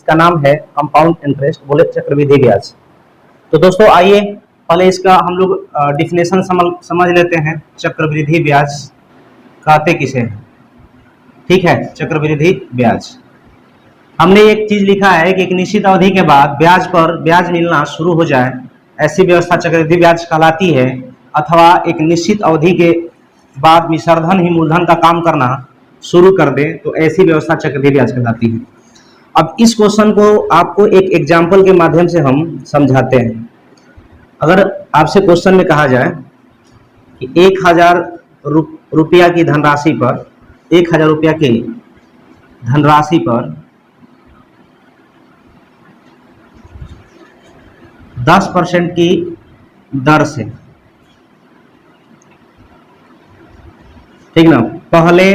इसका नाम है कंपाउंड इंटरेस्ट, बोले चक्रवृद्धि ब्याज। तो दोस्तों आइए पहले इसका हम लोग डिफिनेशन समझ लेते हैं, चक्रवृद्धि ब्याज कहते किसे हैं। ठीक है, चक्रवृद्धि ब्याज हमने एक चीज लिखा है कि एक निश्चित अवधि के बाद ब्याज पर ब्याज मिलना शुरू हो जाए, ऐसी व्यवस्था चक्रवृद्धि ब्याज कहलाती है। अथवा एक निश्चित अवधि के बाद मिश्रधन ही मूलधन का काम करना शुरू कर दे, तो ऐसी व्यवस्था चक्रवृद्धि ब्याज कहलाती है। अब इस क्वेश्चन को आपको एक एग्जाम्पल के माध्यम से हम समझाते हैं। अगर आपसे क्वेश्चन में कहा जाए कि 1000 रुपया की धनराशि पर 1000 रुपया की धनराशि पर 10% की दर से, ठीक ना, पहले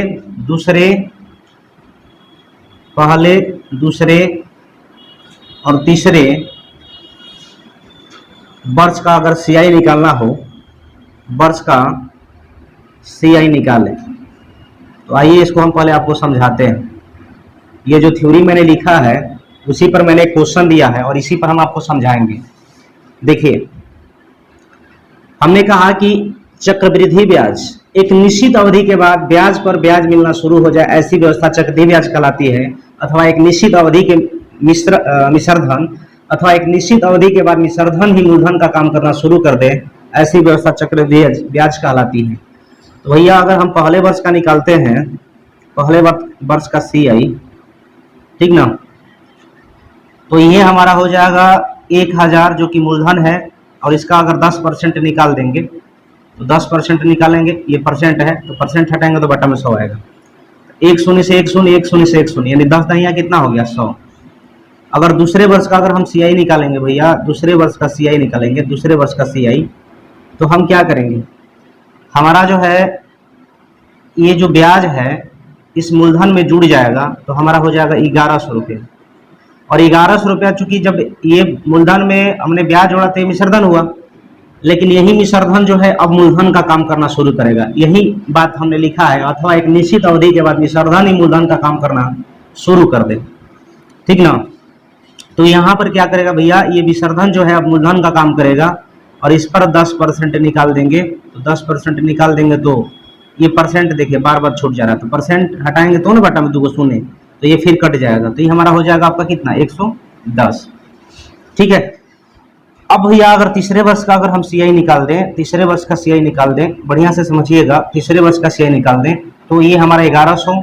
दूसरे और तीसरे वर्ष का अगर सीआई निकालना हो, वर्ष का सीआई निकालें। तो आइए इसको हम पहले आपको समझाते हैं। ये जो थ्योरी मैंने लिखा है उसी पर मैंने क्वेश्चन दिया है और इसी पर हम आपको समझाएंगे। देखिए, हमने कहा कि चक्रवृद्धि ब्याज एक निश्चित अवधि के बाद ब्याज पर ब्याज मिलना शुरू हो जाए, ऐसी व्यवस्था चक्रवृद्धि ब्याज कहलाती है। अथवा एक निश्चित अवधि के मिश्रधन अथवा एक निश्चित अवधि के बाद मिश्रधन ही मूलधन का काम करना शुरू कर दे, ऐसी व्यवस्था चक्रवृद्धि ब्याज कहलाती है। तो भैया अगर हम पहले वर्ष का निकालते हैं, पहले वर्ष का सीआई, ठीक ना, तो ये हमारा हो जाएगा 1000 जो कि मूलधन है, और इसका अगर 10% निकाल देंगे तो 10% निकालेंगे, ये परसेंट है तो परसेंट हटाएंगे तो बटा में 100 आएगा। 1 शून्य से 1 शून्य, 1 शून्य से 1 शून्य, यानी 10 दहिया कितना हो गया 100। अगर दूसरे वर्ष का अगर हम सीआई निकालेंगे भैया, दूसरे वर्ष का सीआई निकालेंगे, दूसरे वर्ष का सीआई, तो हम क्या करेंगे, हमारा जो है ये जो ब्याज है इस मूलधन में जुड़ जाएगा, तो हमारा हो जाएगा 1100 रुपये। और 1100 रुपया चूंकि जब ये मूलधन में हमने ब्याज जोड़ा तो ये मिश्रधन हुआ, लेकिन यही मिश्रधन जो है अब मूलधन का काम करना शुरू करेगा, यही बात हमने लिखा है। अथवा एक निश्चित अवधि के बाद मिश्रधन ही मूलधन का काम करना शुरू कर दे, ठीक ना। तो यहाँ पर क्या करेगा भैया, ये मिश्रधन जो है अब मूलधन का काम करेगा और इस पर 10% निकाल देंगे। तो 10% निकाल देंगे तो ये परसेंट देखिए बार बार छूट जा रहा है, तो परसेंट हटाएंगे तो ना बटा में 2 शून्य, तो ये फिर कट जाएगा, तो ये हमारा हो जाएगा आपका कितना 110। ठीक है। अब भैया अगर तीसरे वर्ष का अगर हम सीआई निकाल दें, तीसरे वर्ष का सीआई निकाल दें, बढ़िया से समझिएगा, तीसरे वर्ष का सीआई निकाल दें तो ये हमारा 1100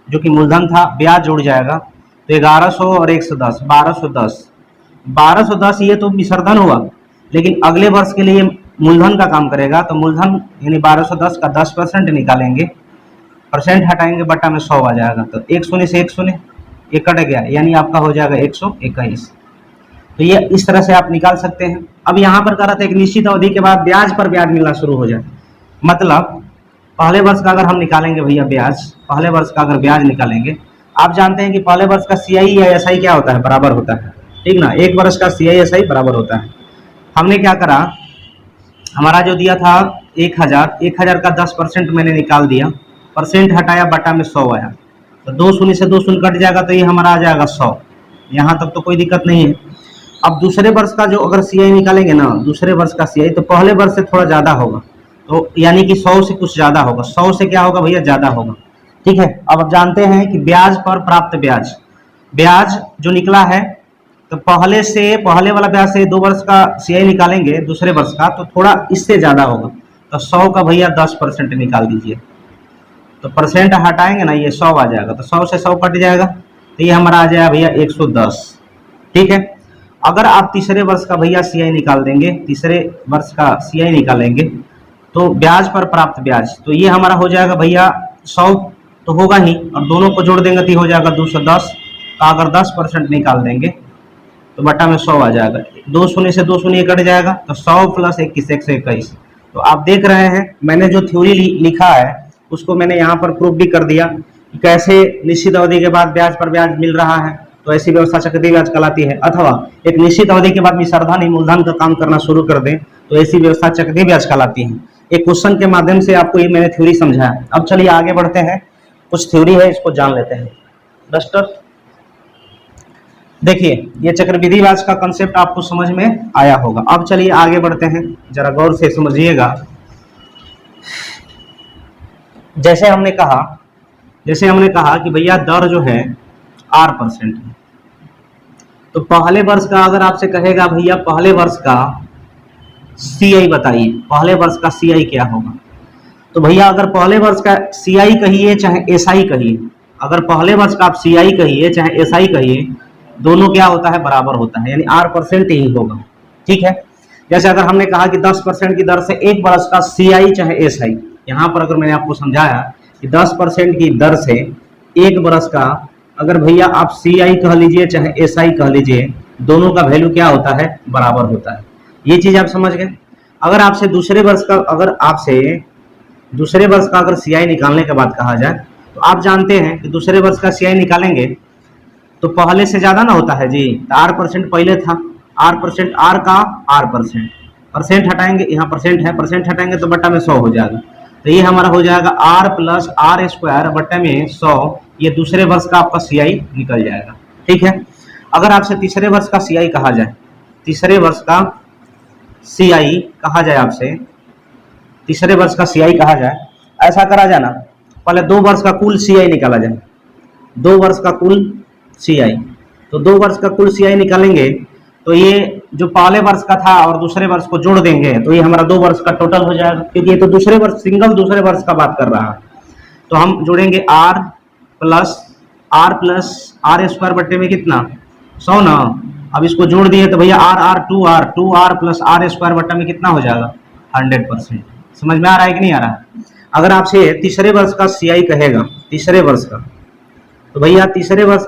जो कि मूलधन था, ब्याज जुड़ जाएगा, तो 1100 और 110 1210 ये तो मिश्रधन हुआ, लेकिन अगले वर्ष के लिए मूलधन का काम करेगा। तो मूलधन यानी 1210 का 10% निकालेंगे, परसेंट हटाएंगे, बटा में 100 आ जाएगा, तो 1 शून्य से 1 शून्य, ये कट गया, यानी आपका हो जाएगा 121। तो ये इस तरह से आप निकाल सकते हैं। अब यहाँ पर कह रहा था एक निश्चित अवधि के बाद ब्याज पर ब्याज मिलना शुरू हो जाए, मतलब पहले वर्ष का अगर हम निकालेंगे भैया ब्याज, पहले वर्ष का अगर ब्याज निकालेंगे, आप जानते हैं कि पहले वर्ष का सीआई या एसआई क्या होता है, बराबर होता है, ठीक ना। एक वर्ष का सीआई एसआई बराबर होता है। हमने क्या करा, हमारा जो दिया था 1000 का 10% मैंने निकाल दिया, परसेंट हटाया, बटा में 100 आया, तो 2 शून्य से 2 शून्य कट जाएगा, तो ये हमारा आ जाएगा 100। यहाँ तक तो कोई दिक्कत नहीं है। अब दूसरे वर्ष का जो अगर सीआई निकालेंगे ना, दूसरे वर्ष का सीआई, तो पहले वर्ष से थोड़ा ज़्यादा होगा, तो यानी कि 100 से कुछ ज़्यादा होगा, 100 से क्या होगा भैया, ज़्यादा होगा, ठीक है। अब आप जानते हैं कि ब्याज पर प्राप्त ब्याज, ब्याज जो निकला है, तो पहले वाला ब्याज से 2 वर्ष का सीआई निकालेंगे दूसरे वर्ष का, तो थोड़ा इससे ज़्यादा होगा, तो 100 का भैया 10% निकाल दीजिए, तो परसेंट हटाएंगे ना, ये 100 आ जाएगा, तो 100 से 100 कट जाएगा, तो ये हमारा आ जाएगा भैया 110, ठीक है। अगर आप तीसरे वर्ष का भैया सीआई निकाल देंगे, तीसरे वर्ष का सीआई निकालेंगे, तो ब्याज पर प्राप्त ब्याज, तो ये हमारा हो जाएगा भैया 100 तो होगा ही, और दोनों को जोड़ देंगे तो हो जाएगा 210 का अगर 10% निकाल देंगे तो बटा में 100 आ जाएगा, 2 शून्य से 2 शून्य कट जाएगा, तो 100 प्लस 21 121। तो आप देख रहे हैं मैंने जो थ्योरी लिखा है उसको मैंने यहाँ पर प्रूफ भी कर दिया कि कैसे निश्चित अवधि के बाद ब्याज पर ब्याज मिल रहा है, तो ऐसी व्यवस्था चक्रवृद्धि ब्याज कहलाती है। अथवा एक निश्चित अवधि के बाद मिश्रधन ही मूलधन का काम करना शुरू कर दें, तो ऐसी व्यवस्था चक्रवृद्धि ब्याज कहलाती है। एक क्वेश्चन के माध्यम से आपको ये मैंने थ्योरी समझाया। अब चलिए आगे बढ़ते हैं, कुछ थ्योरी है इसको जान लेते हैं। डस्टर देखिए ये चक्रवृद्धि ब्याज का कंसेप्ट आपको समझ में आया होगा। अब चलिए आगे बढ़ते हैं, जरा गौर से समझिएगा। जैसे हमने कहा कि भैया दर जो है R% है, तो पहले वर्ष का अगर आपसे कहेगा भैया पहले वर्ष का CI बताइए, पहले वर्ष का CI क्या होगा, तो भैया अगर पहले वर्ष का CI कहिए चाहे SI कहिए, अगर पहले वर्ष का आप CI कहिए चाहे SI कहिए, दोनों क्या होता है, बराबर होता है, यानी R% ही होगा। ठीक है, जैसे अगर हमने कहा कि 10% की दर से एक वर्ष का CI चाहे SI, यहाँ पर अगर मैंने आपको समझाया कि 10% की दर से एक वर्ष का, अगर भैया आप CI कह लीजिए चाहे SI कह लीजिए, दोनों का वैल्यू क्या होता है, बराबर होता है। ये चीज आप समझ गए। अगर आपसे दूसरे वर्ष का अगर CI निकालने के बाद कहा जाए, तो आप जानते हैं कि दूसरे वर्ष का CI निकालेंगे तो पहले से ज्यादा ना होता है जी, तो R% पहले था, R% R का R%, परसेंट हटाएंगे, यहाँ परसेंट है, परसेंट हटाएंगे तो बट्टा में 100 हो जाएगा, तो ये हमारा हो जाएगा R प्लस R² बट्टे में 100, ये दूसरे वर्ष का आपका CI निकल जाएगा। ठीक है, अगर आपसे तीसरे वर्ष का CI कहा जाए, तीसरे वर्ष का CI कहा जाए, आपसे तीसरे वर्ष का CI कहा जाए, ऐसा करा जाए ना, पहले 2 वर्ष का कुल CI निकाला जाए, 2 वर्ष का कुल CI, तो 2 वर्ष का कुल CI निकालेंगे तो ये जो पहले वर्ष का था और दूसरे वर्ष को जोड़ देंगे तो ये हमारा 2 वर्ष का टोटल हो जाएगा, क्योंकि ये तो दूसरे वर्ष, सिंगल दूसरे वर्ष का बात कर रहा है। तो हम जोड़ेंगे R प्लस R² बट्टे में कितना, 100 ना। अब इसको जोड़ दिए तो भैया R 2R प्लस R² बट्टा में कितना हो जाएगा, 100%। समझ में आ रहा है कि नहीं आ रहा है। अगर आपसे तीसरे वर्ष का CI कहेगा, तीसरे वर्ष का, तो भैया तीसरे वर्ष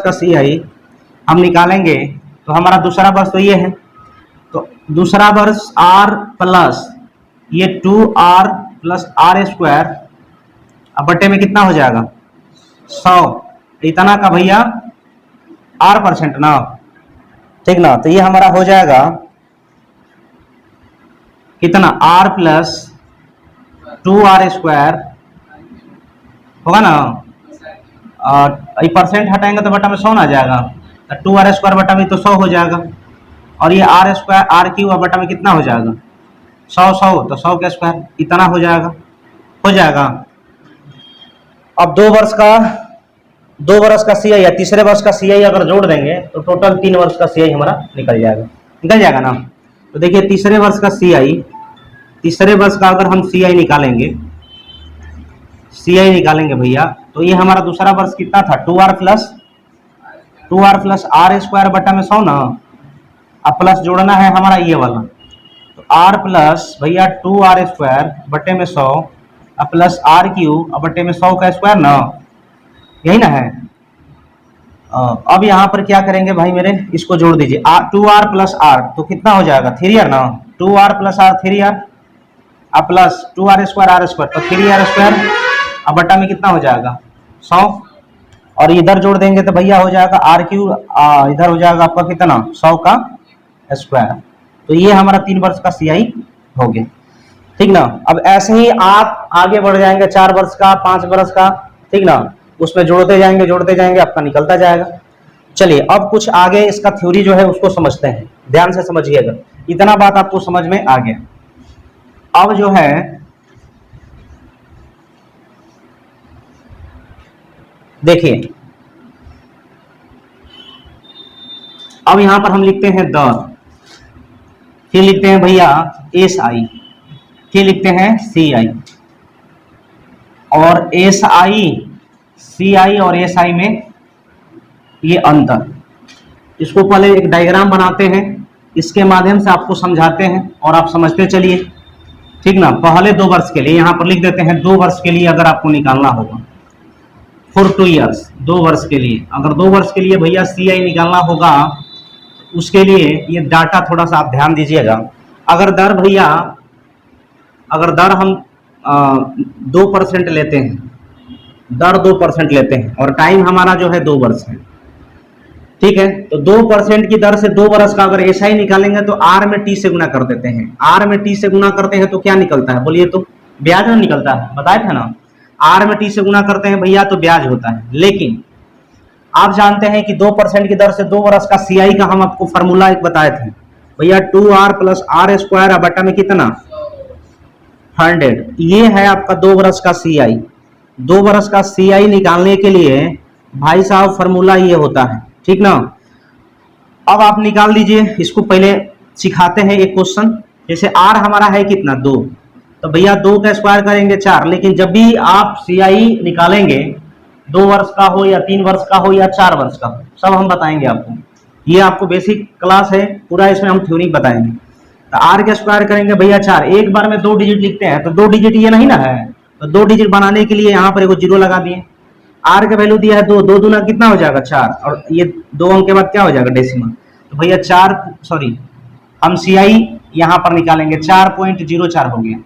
का CI हम निकालेंगे तो हमारा दूसरा वर्ष तो ये है, तो दूसरा वर्ष R प्लस ये 2R प्लस R² अब बट्टे में कितना हो जाएगा, 100, इतना का भैया R% ना, ठीक ना। तो ये हमारा हो जाएगा कितना, R प्लस 2R² होगा ना, और परसेंट हटाएंगे तो बटा में 100 आ जाएगा, तो 2R² बटा में तो 100 हो जाएगा, और ये R² बटा में कितना हो जाएगा, 100 तो 100 का स्क्वायर, इतना हो जाएगा। अब 2 वर्ष का CI या तीसरे वर्ष का CI अगर जोड़ देंगे तो टोटल 3 वर्ष का CI हमारा निकल जाएगा ना। तो देखिए तीसरे वर्ष का अगर हम CI निकालेंगे भैया, तो ये हमारा दूसरा वर्ष कितना था, 2R प्लस R² बटा में 100 ना, अब प्लस जोड़ना है हमारा ये वाला, तो R प्लस भैया 2R² बटे में 100 अब प्लस R³ बटे में 100 का स्क्वायर ना, यही ना है। अब यहाँ पर क्या करेंगे भाई मेरे, इसको जोड़ दीजिए, 2R प्लस R तो कितना हो जाएगा, 3R ना, 2R प्लस R 3R, अब प्लस 2R² तो 3R² अब बटा में कितना हो जाएगा, 100, और इधर जोड़ देंगे तो भैया हो जाएगा R³ इधर हो जाएगा आपका कितना, 100 का स्क्वायर। तो ये हमारा 3 वर्ष का CI हो गया, ठीक ना। अब ऐसे ही आप आगे बढ़ जाएंगे, 4 वर्ष का, 5 वर्ष का, ठीक ना, उसमें जोड़ते जाएंगे आपका निकलता जाएगा। चलिए अब कुछ आगे इसका थ्योरी जो है उसको समझते हैं, ध्यान से समझिएगा, इतना बात आपको समझ में आ गया। अब जो है देखिए, अब यहां पर हम लिखते हैं दर, फिर लिखते हैं भैया SI, फिर लिखते हैं CI, और CI और SI में ये अंतर, इसको पहले एक डायग्राम बनाते हैं, इसके माध्यम से आपको समझाते हैं और आप समझते चलिए, ठीक ना। पहले 2 वर्ष के लिए यहां पर लिख देते हैं, 2 वर्ष के लिए अगर आपको निकालना होगा, फॉर 2 ईयर्स, 2 वर्ष के लिए, अगर 2 वर्ष के लिए भैया CI निकालना होगा, उसके लिए ये डाटा थोड़ा सा आप ध्यान दीजिएगा। अगर दर हम 2% लेते हैं, दर 2% लेते हैं और टाइम हमारा जो है 2 वर्ष है, ठीक है, तो 2% की दर से 2 वर्ष का अगर SI निकालेंगे तो R में T से गुना कर देते हैं, R में T से गुना करते हैं तो क्या निकलता है, बोलिए तो ब्याज में निकलता है, बताए थे ना, R में T से गुना करते हैं भैया तो ब्याज होता है। लेकिन आप जानते हैं कि 2% की दर से 2 वर्ष का सीआई का हम आपको फॉर्मूला एक बताए थे भैया, 2r प्लस आर स्क्वायर बटा में कितना 100। ये है आपका 2 वर्ष का सीआई। 2 वर्ष का सीआई निकालने के लिए भाई साहब फॉर्मूला ये होता है, ठीक ना। अब आप निकाल लीजिए, इसको पहले सिखाते हैं एक क्वेश्चन। जैसे आर हमारा है कितना 2, तो भैया 2 का स्क्वायर करेंगे 4, लेकिन जब भी आप सीआई निकालेंगे 2 वर्ष का हो या 3 वर्ष का हो या 4 वर्ष का हो, सब हम बताएंगे आपको। ये आपको बेसिक क्लास है पूरा, इसमें हम थ्योरी बताएंगे। तो आर का स्क्वायर करेंगे भैया 4, एक बार में 2 डिजिट लिखते हैं तो 2 डिजिट ये नहीं ना है, तो 2 डिजिट बनाने के लिए यहाँ पर एक जीरो लगा दिए। आर का वैल्यू दिया है 2, 2 दूना कितना हो जाएगा 4, और ये 2 अंक के बाद क्या हो जाएगा डेसिमल, तो भैया 4 सॉरी हम सीआई यहाँ पर निकालेंगे 4.04 हो गया।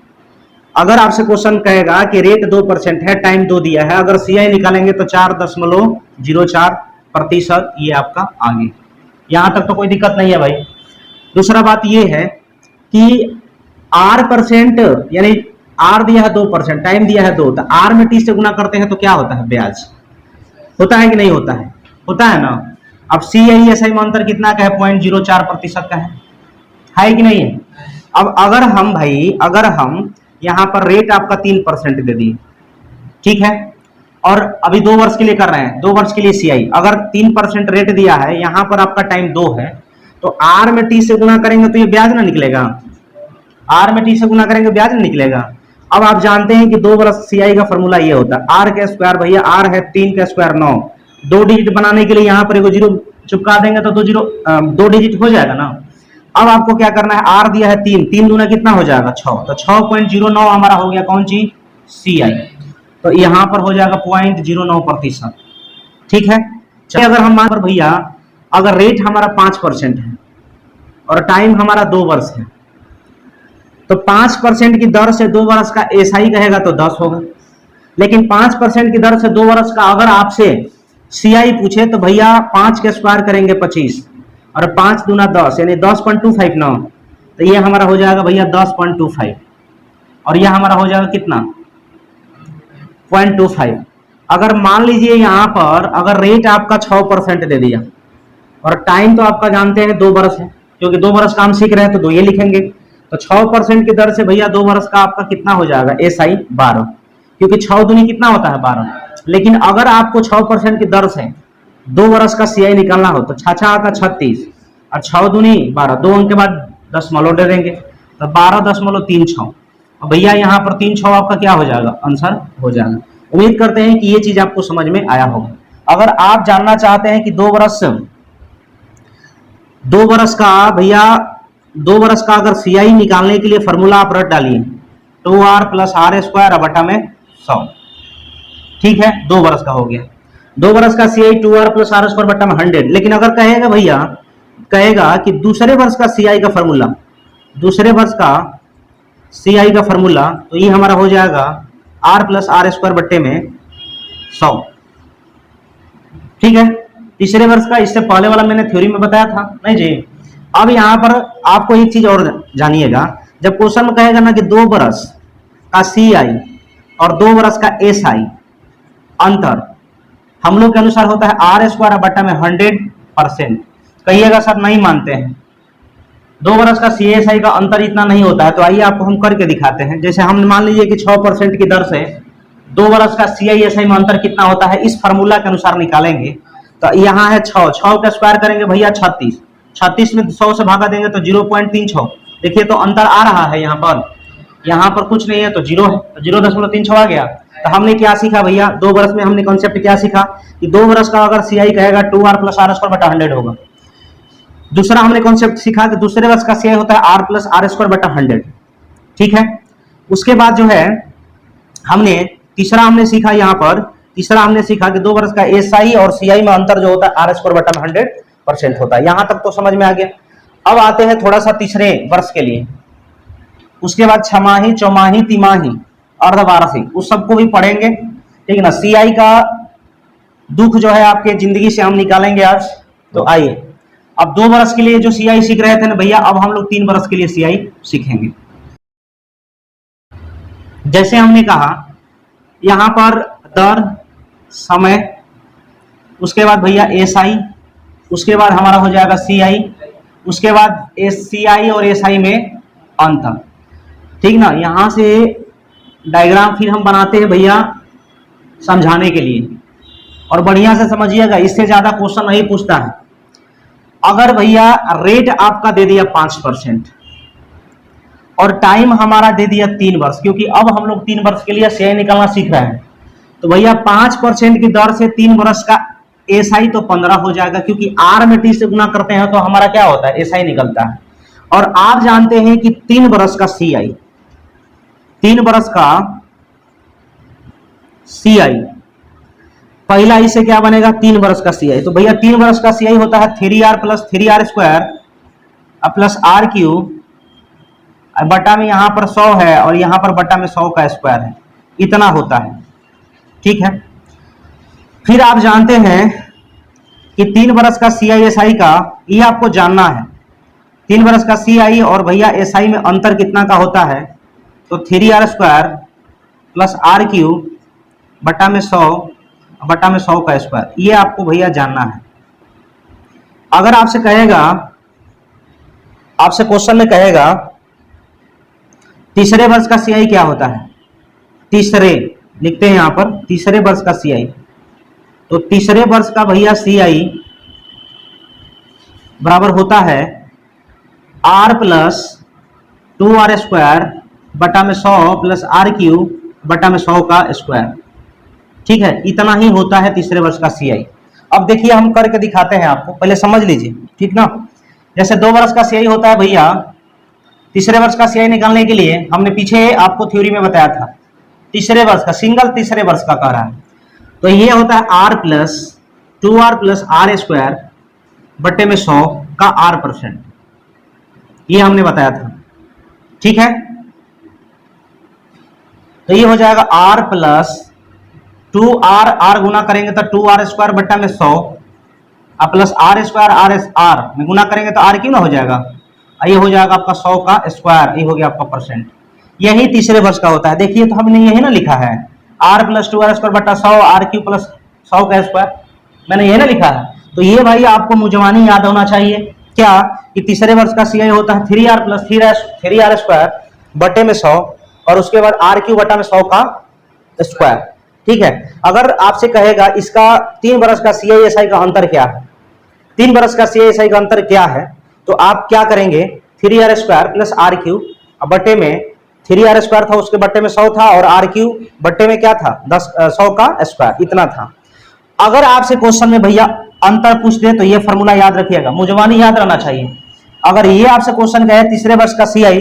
अगर आपसे क्वेश्चन कहेगा कि रेट 2% है, टाइम 2 दिया है, अगर सीआई निकालेंगे तो 4.04%, ये आपका आगे। यहां तक तो कोई दिक्कत नहीं है भाई। दूसरा बात ये है कि r% यानी r दिया है 2%, टाइम दिया है 2, तो r में t से गुना करते हैं तो क्या होता है ब्याज, होता है कि नहीं होता है, होता है ना। अब CISI में अंतर कितना का है 0.04% का है कि नहीं है। अब अगर हम भाई यहाँ पर रेट आपका 3% दे दिए, ठीक है, और अभी 2 वर्ष के लिए कर रहे हैं, 2 वर्ष के लिए सीआई, अगर 3% रेट दिया है, यहाँ पर आपका टाइम 2 है, तो आर में टी से गुना करेंगे तो ये ब्याज ना निकलेगा, आर में टी से गुना करेंगे ब्याज ना निकलेगा। अब आप जानते हैं कि 2 वर्ष सीआई का फॉर्मूला ये होता है, आर का स्क्वायर भैया, आर है 3 का स्क्वायर 9, 2 डिजिट बनाने के लिए यहाँ पर एक जीरो चिपका देंगे तो 2 डिजिट हो जाएगा ना। अब आपको क्या करना है, आर दिया है 3, 3 दूना कितना हो जाएगा 6, तो 6.09 हमारा हो गया कौन सी सीआई, तो यहाँ पर हो जाएगा 0.09%, ठीक है। चलिए अगर हम मान पर भैया अगर रेट हमारा 5% है और टाइम हमारा 2 वर्ष है, तो 5% की दर से 2 वर्ष का एसआई कहेगा तो 10 होगा, लेकिन 5% की दर से 2 वर्ष का अगर आपसे सीआई पूछे तो भैया 5 के स्क्वायर करेंगे 25 और 5 दूना 10 यानी 10.25 ना, तो ये हमारा हो जाएगा भैया 10.25 और यह हमारा हो जाएगा कितना 0.25। अगर मान लीजिए यहाँ पर अगर रेट आपका 6% दे दिया और टाइम तो आपका जानते हैं 2 वर्ष है, क्योंकि 2 वर्ष का हम सीख रहे हैं तो 2 ये लिखेंगे, तो 6% की दर से भैया 2 वर्ष का आपका कितना हो जाएगा एसआई 12, क्योंकि 6 दूनी कितना होता है 12। लेकिन अगर आपको 6% की दर से 2 वर्ष का सीआई निकालना हो तो 6 का 36 और 6 दूनी 12, 2 अंक के बाद दशमलव दे देंगे तो 12.36, और भैया यहाँ पर 3 6 आपका क्या हो जाएगा आंसर हो जाएगा। उम्मीद करते हैं कि ये चीज आपको समझ में आया होगा। अगर आप जानना चाहते हैं कि 2 वर्ष का भैया 2 वर्ष का अगर सीआई निकालने के लिए फॉर्मूला आप रट डालिए 2r प्लस आर स्क्वायर बटा में 100, ठीक है, 2 वर्ष का हो गया। 2 वर्ष का CI 2r plus r square बटा में 100, लेकिन अगर कहेगा भैया कहेगा कि दूसरे वर्ष का सीआई का फॉर्मूला, दूसरे वर्ष का सीआई का फॉर्मूला, तो ये हमारा हो जाएगा r प्लस आर स्क्वायर बट्टे में 100, ठीक है। तीसरे वर्ष का इससे पहले वाला मैंने थ्योरी में बताया था नहीं जी। अब यहाँ पर आपको एक चीज और जानिएगा, जब क्वेश्चन में कहेगा ना कि 2 वर्ष का सीआई और 2 वर्ष का एसआई अंतर हम लोग के अनुसार होता है आर स्क्वायर बटा में 100%। कहिएगा सर नहीं मानते हैं, 2 वर्ष का सीएसआई का अंतर इतना नहीं होता है, तो आइए आपको हम करके दिखाते हैं। जैसे हम मान लीजिए कि 6% की दर से 2 वर्ष का सीआईएसआई में अंतर कितना होता है इस फार्मूला के अनुसार निकालेंगे, तो यहाँ है 6 का स्क्वायर करेंगे भैया 36 में 100 से भागा देंगे तो 0.36, देखिए तो अंतर आ रहा है, यहाँ पर कुछ नहीं है तो 0 है, तो 0.36 आ गया। तो हमने क्या सीखा भैया 2 वर्ष में हमने कॉन्सेप्ट क्या सीखा कि 2 वर्ष का अगर सीआई कहेगा 2r प्लस आर स्क्वायर बटा 100 होगा। दूसरा हमने कॉन्सेप्ट सीखा कि दूसरे वर्ष का सीआई होता है r प्लस आर स्क्वायर बटा 100, ठीक है। उसके बाद जो है हमने तीसरा हमने सीखा, यहाँ पर तीसरा हमने सीखा कि 2 वर्ष का एसआई और सीआई में अंतर जो होता है आर स्क्वायर बटा में 100% होता है। यहां तक तो समझ में आ गया। अब आते हैं थोड़ा सा तीसरे वर्ष के लिए, उसके बाद छमाही, चौमाही, तिमाही, अर्धवार्षिक, उस सबको भी पढ़ेंगे, ठीक है ना। सीआई का दुख जो है आपके जिंदगी से हम निकालेंगे आज। तो आइए अब 2 वर्ष के लिए जो सीआई सीख रहे थे ना भैया, अब हम लोग 3 वर्ष के लिए सीआई सीखेंगे। जैसे हमने कहा यहां पर दर, समय उसके बाद भैया SI, उसके बाद हमारा हो जाएगा CI, उसके बाद SCI और SI में अंतर। ठीक ना, यहां से डायग्राम फिर हम बनाते हैं भैया समझाने के लिए, और बढ़िया से समझिएगा, इससे ज्यादा क्वेश्चन नहीं पूछता है। अगर भैया रेट आपका दे दिया 5% और टाइम हमारा दे दिया 3 वर्ष, क्योंकि अब हम लोग 3 वर्ष के लिए CI निकालना सीख रहे हैं, तो भैया 5% की दर से 3 वर्ष का SI तो 15 हो जाएगा, क्योंकि R में T से गुना करते हैं तो हमारा क्या होता है, SI निकलता है। और आप जानते हैं कि 3 वर्ष का CI, 3 वर्ष का CI, पहला इससे क्या बनेगा, 3 वर्ष का CI। तो भैया 3 वर्ष का CI होता है 3R plus 3R square plus R cube, बटा में यहां पर 100 है और यहां पर बटा में 100 का स्क्वायर है, इतना होता है। ठीक है, फिर आप जानते हैं कि 3 वर्ष का CI SI का, ये आपको जानना है, 3 वर्ष का CI और भैया SI में अंतर कितना का होता है, तो 3R square plus R cube बटा में 100 बटा में 100 का स्क्वायर, ये आपको भैया जानना है। अगर आपसे कहेगा, आपसे क्वेश्चन में कहेगा तीसरे वर्ष का CI क्या होता है, तीसरे लिखते हैं यहां पर, तीसरे वर्ष का CI, तो तीसरे वर्ष का भैया CI बराबर होता है R प्लस 2R स्क्वायर बटा में 100 प्लस R क्यूब बटा में 100 का स्क्वायर। ठीक है, इतना ही होता है तीसरे वर्ष का CI। अब देखिए हम करके दिखाते हैं आपको, पहले समझ लीजिए। ठीक ना, जैसे 2 वर्ष का CI होता है भैया, तीसरे वर्ष का CI निकालने के लिए हमने पीछे आपको थ्योरी में बताया था, तीसरे वर्ष का, सिंगल तीसरे वर्ष का कह रहा है, तो ये होता है R plus 2R plus R square बटे में 100 का R%, ये हमने बताया था। ठीक है, तो ये हो जाएगा R प्लस 2R, R गुना करेंगे तो 2R स्क्वायर बटा में 100 प्लस R स्क्वायर R में गुना करेंगे तो R क्यों ना हो जाएगा, ये हो जाएगा आपका 100 का स्क्वायर, ये हो गया आपका परसेंट। यही तीसरे वर्ष का होता है। देखिए तो हमने यही ना लिखा है, R प्लस 2R स्क्वायर बटा 100 R क्यू प्लस 100 का स्क्वायर, मैंने यही ना लिखा है। तो ये भाई आपको मुजवानी याद होना चाहिए, क्या कि तीसरे वर्ष का CI होता है 3R प्लस 3R स्क्वायर बटे में 100 और उसके बाद R क्यू बटा में 100 का स्क्वायर। ठीक है, अगर आपसे कहेगा इसका 3 वर्ष का CI SI का अंतर क्या है, 3 वर्ष का CI SI का अंतर क्या है, तो आप क्या करेंगे, 3R square plus R Q बटे में 3R स्क्वायर था, उसके बटे में 100 था, और R क्यू बटे में क्या था, 100 का स्क्वायर, इतना था। अगर आपसे क्वेश्चन में भैया अंतर पूछ दे तो ये फॉर्मूला याद रखिएगा, मुजवानी याद रहना चाहिए। अगर ये आपसे क्वेश्चन कहे तीसरे वर्ष का CI,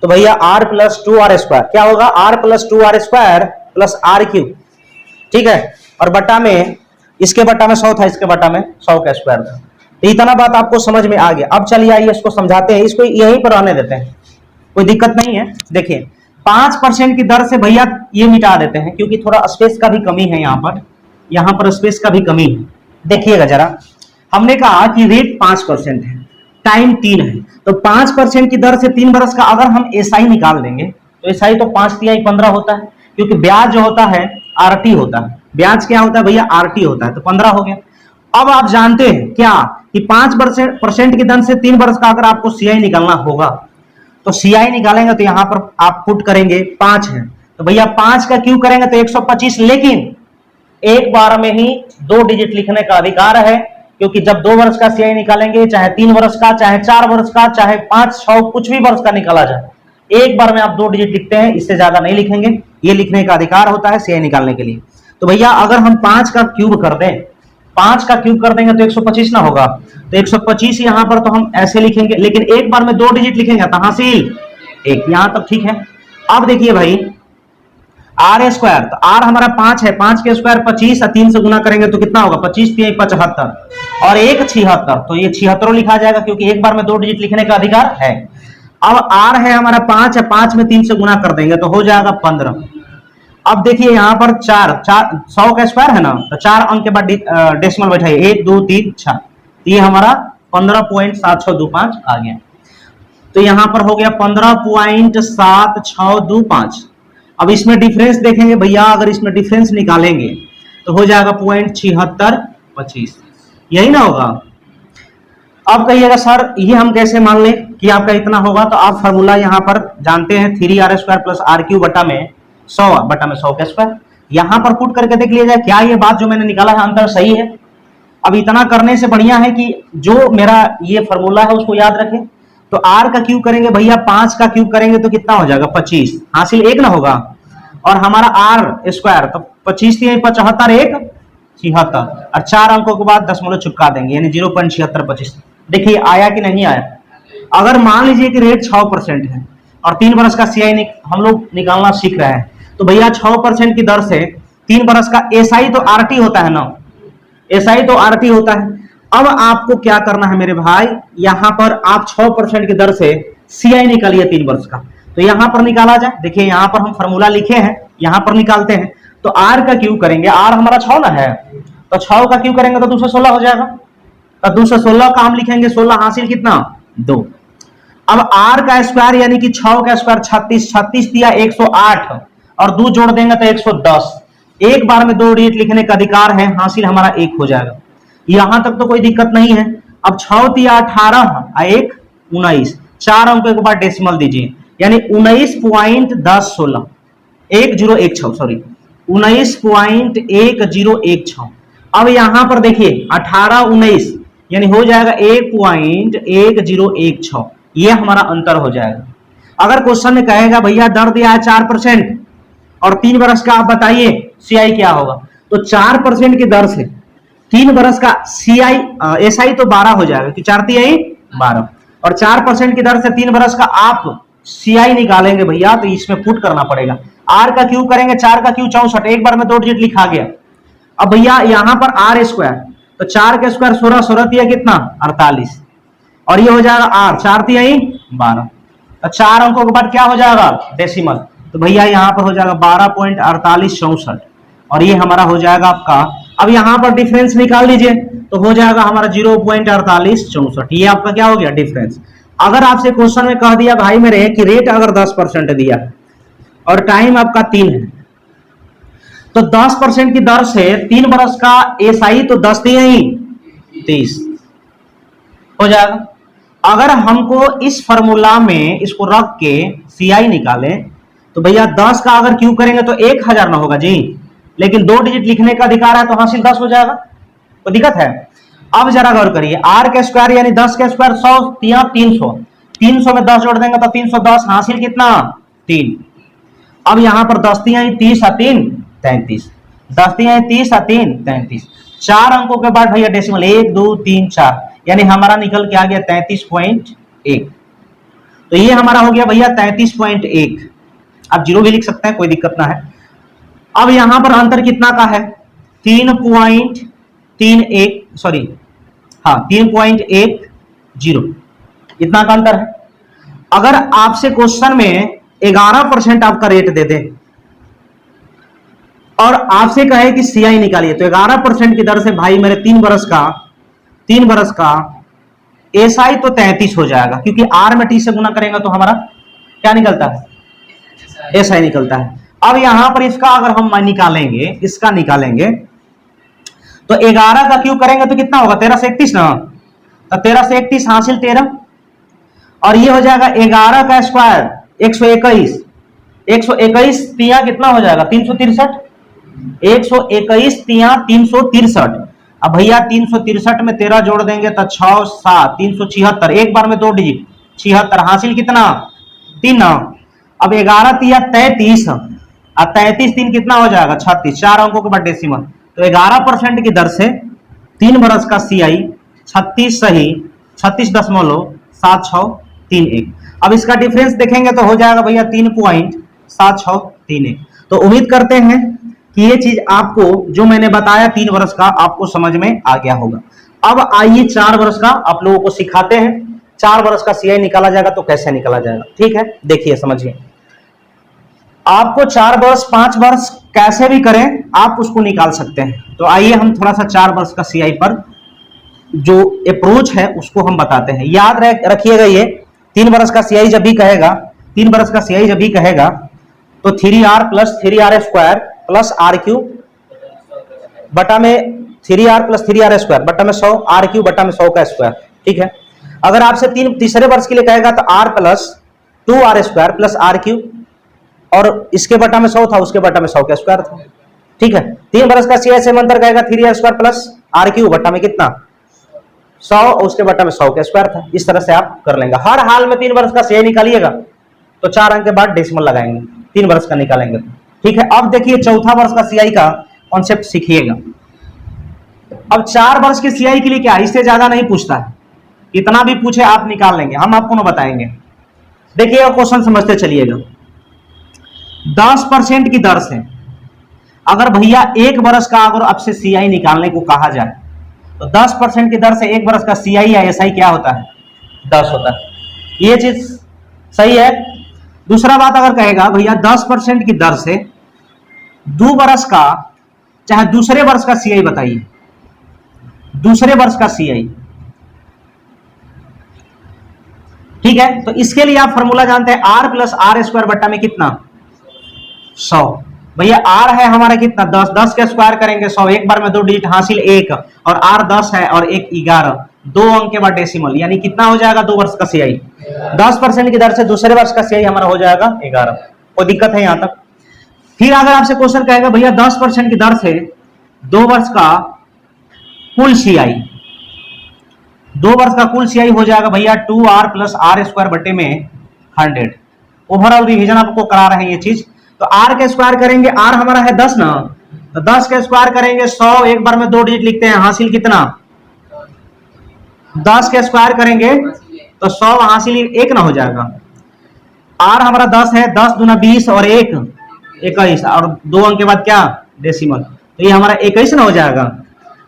तो भैया R प्लस 2R स्क्वायर क्या होगा, R plus 2R square plus R Q. ठीक है, और बटा में, इसके बटा में 100 था, इसके बटा में 100 का स्क्वायर था। तो इतना बात आपको समझ में आ गया। अब चलिए आइए इसको समझाते हैं, इसको यहीं पर आने देते हैं, कोई दिक्कत नहीं है। देखिए 5% की दर से भैया ये मिटा देते हैं, क्योंकि थोड़ा स्पेस का भी कमी है यहाँ पर स्पेस का भी कमी है। देखिएगा जरा, हमने कहा कि रेट 5% है, टाइम 3 है, तो 5% की दर से 3 वर्ष का अगर हम SI निकाल देंगे तो SI तो 5 तिहाई 15 होता है, क्योंकि ब्याज जो होता है RT होता है। ब्याज क्या होता है भैया, RT होता है, तो 15 हो गया। अब आप जानते हैं क्या कि 5% की दर से 3 वर्ष का अगर आपको CI निकालना होगा, तो CI निकालेंगे तो यहां पर आप पुट करेंगे 5 है, तो भैया 5 का क्यूब करेंगे तो 125, लेकिन एक बार में ही 2 डिजिट लिखने का अधिकार है, क्योंकि जब 2 वर्ष का CI निकालेंगे, चाहे 3 वर्ष का, चाहे 4 वर्ष का, चाहे 5, 6 कुछ भी वर्ष का निकाला जाए, एक बार में आप 2 डिजिट लिखते हैं, इससे ज्यादा नहीं लिखेंगे। ये लिखने का अधिकार होता है CI निकालने के लिए। तो भैया अगर हम 5 का क्यूब कर दें, 5 का क्यूब कर देंगे तो 125 ना होगा, तो 125 यहां पर तो हम ऐसे लिखेंगे, लेकिन एक बार में 2 डिजिट लिखेंगे तो हासिल एक, यहां तक ठीक है। अब देखिए भाई R स्क्वायर, तो R हमारा 5 है, 5 के स्क्वायर 25, 3 से गुना करेंगे तो कितना होगा, 25 3 75 और 1 76, तो ये 76 लिखा जाएगा, क्योंकि एक बार में 2 डिजिट लिखने का अधिकार है। अब R है हमारा 5 है, 5 में 3 से गुना कर देंगे तो हो जाएगा 15। अब देखिए यहाँ पर 4 100 का स्क्वायर है ना, तो 4 अंक के बाद डेसिमल बैठाइए, 1 2 3 4, ये हमारा 15.7625 आ गया। तो यहाँ पर हो गया 15.7625। अब इसमें डिफरेंस देखेंगे भैया, अगर इसमें डिफरेंस निकालेंगे तो हो जाएगा 0.76 25, यही ना होगा। अब कहिएगा सर ये हम कैसे मान लें कि आपका इतना होगा, तो आप फॉर्मूला यहाँ पर जानते हैं 3r² प्लस RQ बटा में 100 का स्क्वायर। यहाँ पर पुट करके देख लीजिए क्या ये बात जो मैंने निकाला है अंतर सही है। अब इतना करने से बढ़िया है कि जो मेरा ये फॉर्मूला है उसको याद रखें। तो r का क्यूब करेंगे भैया, 5 का क्यूब करेंगे तो कितना हो जाएगा 25, हासिल 1 ना होगा, और हमारा r स्क्वायर तो 25 3 75 1 76, और 4 अंकों के बाद दशमलव चिपका देंगे यानी 0.7625। देखिए आया कि नहीं आया। अगर मान लीजिए कि रेट 6% है और 3 बरस का CI हम लोग निकालना सीख रहे हैं, तो भैया 6% की दर से 3 बरस का SI तो RT होता है ना, SI तो RT होता है। अब आपको क्या करना है मेरे भाई, यहां पर आप 6% की दर से CI निकालिए 3 वर्ष का, तो यहां पर निकाला जाए। देखिए यहां पर हम फॉर्मूला लिखे हैं, यहां पर निकालते हैं। तो R का क्यूब करेंगे, R हमारा 6 ना है, तो 6 का क्यूब करेंगे तो 216 हो जाएगा। तो 216 का हम लिखेंगे 16 हासिल कितना 2। अब R का स्क्वायर यानी कि 6 का स्क्वायर 36, 36 दिया 108 और 2 जोड़ देंगे तो 110। एक बार में 2 डिजिट लिखने का अधिकार है, हासिल हमारा 1 हो जाएगा। यहां तक तो कोई दिक्कत नहीं है। अब 6 दिया 18 1 19, 4 अंकों के बाद डेसिमल दीजिए यानी 19.1016 1016 सॉरी 19.1016। अब यहां पर देखिए 18 19 यानी हो जाएगा 1.1016, ये हमारा अंतर हो जाएगा। अगर क्वेश्चन में कहेगा भैया दर दिया है 4% और 3 बरस का आप बताइए CI क्या होगा, तो 4% की दर से 3 बरस का SI तो 12 हो जाएगा कि 4 3 12, और 4% की दर से 3 बरस का आप CI निकालेंगे भैया, तो इसमें पुट करना पड़ेगा। R का क्यूब करेंगे, 4 का क्यूब 64, एक बार में 2 डिजिट लिखा गया। अब भैया यहां पर R स्क्वायर, तो 4 का स्क्वायर 16 16 दिया कितना 48, और ये हो जाएगा R 4 3 12, तो 4 अंकों के बाद क्या हो जाएगा डेसिमल, तो भैया यहां पर हो जाएगा 12.4864, और ये हमारा हो जाएगा आपका। अब यहां पर डिफरेंस निकाल लीजिए तो हो जाएगा हमारा 0.4864, ये आपका क्या हो गया डिफरेंस। अगर आपसे क्वेश्चन में कह दिया भाई मेरे कि रेट अगर 10% दिया है और टाइम आपका 3 है, तो 10% की दर से 3 बरस का SI तो 10 30 हो जाएगा। अगर हमको इस फॉर्मूला में इसको रख के CI निकालें तो भैया 10 का अगर क्यूब करेंगे तो 1000 ना होगा जी, लेकिन 2 डिजिट लिखने का अधिकार है तो हासिल 10 हो जाएगा, तो दिक्कत है। अब जरा गौर करिए, R का स्क्वायर यानी 10 का स्क्वायर 100 300, 300 में 10 जोड़ देंगे तो 310 हासिल कितना 3। अब यहां पर 10 30 3 33, 10 30 3 33, 4 अंकों के बाद भैया डेसिमल 1 2 3 4 यानी हमारा निकल के आ गया 33.1, तो ये हमारा हो गया भैया 33.1। आप 0 भी लिख सकते हैं, कोई दिक्कत ना है। अब यहां पर अंतर कितना का है 3.31 सॉरी हाँ 3.10, इतना का अंतर है। अगर आपसे क्वेश्चन में 11% आपका रेट दे दे और आपसे कहे कि CI निकालिए, तो 11% की दर से भाई मेरे 3 बरस का SI तो 33 हो जाएगा, क्योंकि R में T से गुना करेंगे तो हमारा क्या निकलता है SI निकलता है। अब यहां पर इसका अगर हम निकालेंगे तो 11 का क्यूब करेंगे तो कितना होगा 13 से 31 ना, तो 13 से 31 हासिल 13, और ये हो जाएगा 11 का स्क्वायर 121, 121 तिया कितना हो जाएगा 363, 121 तिया 363। अब भैया 363 में 13 जोड़ देंगे तो 6 7 376, एक बार में 2 डिजिट 76 हासिल कितना 3। अब 11 तिया 33 और 33 3 कितना हो जाएगा 36, 4 अंकों के बाद डेसिमल, तो 11% की दर से 3 बरस का CI 36 सही 36.7631। अब इसका डिफरेंस देखेंगे तो हो जाएगा भैया 3.7631। तो उम्मीद करते हैं कि ये चीज आपको जो मैंने बताया 3 वर्ष का आपको समझ में आ गया होगा। अब आइए 4 वर्ष का आप लोगों को सिखाते हैं। 4 वर्ष का CI निकाला जाएगा तो कैसे निकाला जाएगा, ठीक है, देखिए समझिए। आपको 4 वर्ष 5 वर्ष कैसे भी करें आप उसको निकाल सकते हैं। तो आइए हम थोड़ा सा 4 वर्ष का CI पर जो अप्रोच है उसको हम बताते हैं। याद रखिएगा ये 3 बरस का CI जब भी कहेगा, 3 बरस का CI जब भी कहेगा तो 3R plus 3R square plus R cube बटा में 3r प्लस 3r स्क्वायर बटा में 100 r क्यूब बटा में 100 का स्क्वायर। ठीक है, अगर आपसे तीसरे वर्ष के लिए कहेगा तो r plus 2r square plus r cube, और इसके बटा में 100 था, उसके बटा में 100 का स्क्वायर था। ठीक है, 3 वर्ष का CI सेम अंतर कहेगा 3r square plus r cube बटा में कितना 100, और उसके बटा में 100 का स्क्वायर था। इस तरह से आप कर लेंगे। हर हाल में 3 वर्ष का CI निकालिएगा तो 4 अंक के बाद डेसिमल लगाएंगे, 3 वर्ष का निकालेंगे। ठीक है, अब देखिए चौथा वर्ष का CI का कॉन्सेप्ट सीखिएगा। अब 4 वर्ष के CI के लिए क्या, इससे ज्यादा नहीं पूछता है, कितना भी पूछे आप निकाल लेंगे, हम आपको ना बताएंगे। देखिए क्वेश्चन समझते चलिएगा। 10% की दर से अगर भैया 1 वर्ष का अगर आपसे CI निकालने को कहा जाए तो 10% की दर से 1 वर्ष का CI या SI क्या होता है, 10 होता है। ये चीज सही है। दूसरा बात अगर कहेगा भैया 10% की दर से 2 वर्ष का चाहे दूसरे वर्ष का CI बताइए, दूसरे वर्ष का CI। ठीक है, तो इसके लिए आप फॉर्मूला जानते हैं, r प्लस r स्क्वायर बट्टा में कितना 100। भैया r है हमारा कितना 10, 10 के स्क्वायर करेंगे 100, एक बार में 2 डिजिट हासिल 1, और r 10 है और 1 11, 2 अंक के बाद डेसिमल, यानी कितना हो जाएगा 2 वर्ष का CI। 10% की दर से दूसरे वर्ष का CI हमारा हो जाएगा 11। कोई दिक्कत है यहां तक। फिर अगर आपसे क्वेश्चन कहेगा भैया 10% की दर से 2 वर्ष का कुल CI, 2 वर्ष का कुल CI हो जाएगा भैया 2r प्लस r स्क्वायर बटे में 100। ओवरऑल रिवीजन आपको करा रहे हैं ये चीज। तो r के स्क्वायर करेंगे, r हमारा है 10 ना, तो 10 के स्क्वायर करेंगे 100, एक बार में 2 डिजिट लिखते हैं, हासिल कितना 10 के स्क्वायर करेंगे तो 100 हासिल 1 ना हो जाएगा। r हमारा 10 है, 10 दूना 20 और 1 21, और 2 अंक के बाद क्या डेसिमल, तो ये हमारा 21 ना हो जाएगा।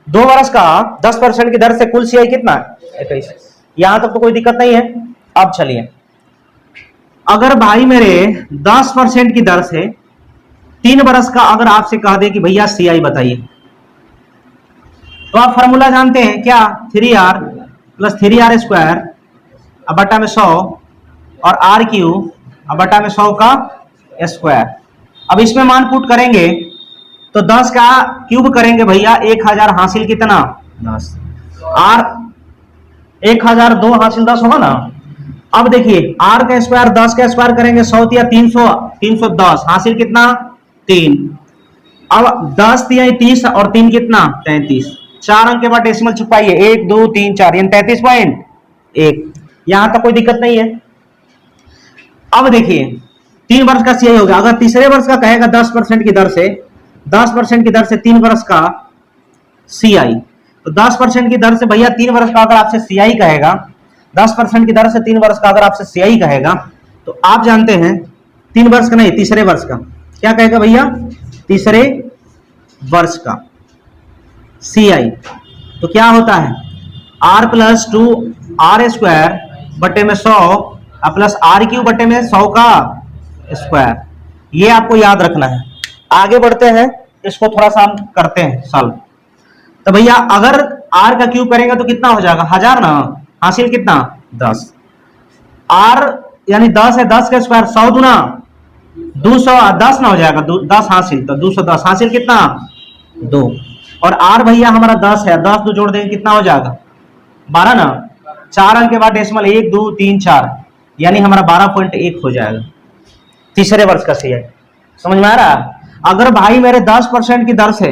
2 वर्ष का 10% की दर से कुल CI कितना 21। यहां तक तो कोई दिक्कत नहीं है। अब चलिए, अगर भाई मेरे 10% की दर से 3 वर्ष का अगर आपसे कह दे कि भैया CI बताइए, तो आप फॉर्मूला जानते हैं क्या, 3r प्लस 3r स्क्वायर बटा में 100 और r क्यूब बटा में 100 का स्क्वायर। अब इसमें मान पुट करेंगे तो 10 का क्यूब करेंगे भैया 1000 हासिल कितना 10, r 1000 2 हासिल 10 होगा ना। अब देखिए r का स्क्वायर 10 का स्क्वायर करेंगे 100 या 300, 310 हासिल कितना 3। अब 10 या 30 और 3 कितना 33, 4 अंक के बाद डेसिमल छुपाइए 1 2 3 4, यानी 33.1। यहां तक कोई दिक्कत नहीं है। अब देखिए 3 वर्ष का CI हो गया। अगर तीसरे वर्ष का कहेगा 10% की दर से, 10% की दर से 3 वर्ष का CI, तो 10% की दर से भैया 3 वर्ष का अगर आपसे CI कहेगा, 10% की दर से 3 वर्ष का अगर आपसे CI कहेगा, तो आप जानते हैं 3 वर्ष का नहीं, तीसरे वर्ष का क्या कहेगा भैया, तीसरे वर्ष का CI। तो क्या होता है r प्लस 2r स्क्वायर बटे में 100 प्लस r क्यूब बटे में 100 का स्क्वायर। ये आपको याद रखना है। आगे बढ़ते हैं, इसको थोड़ा सा हम करते हैं सॉल्व। तो भैया अगर r का क्यूब करेंगे तो कितना हो जाएगा 1000 ना, हासिल कितना 10, r यानी 10 है, 10 का स्क्वायर 100 दूना 210 ना हो जाएगा, 10 हासिल तो 210 हासिल कितना 2, और r भैया हमारा 10 है, 10 दो जोड़ देंगे कितना हो जाएगा 12 ना, 4 अंक के बाद डेसिमल 1 2 3 4, यानी हमारा 12.1 हो जाएगा तीसरे वर्ष का CI। समझ में आ रहा है। अगर भाई मेरे 10% की दर से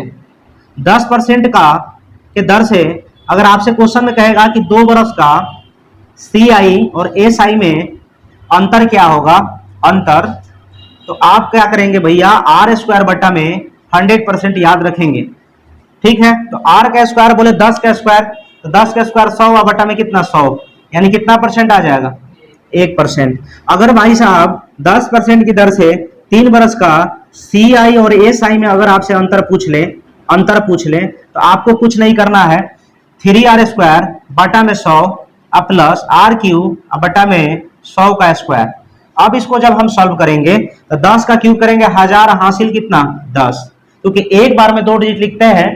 10% का के दर से अगर आपसे क्वेश्चन में कहेगा कि 2 वर्ष का CI और SI में अंतर क्या होगा, अंतर, तो आप क्या करेंगे भैया r स्क्वायर बटा में 100% याद रखेंगे। ठीक है, तो r का स्क्वायर बोले 10 का स्क्वायर, तो 10 का स्क्वायर 100 बटा में कितना 100, यानी कितना परसेंट आ जाएगा 1%। अगर भाई साहब 10% की दर से 3 वर्ष का CI और SI में अगर आपसे अंतर पूछ ले तो आपको कुछ नहीं करना है, 3r स्क्वायर बटा में 100 प्लस r क्यूब बटा में 100 का स्क्वायर। अब इसको जब हम सॉल्व करेंगे तो 10 का क्यूब करेंगे 1000 हासिल कितना 10, क्योंकि एक बार में 2 डिजिट लिखते हैं,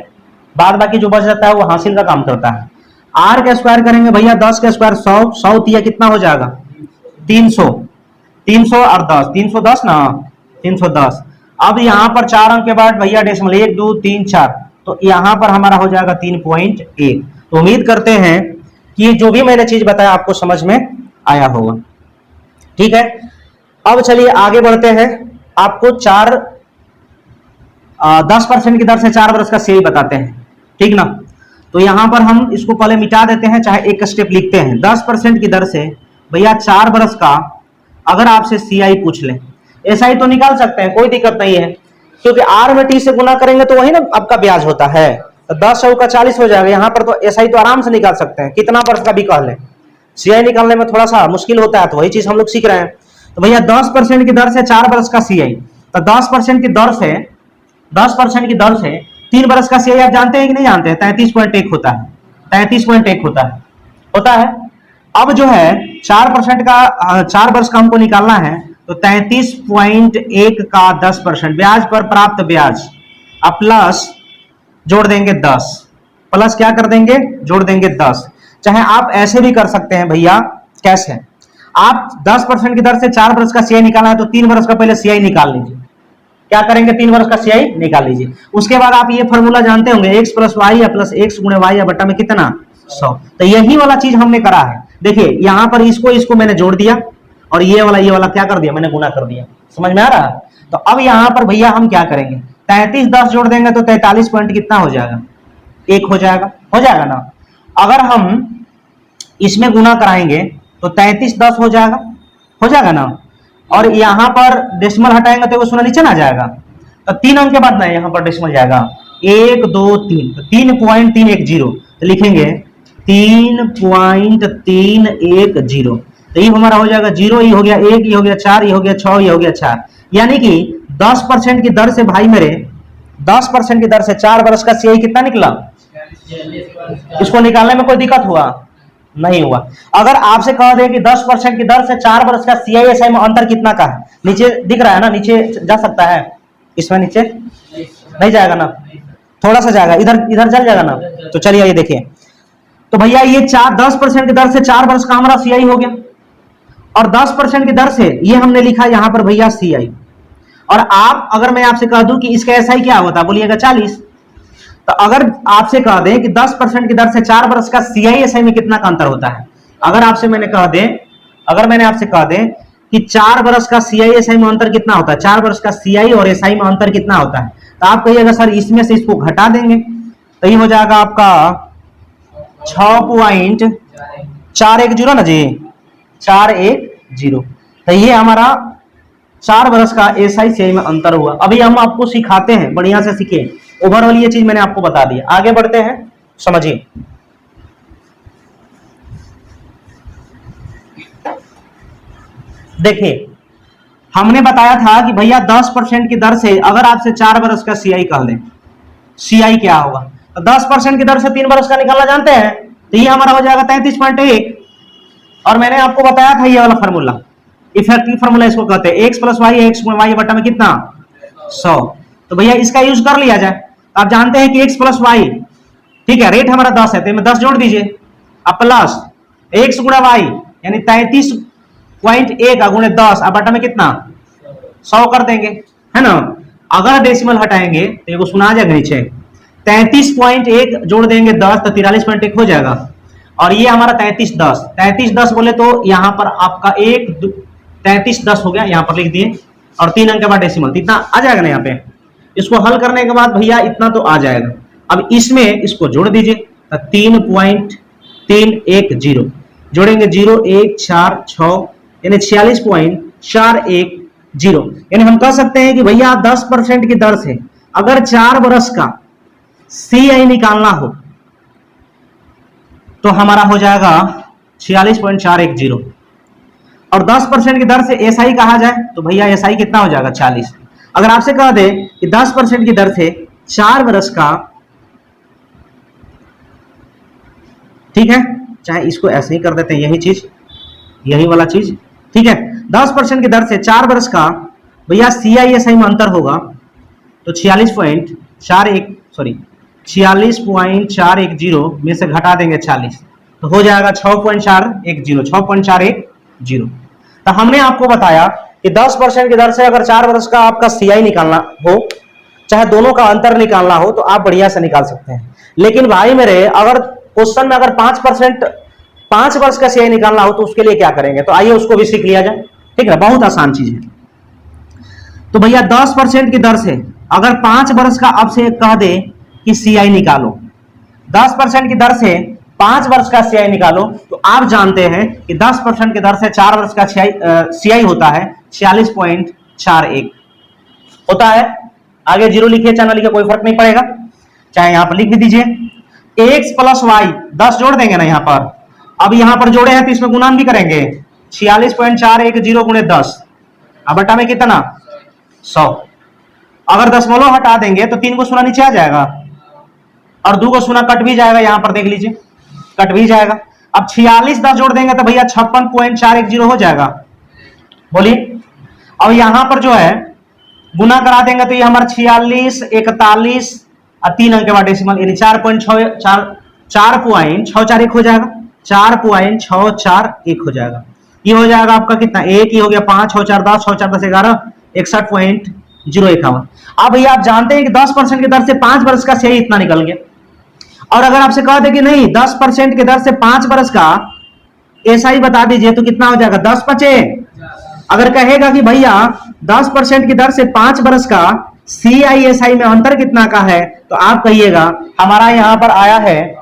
बाद बाकी जो बच जाता है वो हासिल का काम करता है। r का स्क्वायर करेंगे भैया 10 का स्क्वायर 100 दिया कितना हो जाएगा 300, 300 और 10 310 ना 310। अब यहाँ पर 4 अंक के बाद भैया डेसिमल 1 2 3 4, तो यहाँ पर हमारा हो जाएगा 3.1। तो उम्मीद करते हैं कि जो भी मैंने चीज बताया आपको समझ में आया होगा। ठीक है, अब चलिए आगे बढ़ते हैं। आपको 10% की दर से 4 वर्ष का सीआई बताते हैं, ठीक ना। तो यहां पर हम इसको पहले मिटा देते हैं, चाहे एक स्टेप लिखते हैं। 10% की दर से भैया 4 वर्ष का अगर आपसे सीआई पूछ ले, एसआई तो निकाल सकते हैं, कोई दिक्कत नहीं है, क्योंकि आर में टी से गुना करेंगे तो वही ना आपका ब्याज होता है। तो 10 का 40 हो जाएगा। यहाँ पर तो एसआई तो आराम से निकाल सकते हैं, कितना वर्ष का भी कह लें। सीआई निकालने में थोड़ा सा मुश्किल होता है, तो वही चीज हम लोग सीख रहे हैं। तो भैया 10% की दर से 4 वर्ष का सीआई, तो 10% की दर से 3 वर्ष का सीआई आप जानते हैं कि नहीं जानते हैं? 33.1 होता है, 33.1 होता है। अब जो है 4% का 4 वर्ष का हमको निकालना है, तो 33.1 का 10% ब्याज पर प्राप्त ब्याज, अब प्लस जोड़ देंगे 10, प्लस क्या कर देंगे, जोड़ देंगे 10। चाहे आप ऐसे भी कर सकते हैं भैया, कैसे? आप 10% की दर से 4 वर्ष का सीआई निकालना है, तो 3 वर्ष का पहले सीआई निकाल लीजिए। क्या करेंगे, 3 वर्ष का सीआई निकाल लीजिए। उसके बाद आप ये फॉर्मूला जानते होंगे, x प्लस वाई या प्लस एक्स गुणे वाई या बटा में कितना 100। तो यही वाला चीज हमने करा है। देखिए यहां पर इसको मैंने जोड़ दिया, और ये वाला क्या कर दिया, मैंने गुना कर दिया। समझ में आ रहा है? तो अब यहां पर भैया हम क्या करेंगे, 33 10 जोड़ देंगे तो 43 पॉइंट कितना हो जाएगा, 1 हो जाएगा ना। अगर हम इसमें गुना कराएंगे तो 33 10 हो जाएगा ना। और यहां पर डेसिमल हटाएंगे तो वो नीचे ना जाएगा, तो 3 अंक के बाद ना यहाँ पर डेसिमल जाएगा 1 2 3, तो 3.310, तो लिखेंगे 3.310। तो ये हमारा हो जाएगा 0, ये हो गया 1, ये हो गया 4, ये हो गया 6, ये हो गया 4। यानी कि 10% की दर से भाई मेरे, 10% की दर से 4 वर्ष का सीआई कितना निकला? इसको निकालने में कोई दिक्कत हुआ? नहीं हुआ। अगर आपसे कह दे कि 10% की दर से 4 वर्ष का सीआईएसआई में अंतर कितना का है, नीचे दिख रहा है ना, नीचे जा सकता है, इसमें नीचे नहीं जाएगा ना, थोड़ा सा जाएगा, इधर चल जाएगा ना। तो चलिए ये देखिए, तो भैया ये 10% की दर से 4 वर्ष का हमारा सीआई हो गया, और 10% की दर से ये हमने लिखा यहां पर भैया सीआई। और अगर मैं आपसे कह दूं कि इसका एसआई क्या होता, बोलिएगा 40। तो अगर आपसे कह दें कि 10% की दर से 4 वर्ष का सीआईएसआई में कितना का अंतर होता है, अगर मैंने आपसे कह दें कि 4 वर्ष का सीआईएसआई में अंतर कितना होता है, 4 वर्ष का सीआई और एसआई में अंतर कितना होता है, तो आप कहिएगा सर इसमें से इसको घटा देंगे, तो ये हो जाएगा आपका 6.410 ना जी, 410। तो ये हमारा 4 वर्ष का एसआई सीआई में अंतर हुआ। अभी हम आपको सिखाते हैं, बढ़िया से सीखिए। ओवरऑल ये चीज मैंने आपको बता दी, आगे बढ़ते हैं, समझिए। देखिए हमने बताया था कि भैया 10% की दर से अगर आपसे 4 वर्ष का सीआई कह दें, सीआई क्या होगा, तो 10% की दर से 3 वर्ष का निकालना जानते हैं, तो ये हमारा हो जाएगा 33.1। और मैंने आपको बताया था ये वाला फॉर्मूला, इफेक्टिव फॉर्मूला इसको कहते हैं, x plus y, x y बटा में कितना 100। तो भैया इसका यूज कर लिया जाए। आप जानते हैं कि x प्लस वाई, ठीक है, रेट हमारा 10 है, तो 10 जोड़ दीजिए, अब प्लस x गुणा वाई यानी 33.1 गुणे 10, अब बटा में कितना 100 कर देंगे, है ना। अगर डेसिमल हटाएंगे तो ये सुना जाएगा नीचे, 33.1 जोड़ देंगे 10, तो 43.1 हो जाएगा। और ये हमारा 3310 बोले तो यहाँ पर आपका 3310 हो गया, यहाँ पर लिख दिए, और 3 अंक के बाद डेसिमल, इतना आ जाएगा ना यहाँ पे। इसको हल करने के बाद भैया इतना तो आ जाएगा। अब इसमें इसको जोड़ दीजिए, 3.310 जोड़ेंगे 0 1 4 6 यानी 46.410। यानी हम कह सकते हैं कि भैया 10% की दर से अगर 4 वर्ष का सीआई निकालना हो तो हमारा हो जाएगा 46.410। और 10% की दर से एसआई कहा जाए तो भैया एसआई कितना हो जाएगा 40। अगर आपसे कह दे कि 10% की दर से 4 वर्ष का, ठीक है, चाहे इसको ऐसे ही कर देते हैं, यही वाला चीज, ठीक है। 10% की दर से 4 वर्ष का भैया सीआईएसआई में अंतर होगा, तो 46.410 में से घटा देंगे 40, तो हो जाएगा 6.410। तो हमने आपको बताया कि 10% की दर से अगर 4 वर्ष का आपका सीआई निकालना हो, चाहे दोनों का अंतर निकालना हो तो आप बढ़िया से निकाल सकते हैं। लेकिन भाई मेरे अगर क्वेश्चन में अगर 5% 5 वर्ष का सीआई निकालना हो तो उसके लिए क्या करेंगे, तो आइए उसको भी सीख लिया जाए। ठीक है, बहुत आसान चीज है। तो भैया 10% की दर से अगर 5 वर्ष का अब से कह दे कि सीआई निकालो, 10% की दर से 5 वर्ष का सीआई निकालो, तो आप जानते हैं कि 10% की दर से 4 वर्ष का सीआई होता है 46.41 होता है। आगे जीरो लिखिए चाहे ना लिखिए कोई फर्क नहीं पड़ेगा, चाहे यहां पर लिख भी दीजिए। x प्लस वाई 10 जोड़ देंगे ना यहां पर, अब यहां पर जोड़े हैं तो इसमें गुणन भी करेंगे, 46.410 गुणे 10, अब बटा में कितना 100। अगर दशमलव हटा देंगे तो 3 को शून्य नीचे आ जाएगा और 2 को शून्य कट भी जाएगा, यहां पर देख लीजिए कट भी जाएगा। अब 46 10 जोड़ देंगे तो भैया 56.410 हो जाएगा। बोलिए, अब यहां पर जो है गुना करा देंगे तो ये हमारा 46 41 और 3 अंक के बाद डेसिमल यानी 4.641 हो जाएगा, 4.641 हो जाएगा। ये हो जाएगा आपका कितना, एक ही हो गया 5 6 4 10 6 4 10 11 61.051। अब भैया आप जानते हैं कि 10% की दर से 5 वर्ष का सीआई इतना निकल गया। और अगर आपसे कह दे कि नहीं 10% की दर से 5 वर्ष का एसआई बता दीजिए तो कितना हो जाएगा, 10 5। अगर कहेगा कि भैया 10% की दर से 5 वर्ष का सीआईएसआई में अंतर कितना का है, तो आप कहिएगा हमारा यहां पर आया है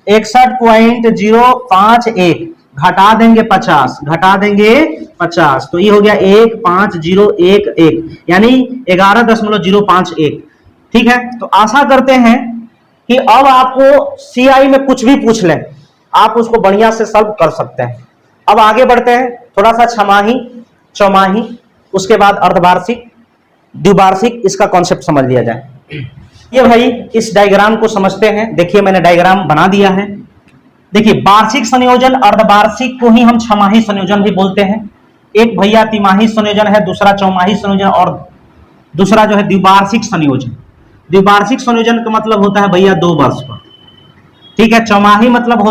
61.051, घटा देंगे 50, घटा देंगे 50 तो ये हो गया 15011 यानी 11.051। ठीक है, तो आशा करते हैं कि अब आपको सीआई में कुछ भी पूछ लें आप उसको बढ़िया से सॉल्व कर सकते हैं। अब आगे बढ़ते हैं, थोड़ा सा छमाही चौमाही उसके बाद अर्धवार्षिक द्विवार्षिक इसका कॉन्सेप्ट समझ लिया जाए। ये भाई इस डायग्राम को समझते हैं। देखिए मैंने डायग्राम बना दिया है। देखिए वार्षिक संयोजन अर्धवार्षिक को ही हम छमाही संयोजन भी बोलते हैं। एक भैया तिमाही संयोजन है, दूसरा चौमाही संयोजन और दूसरा जो है द्विवार्षिक संयोजन। द्विवार्षिक संयोजन का मतलब होता है भैया 2 वर्ष पर। ठीक है, चौमाही मतलब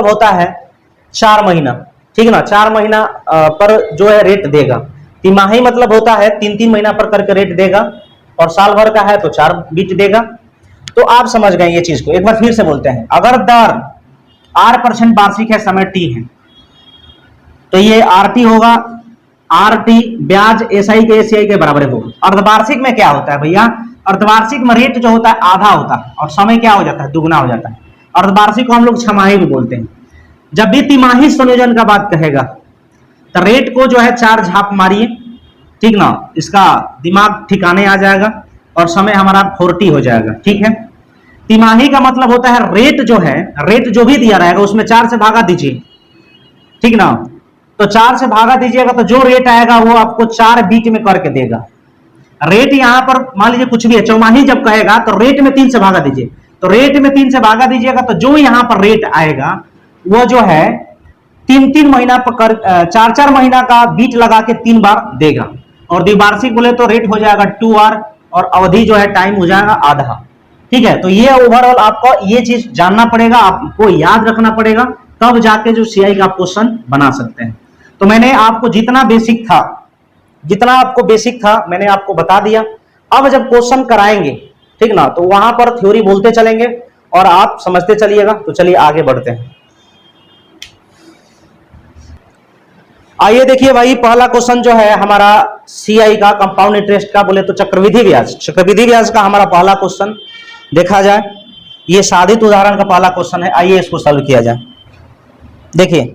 होता है 4 महीना। ठीक ना, 4 महीना पर जो है रेट देगा। तिमाही मतलब होता है 3-3 महीना पर करके रेट देगा और साल भर का है तो 4 बीट देगा। तो आप समझ गए ये चीज को, एक बार फिर से बोलते हैं। अगर दर R% वार्षिक है, समय T है, तो ये RT होगा, RT ब्याज SI के ACI के बराबर होगा। अर्धवार्षिक में क्या होता है भैया, अर्धवार्षिक में रेट जो होता है आधा होता है और समय क्या हो जाता है, दुगना हो जाता है। अर्धवार्षिक को हम लोग छमाही भी बोलते हैं। जब भी तिमाही संयोजन का बात कहेगा तो रेट को जो है 4 झाप मारिए, ठीक ना, इसका दिमाग ठिकाने आ जाएगा और समय हमारा 40 हो जाएगा। ठीक है, तिमाही का मतलब होता है रेट जो है, रेट जो भी दिया रहेगा उसमें 4 से भागा दीजिए। ठीक ना, तो 4 से भागा दीजिएगा तो जो रेट आएगा वो आपको 4 बीट में करके देगा। रेट यहां पर मान लीजिए कुछ भी है, चौमाही जब कहेगा तो रेट में 3 से भागा दीजिए, तो रेट में 3 से भागा दीजिएगा तो जो यहां पर रेट आएगा वो जो है 3-3 महीना पर 4-4 महीना का बीट लगा के 3 बार देगा। और द्विवार्षिक बोले तो रेट हो जाएगा 2R और अवधि जो है टाइम हो जाएगा आधा। ठीक है, तो ये ओवरऑल आपको ये चीज जानना पड़ेगा, आपको याद रखना पड़ेगा, तब जाके जो सीआई का क्वेश्चन बना सकते हैं। तो मैंने आपको जितना आपको बेसिक था मैंने आपको बता दिया। अब जब क्वेश्चन कराएंगे, ठीक ना, तो वहां पर थ्योरी बोलते चलेंगे और आप समझते चलिएगा। तो चलिए आगे बढ़ते हैं। आइए देखिए भाई, पहला क्वेश्चन जो है हमारा सीआई का कंपाउंड इंटरेस्ट का बोले तो चक्रवृद्धि ब्याज का हमारा पहला क्वेश्चन देखा जाए। ये साधित उदाहरण का पहला क्वेश्चन है, आइए इसको सॉल्व किया जाए। देखिए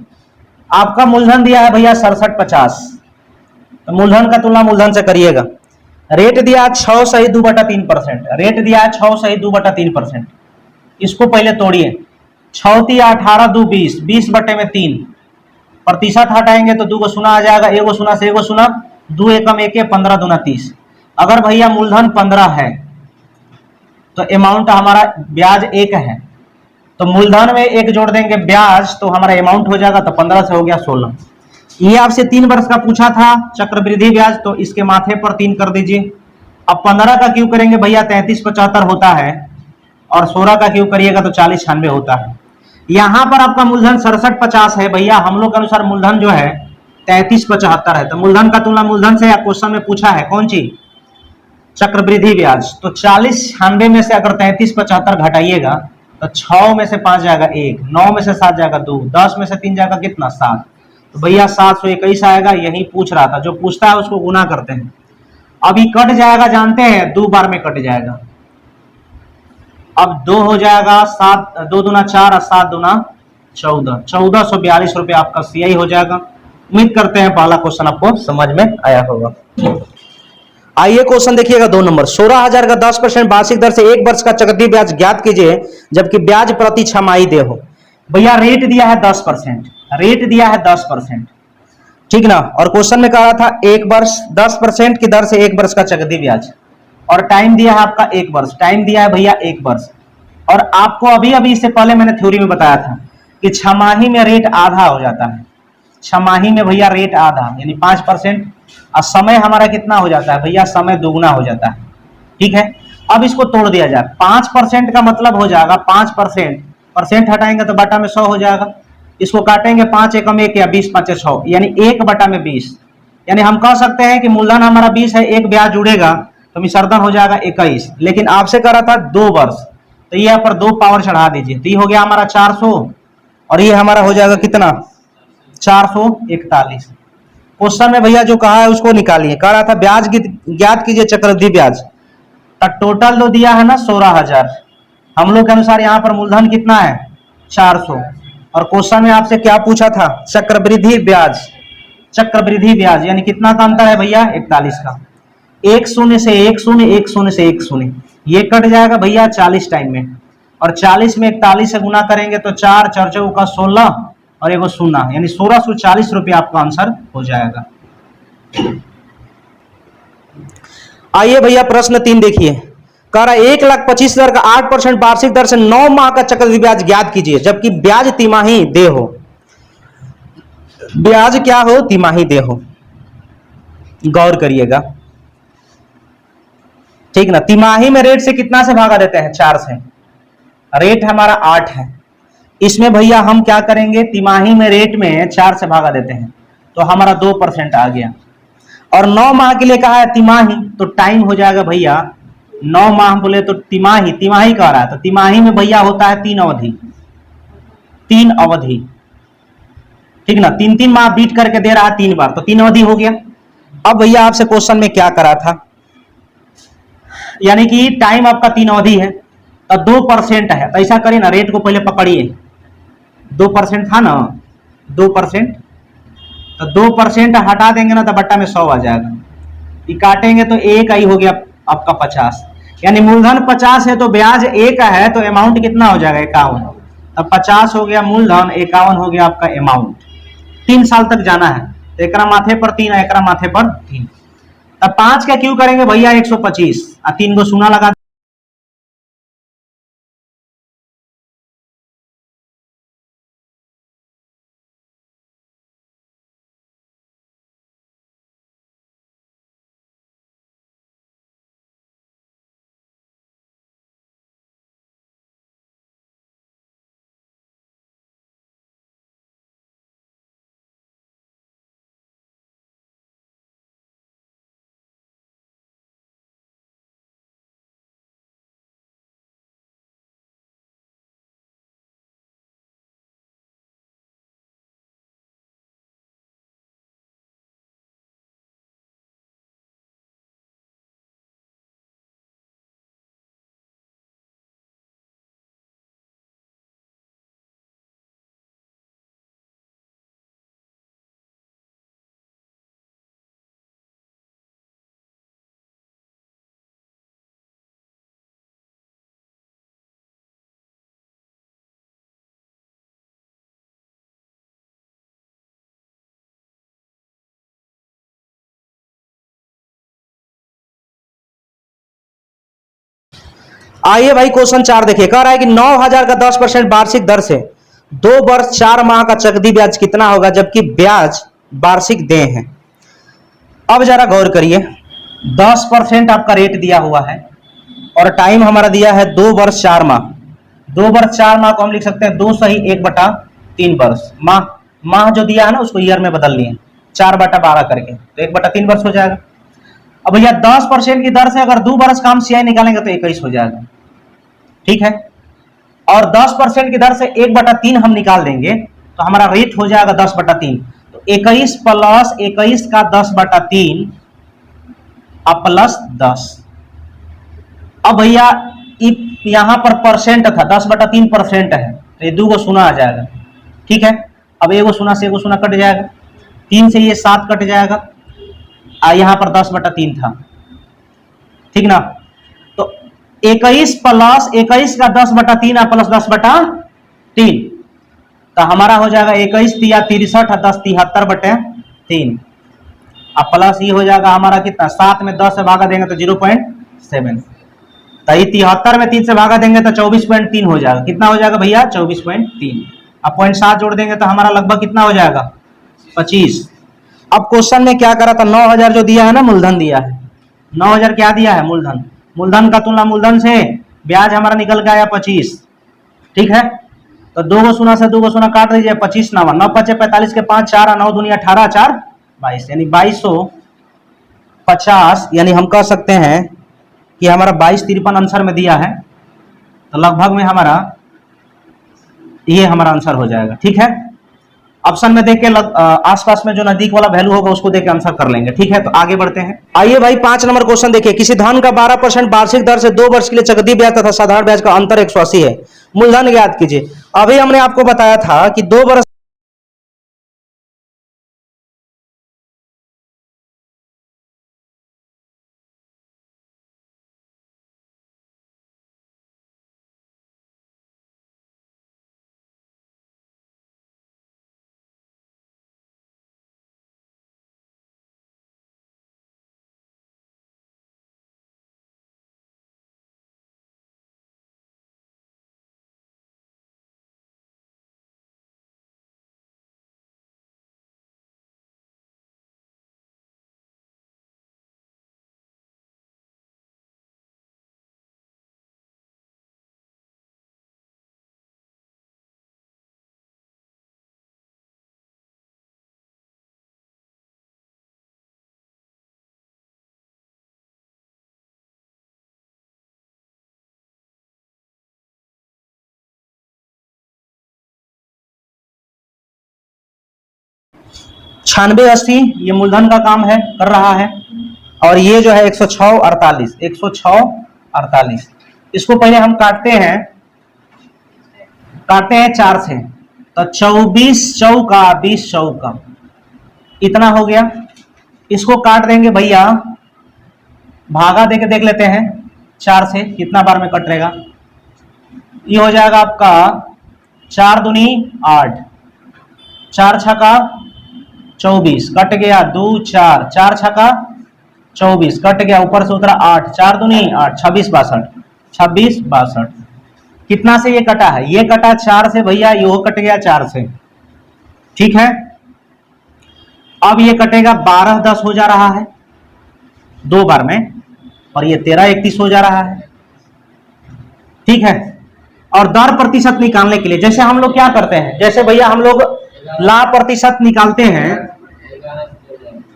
आपका मूलधन दिया है भैया 6750, तो मूलधन का तुलना मूलधन से करिएगा। रेट दिया 6 सही 2/3%, रेट दिया है 6 सही 2/3%। इसको पहले तोड़िए, 6 × 18 2 20, 20/3 प्रतिशत हटाएंगे तो 2 को शून्य आ जाएगा, 1 को शून्य से 1 को शून्य, 2 एकम 1 15 दूना 30। अगर भैया मूलधन 15 है तो अमाउंट हमारा ब्याज 1 है, तो मूलधन में 1 जोड़ देंगे ब्याज तो हमारा अमाउंट हो जाएगा, तो 15 से हो गया 16। ये आपसे 3 वर्ष का पूछा था चक्रवृद्धि ब्याज, तो इसके माथे पर 3 कर दीजिए। अब 15 का क्यों करेंगे भैया, 3375 होता है और 16 का क्यों करिएगा तो 4096 होता है। यहां पर आपका मूलधन 6750 है भैया, हम लोग के अनुसार मूलधन जो है 3375 है, तो मूलधन का तुलना मूलधन से या क्वेश्चन में पूछा है कौन चीज, चक्रवृद्धि ब्याज, तो 40 96 में से अगर 33 75 घटाइएगा तो 6 में से 5 जाएगा 1, 9 में से 7 जाएगा 2, 10 में से 3 जाएगा कितना 7, तो भैया 721 आएगा। यही पूछ रहा था, जो पूछता है उसको गुना करते हैं। अभी कट जाएगा, जानते हैं 2 बार में कट जाएगा। अब 2 हो जाएगा, 7 2 दूना 4 और 7 दूना 14, 1442 रुपये आपका सीआई हो जाएगा। उम्मीद करते हैं पहला क्वेश्चन आपको समझ में आया होगा। आइए क्वेश्चन देखिएगा 2 नंबर। 16,000 का 10% वार्षिक दर से 1 वर्ष का चक्रवृद्धि ब्याज ज्ञात कीजिए जबकि ब्याज प्रति छमाही दे हो। भैया रेट दिया है 10%, रेट दिया है 10%, ठीक ना। और क्वेश्चन में कहा था 1 वर्ष 10% की दर से 1 वर्ष का चक्रवृद्धि ब्याज, और टाइम दिया है आपका 1 वर्ष, टाइम दिया है भैया 1 वर्ष। और आपको अभी अभी इससे पहले मैंने थ्योरी में बताया था कि छमाही में रेट आधा हो जाता है, छमाही में भैया रेट आधा यानी 5%, और समय हमारा कितना हो जाता है भैया, समय दोगुना हो जाता है, ठीक है। अब इसको तोड़ दिया जाए, 5% का मतलब हो जाएगा 5%, परसेंट हटाएंगे तो बटा में 100 हो जाएगा। इसको काटेंगे 5 एकम 1 या 20 5 6 यानी 1 बटा में 20, यानी हम कह सकते हैं कि मूलधन हमारा 20 है, एक ब्याज जुड़ेगा तो मिश्रधन हो जाएगा 21। लेकिन आपसे कह रहा था 2 वर्ष, तो ये यहाँ पर 2 पावर चढ़ा दीजिए, तो ये हो गया हमारा 400 और ये हमारा हो जाएगा कितना 441। क्वेश्चन में भैया जो कहा है उसको निकालिए। कह रहा था ब्याज ज्ञात कीजिए चक्रवृद्धि ब्याज, तो टोटल जो दिया है ना 16,000, हम लोग के अनुसार यहाँ पर मूलधन कितना है 400, और क्वेश्चन में आपसे क्या पूछा था चक्रवृद्धि ब्याज, चक्रवृद्धि ब्याज यानी कितना का अंतर है भैया 41 का। 1 0 से 1 0, 1 0 से 1 0, ये कट जाएगा भैया 40 टाइम में, और 40 में 41 से गुना करेंगे तो 4 4 4 का 16 और एगो 0 यानी 1640 रुपये आपका आंसर हो जाएगा। आइए भैया प्रश्न 3 देखिए। कह रहा है 1,25,000 का 8% वार्षिक दर से 9 माह का चक्रवृद्धि ब्याज ज्ञात कीजिए जबकि ब्याज तिमाही दे हो। ब्याज क्या हो, तिमाही दे हो, गौर करिएगा, ठीक ना। तिमाही में रेट से कितना से भागा देते हैं 4 से, रेट हमारा 8 है, इसमें भैया हम क्या करेंगे तिमाही में रेट में 4 से भागा देते हैं तो हमारा 2% आ गया। और 9 माह के लिए कहा है तिमाही, तो टाइम हो जाएगा भैया 9 माह बोले तो तिमाही, तिमाही कह रहा है तो तिमाही में भैया होता है 3 अवधि, 3 अवधि, ठीक ना। 3 माह बीट करके दे रहा है 3 बार, तो 3 अवधि हो गया। अब भैया आपसे क्वेश्चन में क्या करा था, यानी कि टाइम आपका 3 अवधि है तो 2% है, तो ऐसा करिए ना रेट को पहले पकड़िए, 2% था ना 2%, तो 2% हटा देंगे ना तो बट्टा में 100 आ जाएगा, ये काटेंगे तो 1 आई हो गया आपका 50, यानी मूलधन 50 है तो ब्याज 1 है तो अमाउंट कितना हो जाएगा 51, अब 50 हो गया मूलधन, 51 हो गया आपका अमाउंट। 3 साल तक जाना है तो एक माथे पर 3 एक माथे पर 3, तब 5 का क्यों करेंगे भैया 125 और 3 को 0 लगा। आइए भाई क्वेश्चन 4 देखिए। कह रहा है कि 9,000 का 10% वार्षिक दर से 2 वर्ष 4 माह का चक्रवृद्धि ब्याज कितना होगा जबकि ब्याज वार्षिक देय है। अब जरा गौर करिए, 10% आपका रेट दिया हुआ है और टाइम हमारा दिया है 2 वर्ष 4 माह। 2 वर्ष 4 माह को हम लिख सकते हैं 2 सही 1/3 वर्ष। माह जो दिया है ना उसको ईयर में बदल लिए 4/12 करके, तो 1/3 वर्ष हो जाएगा। अब भैया 10% की दर से अगर 2 बरस का हम सीआई निकालेंगे तो 21 हो जाएगा, ठीक है। और 10% की दर से 1/3 हम निकाल देंगे तो हमारा रेट हो जाएगा 10/3। तो 21 प्लस 21 का 10/3 अब प्लस 10। अब भैया यहां पर परसेंट था, 10/3% है, तो ये 2 को शून्य आ जाएगा, ठीक है। अब एगो शून्य से एगो शून्य कट जाएगा, 3 से ये 7 कट जाएगा, यहां पर 10/3 था, ठीक ना। तो 21 प्लस 21 का 10/3 प्लस 10/3 तो हमारा हो जाएगा 21 तिया 63 10 73/3। अब प्लस ये हो जाएगा हमारा कितना, 7 में 10 से भागा देंगे तो 0.7, तो 73 में 3 से भागा देंगे तो 24.3 हो जाएगा। कितना हो जाएगा भैया, 24.3। अब 0.7 जोड़ देंगे तो हमारा लगभग कितना हो जाएगा, 25। अब क्वेश्चन में क्या करा था, 9000 जो दिया है ना, मूलधन दिया है, 9000 क्या दिया है, मूलधन। मूलधन का तुलना मूलधन से ब्याज हमारा निकल के आया 25, ठीक है। तो 2 को शून्य से 2 को शून्य काट दीजिए, 25 9 5 45 के 5 4 9 दूनी 18 4 22, यानी 2250, यानी हम कह सकते हैं कि हमारा 2253 आंसर में दिया है। तो लगभग में हमारा ये हमारा आंसर हो जाएगा, ठीक है। ऑप्शन में देख के आसपास में जो नजदीक वाला वैल्यू होगा उसको देख के आंसर कर लेंगे, ठीक है। तो आगे बढ़ते हैं। आइए भाई 5 नंबर क्वेश्चन देखिए। किसी धन का 12% वार्षिक दर से 2 वर्ष के लिए चक्रवृद्धि ब्याज तथा साधारण ब्याज का अंतर 180 है, मूलधन ज्ञात कीजिए। अभी हमने आपको बताया था कि 2 वर्ष छियानवे 80 ये मूलधन का काम है, कर रहा है। और ये जो है 106 48 106 48, इसको पहले हम काटते हैं 4 से, तो 24 चौका 20 चौका इतना हो गया। इसको काट देंगे भैया, भागा देके देख लेते हैं 4 से कितना बार में कटेगा। ये हो जाएगा आपका 4 दूनी 8, 4 छका 24 कट गया, 2 4 4 छका 24 कट गया, ऊपर से उतरा 8, 4 दूनी 8 26 62 कितना से ये कटा है, ये कटा 4 से भैया, ये कट गया 4 से, ठीक है। अब ये कटेगा 12 10 हो जा रहा है 2 बार में, और ये 13 31 हो जा रहा है, ठीक है। और दर प्रतिशत निकालने के लिए जैसे हम लोग क्या करते हैं, जैसे भैया हम लोग लाभ प्रतिशत निकालते हैं,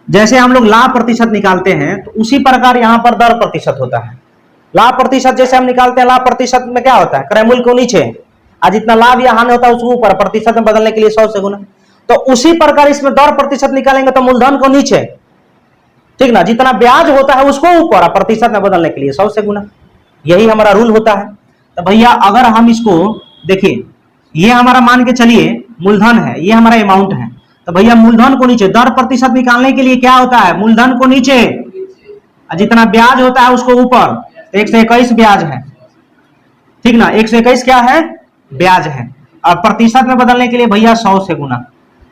जैसे हम लोग लाभ प्रतिशत निकालते हैं तो उसी प्रकार यहां पर दर प्रतिशत होता है। लाभ प्रतिशत जैसे हम निकालते हैं, लाभ प्रतिशत में क्या होता है, क्रय मूल्य को नीचे और जितना लाभ या हानि होता है उसको ऊपर, प्रतिशत में बदलने के लिए 100 से गुना। तो उसी प्रकार इसमें दर प्रतिशत निकालेंगे तो मूलधन को नीचे, ठीक ना, जितना ब्याज होता है उसको ऊपर और प्रतिशत में बदलने के लिए 100 से गुना, यही हमारा रूल होता है। तो भैया अगर हम इसको देखिए, ये हमारा मान के चलिए मूलधन है, ये हमारा अमाउंट है, तो भैया मूलधन को नीचे, दर प्रतिशत निकालने के लिए क्या होता है, मूलधन को नीचे जितना ब्याज होता है उसको ऊपर। 121 ब्याज है, ठीक ना, 121 क्या है, ब्याज है, और प्रतिशत में बदलने के लिए भैया 100 से गुना।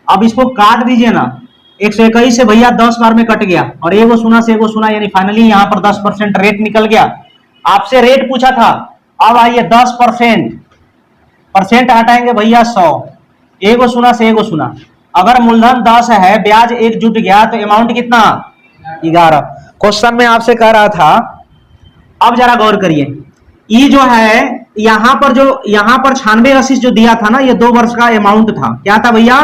अब इसको काट दीजिए ना, 121 से भैया 10 बार में कट गया, और एगो सुना से एगो सुना, यानी फाइनली यहाँ पर 10% रेट निकल गया। आपसे रेट पूछा था, अब आइए 10% हटाएंगे भैया 100, एगो सुना से एगो सुना। अगर मूलधन 10 है, ब्याज 1 जुट गया तो अमाउंट कितना, 11। क्वेश्चन में आपसे कह रहा था, अब जरा गौर करिए, ये जो है यहाँ पर 96 80 जो दिया था ना, ये 2 वर्ष का अमाउंट था, क्या था भैया,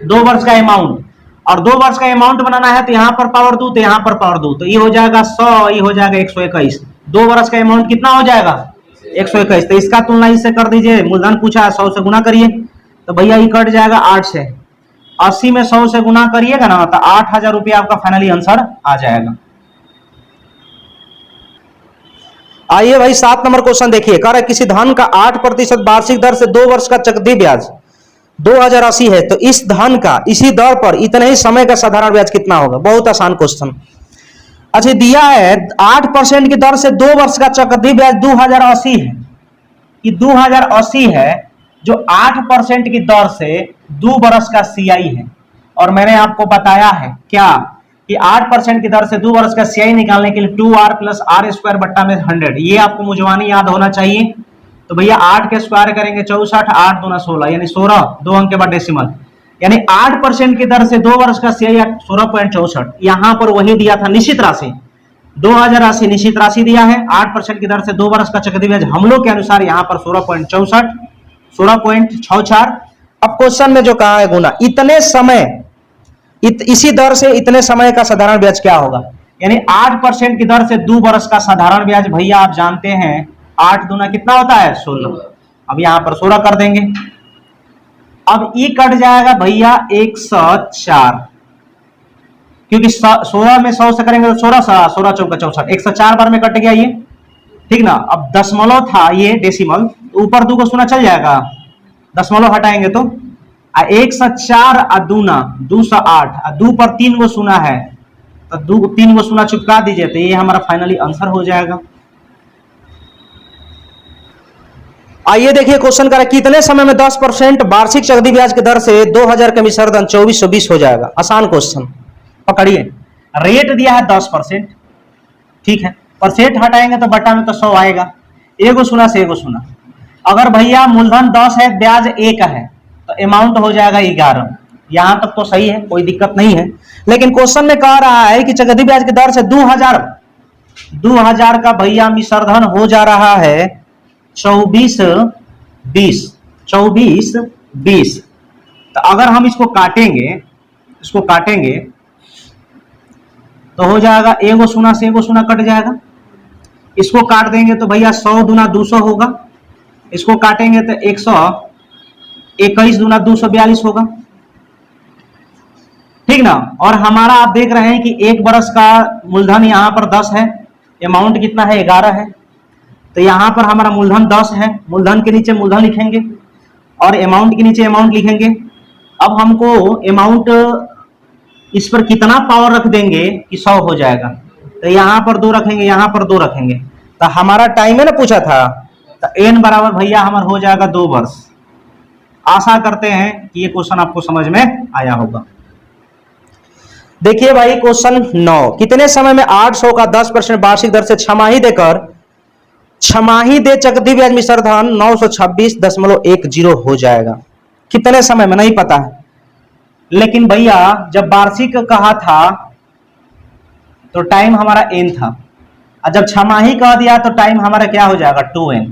2 वर्ष का अमाउंट। और 2 वर्ष का अमाउंट बनाना है तो यहाँ पर पावर दू तो यहाँ पर पावर दू, तो ये हो जाएगा 100, ये हो जाएगा 121। 2 वर्ष का अमाउंट कितना हो जाएगा 121। तो इसका तुलना इससे कर दीजिए, मूलधन पूछा है 100 से गुना करिए तो भैया ये कट जाएगा 8 से। 80 में 100 से गुना करिएगा ना तो 8000 रुपया आपका फाइनली आंसर आ जाएगा। आइए भाई 7 नंबर क्वेश्चन देखिए, कह रहा है किसी धन का 8% वार्षिक दर से 2 वर्ष का चक्रवृद्धि ब्याज 2080 है, तो इस धन का इसी दर पर इतने ही समय का साधारण ब्याज कितना होगा। बहुत आसान क्वेश्चन। अच्छा दिया है 8% की दर से 2 वर्ष का चक्रवृद्धि ब्याज 2080 है, कि 2080 है जो 8% की दर से 2 वर्ष का सीआई है। और मैंने आपको बताया है क्या कि 8% की दर से 2 वर्ष का सीआई निकालने के लिए 2r + r² बट्टा में 100, ये आपको मुझवानी याद होना चाहिए। तो भैया 8 के स्क्वायर करेंगे 64, 8 दूना 16 यानी 16, 2 अंक के बाद डेसिमल, यानी 8% की दर से 2 वर्ष का सीआई 16.64। यहां पर वही दिया था निश्चित राशि 2080 निश्चित राशि दिया है, 8% की दर से 2 वर्ष का चक्रवृद्धि ब्याज हम लोग के अनुसार यहां पर 16.64, 16.64। अब क्वेश्चन में जो कहा है गुना, इतने समय इसी दर से इतने समय का साधारण ब्याज क्या होगा, यानी 8% की दर से 2 वर्ष का साधारण ब्याज भैया आप जानते हैं 8 दूना कितना होता है 16। अब यहां पर 16 कर देंगे, अब ये कट जाएगा भैया 104, क्योंकि 16 में 100 से करेंगे तो 16 चौका 64, 104 बार में कट गया ये, ठीक ना। अब दशमलव था ये डेसिमल, ऊपर 2 को शून्य चल जाएगा, दशमलव हटाएंगे तो 104 दूना 208, 2 पर 3 को शून्य है तो 3 को शून्य चिपका दीजिए तो ये हमारा फाइनली आंसर हो जाएगा। आइए देखिए क्वेश्चन करें कितने समय में 10% वार्षिक चक्रवृद्धि ब्याज की दर से 2000 का मिश्रधन 2420 हो जाएगा। आसान क्वेश्चन पकड़िए, रेट दिया है 10%, ठीक है, परसेंट हटाएंगे तो बटा में तो 100 आएगा, एगो शून्य से एगो शून्य। अगर भैया मूलधन 10 है ब्याज 1 है तो अमाउंट हो जाएगा 11। यहां तक तो सही है, कोई दिक्कत नहीं है, लेकिन क्वेश्चन में कह रहा है कि चक्रवृद्धि ब्याज की दर से 2000 का भैया मिश्रधन हो जा रहा है 2420। तो अगर हम इसको काटेंगे तो हो जाएगा एगो शून्य से एगो शून्य कट जाएगा, इसको काट देंगे तो भैया 100 दूना 200 होगा, इसको काटेंगे तो 121 दूना 242 होगा, ठीक ना। और हमारा आप देख रहे हैं कि 1 वर्ष का मूलधन यहां पर 10 है, अमाउंट कितना है 11 है, तो यहां पर हमारा मूलधन 10 है, मूलधन के नीचे मूलधन लिखेंगे और अमाउंट के नीचे अमाउंट लिखेंगे। अब हमको अमाउंट इस पर कितना पावर रख देंगे कि 100 हो जाएगा, तो यहां पर 2 रखेंगे, यहां पर 2 रखेंगे, तो हमारा टाइम है ना पूछा था, तो n बराबर भैया हमारा हो जाएगा 2 वर्ष। आशा करते हैं कि ये क्वेश्चन आपको समझ में आया होगा। देखिए भाई क्वेश्चन 9, कितने समय में 800 का 10% वार्षिक दर से छमाही दे चक्रवृद्धि ब्याज मिश्रधन 926.10 हो जाएगा। कितने समय में नहीं पता है, लेकिन भैया जब वार्षिक कहा था तो टाइम हमारा n था, और जब छमाही कह दिया तो टाइम हमारा क्या हो जाएगा 2n।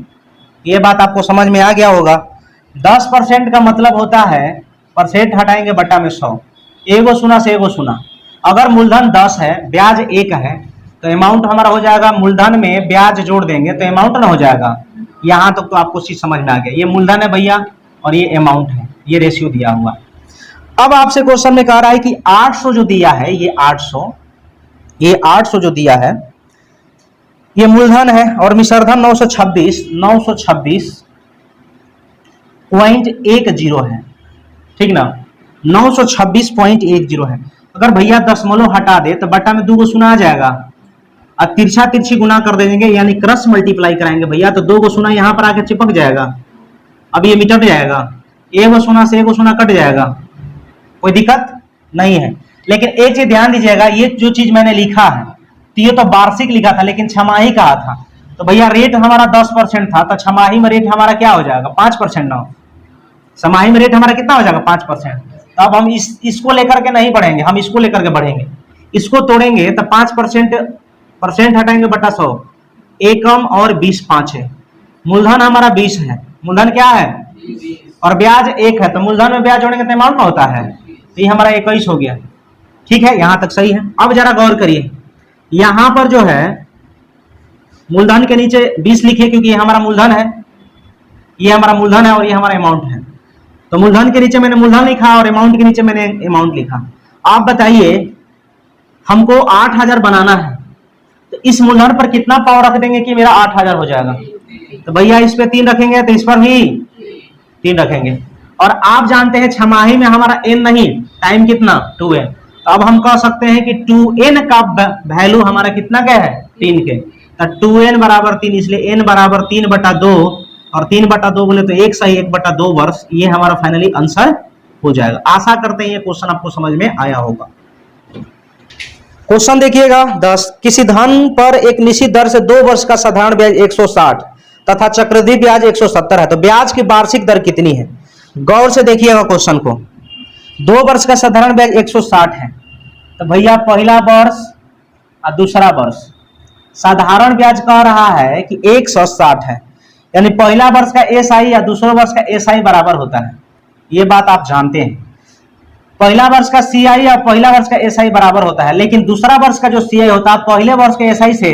ये बात आपको समझ में आ गया होगा। 10% का मतलब होता है परसेंट हटाएंगे बटा में 100, एगो शून्य से एगो शून्य। अगर मूलधन 10 है ब्याज 1 है तो अमाउंट हमारा हो जाएगा, मूलधन में ब्याज जोड़ देंगे तो अमाउंट ना हो जाएगा। यहां तक तो आपको चीज समझ में आ गया, ये मूलधन है भैया और ये अमाउंट है, ये रेशियो दिया हुआ। अब आपसे क्वेश्चन में कह रहा है कि 800 जो दिया है, ये 800 जो दिया है ये मूलधन है और मिश्रधन 926.10 है, ठीक ना, 926.10 है। अगर भैया दशमलव हटा दे तो बटा में 2 को शून्य आ जाएगा, और तिरछा तिरछी गुना कर देंगे यानी क्रॉस मल्टीप्लाई कराएंगे भैया तो 2 को शून्य यहाँ पर आके चिपक जाएगा। अब ये मिट जाएगा, एगो शून्य से एगो शून्य कट जाएगा, कोई दिक्कत नहीं है। लेकिन एक चीज ध्यान दीजिएगा, ये जो चीज मैंने लिखा है तो ये तो वार्षिक लिखा था लेकिन छमाही कहा था, तो भैया रेट हमारा 10% था तो छमाही में रेट हमारा क्या हो जाएगा 5% ना, छमाही में रेट हमारा कितना हो जाएगा 5%। तो अब हम इसको लेकर के नहीं बढ़ेंगे, हम इसको लेकर के बढ़ेंगे, इसको तोड़ेंगे तो 5% हटाएंगे बटा 100, एकम और 20 5 है, मूलधन हमारा 20 है, मूलधन क्या है और ब्याज 1 है, तो मूलधन में ब्याज जोड़ेंगे तो अमाउंट ना होता है, तो ये हमारा 21 हो गया। ठीक है, यहां तक सही है। अब जरा गौर करिए, यहां पर जो है मूलधन के नीचे 20 लिखिए, क्योंकि ये हमारा मूलधन है, ये हमारा मूलधन है और ये हमारा अमाउंट है। तो मूलधन के नीचे मैंने मूलधन लिखा और अमाउंट के नीचे मैंने अमाउंट लिखा। आप बताइए, हमको 8000 बनाना है, तो इस मूलधन पर कितना पावर रख देंगे कि मेरा 8000 हो जाएगा? तो भैया इस पे 3 रखेंगे, तो इस पर भी 3 रखेंगे। और आप जानते हैं छमाही में हमारा n नहीं, टाइम कितना 2n। तो अब हम कह सकते हैं कि 2n का वैल्यू हमारा कितना क्या है? 3 के। तो 2n बराबर 3, इसलिए n बराबर 3/2, और 3/2 बोले तो 1 सही 1/2 वर्ष। ये हमारा फाइनली आंसर हो जाएगा। आशा करते हैं ये क्वेश्चन आपको समझ में आया होगा। क्वेश्चन देखिएगा 10, किसी धन पर एक निश्चित दर से 2 वर्ष का साधारण ब्याज 160 तथा चक्रवृद्धि ब्याज 170 है, तो ब्याज की वार्षिक दर कितनी है? गौर से देखिएगा क्वेश्चन को। 2 वर्ष का साधारण ब्याज 160 है, तो भैया पहला वर्ष और दूसरा वर्ष साधारण ब्याज कह रहा है कि 160 है, यानी पहला वर्ष का एसआई या दूसरे वर्ष का एसआई बराबर होता है। ये बात आप जानते हैं, पहला वर्ष का सीआई और पहला वर्ष का एसआई बराबर होता है, लेकिन दूसरा वर्ष का जो सीआई होता है पहले वर्ष के एसआई से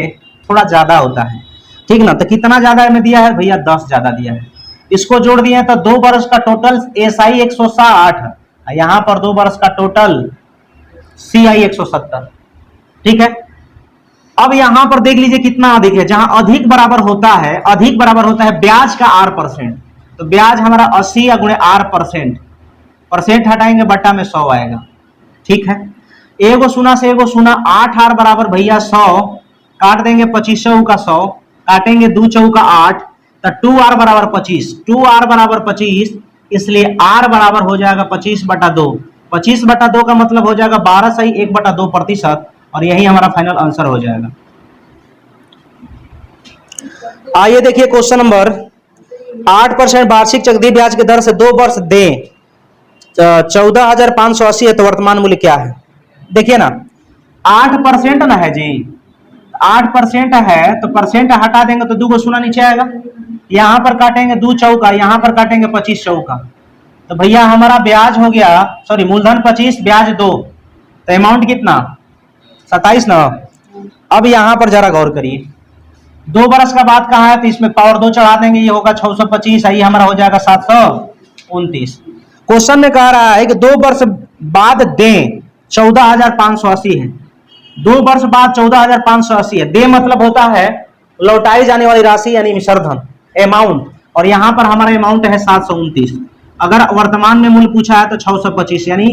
थोड़ा ज्यादा होता है, ठीक ना। तो कितना ज्यादा में दिया है भैया? 10 ज्यादा दिया है। इसको जोड़ दिए तो 2 वर्ष का टोटल एसआई 160, यहां पर 2 वर्ष का टोटल सीआई 170, ठीक है। अब यहां पर देख लीजिए कितना अधिक है, जहां अधिक बराबर होता है, अधिक बराबर होता है ब्याज का R%, तो ब्याज हमारा 80 या गुणे R%, परसेंट हटाएंगे बट्टा में 100 आएगा, ठीक है। एगो सुना से एगो सुना, 8R बराबर भैया 100, काट देंगे 25 का 100, काटेंगे 2 चौका 8, तो 2R बराबर 25, 2R बराबर 25, इसलिए R बराबर हो जाएगा 25/2। 25/2 का मतलब हो जाएगा 12 सही 1/2%, और यही हमारा फाइनल आंसर हो जाएगा। आइए देखिए क्वेश्चन नंबर 8% वार्षिक चक्रवृद्धि ब्याज की दर से 2 वर्ष दें 14,580 है, तो वर्तमान मूल्य क्या है? देखिए ना, 8% ना है जी, 8% है तो परसेंट हटा देंगे तो 2 को शून्य नीचे आएगा, यहां पर काटेंगे 2 चौका, यहां पर काटेंगे 25 चौका, तो भैया हमारा ब्याज हो गया, सॉरी मूलधन 25 ब्याज 2, तो अमाउंट कितना 27 ना। अब यहां पर जरा गौर करिए, 2 वर्ष का बात कहा है तो इसमें पावर 2 चढ़ा देंगे, ये होगा 625, ये हमारा हो जाएगा 729। क्वेश्चन में कह रहा है कि 2 वर्ष बाद दें 14,580 है, 2 वर्ष बाद 14,580 है। दे मतलब होता है लौटाई जाने वाली राशि यानी मिश्रधन अमाउंट, और यहां पर हमारा अमाउंट है 729। अगर वर्तमान में मूल्य पूछा है तो 625 यानी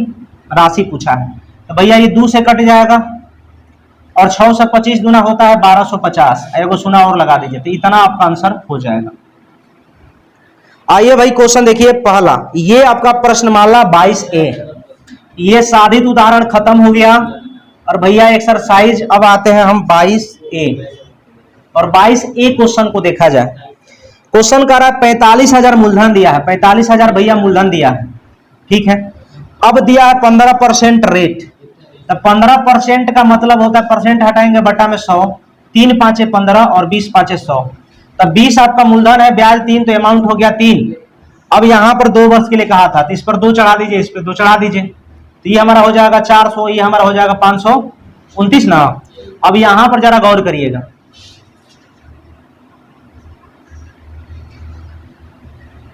राशि पूछा है, तो भैया ये 2 से कट जाएगा, और 625 दूना होता है 1250, एगो शून्य और लगा दीजिए, तो इतना आपका आंसर हो जाएगा। आइए भाई क्वेश्चन देखिए पहला, ये आपका प्रश्नमाला 22A, ये साधित उदाहरण खत्म हो गया, और भैया एक्सरसाइज अब आते हैं हम 22A, और 22A क्वेश्चन को देखा जाए। क्वेश्चन कह रहा है 45,000 मूलधन दिया है, 45,000 भैया मूलधन दिया है, ठीक है। अब दिया है 15% रेट, तो 15% का मतलब होता है परसेंट हटाएंगे बटा में 100, 3 5 15 और 20 5 100, तब 20 आपका मूलधन है, ब्याज 3, तो अमाउंट हो गया 3। अब यहां पर 2 वर्ष के लिए कहा था, तो इस पर 2 चढ़ा दीजिए, इस पर 2 चढ़ा दीजिए, तो ये हमारा हो जाएगा 400, ये हमारा हो जाएगा 529 ना। अब यहां पर जरा गौर करिएगा,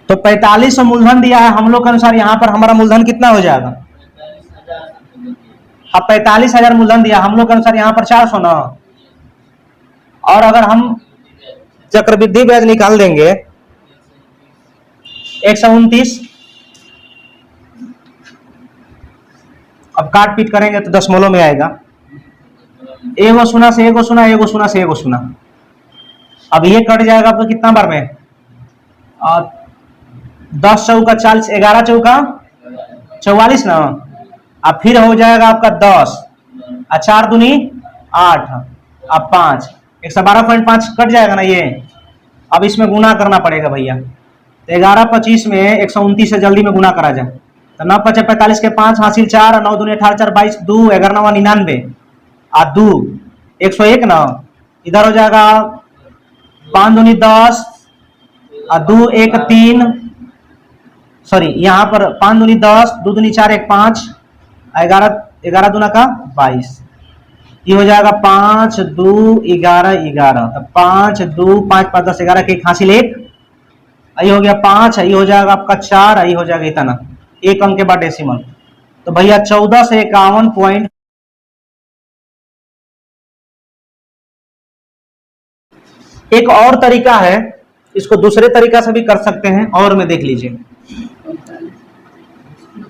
तो 4500 मूलधन दिया है हम लोग के अनुसार, यहां पर हमारा मूलधन कितना हो जाएगा? अब 45,000 मूलधन दिया हम लोग के अनुसार, यहां पर 400 ना, और अगर हम चक्रवृद्धि ब्याज निकाल देंगे 129, अब काट पीट करेंगे तो दशमलव में आएगा, एगो शून्य से एगो शून्य, एगो शून्य से एगो शून्य, अब ये कट जाएगा आपको कितना बार में? 10 चौका 40, 11 चौका 44 ना, अब फिर हो जाएगा आपका 10, 4 दूनी 8, अब 5, 112.5 कट जाएगा ना ये। अब इसमें गुना करना पड़ेगा भैया, तो 11 25 में 129 से जल्दी में गुना करा जाए, तो 9 5 45 के 5 हासिल 4, 9 दूनी 18 4 22, 2 11 9 99, आ 2 101 ना, इधर हो जाएगा 5 दूनी 10, 2 1 3, सॉरी यहाँ पर 5 दूनी 10, 2 दूनी 4 1 5, 11 11 दूना का 22, ये हो जाएगा 5 2 11 11, तो 5 2 5 5 10 11 के हासिल 1, ये हो गया 5, ये हो जाएगा आपका 4, ये हो जाएगा इतना, एक अंक के बाद डेसिमल। तो भैया 14 से 51 पॉइंट। एक और तरीका है, इसको दूसरे तरीका से भी कर सकते हैं, और में देख लीजिए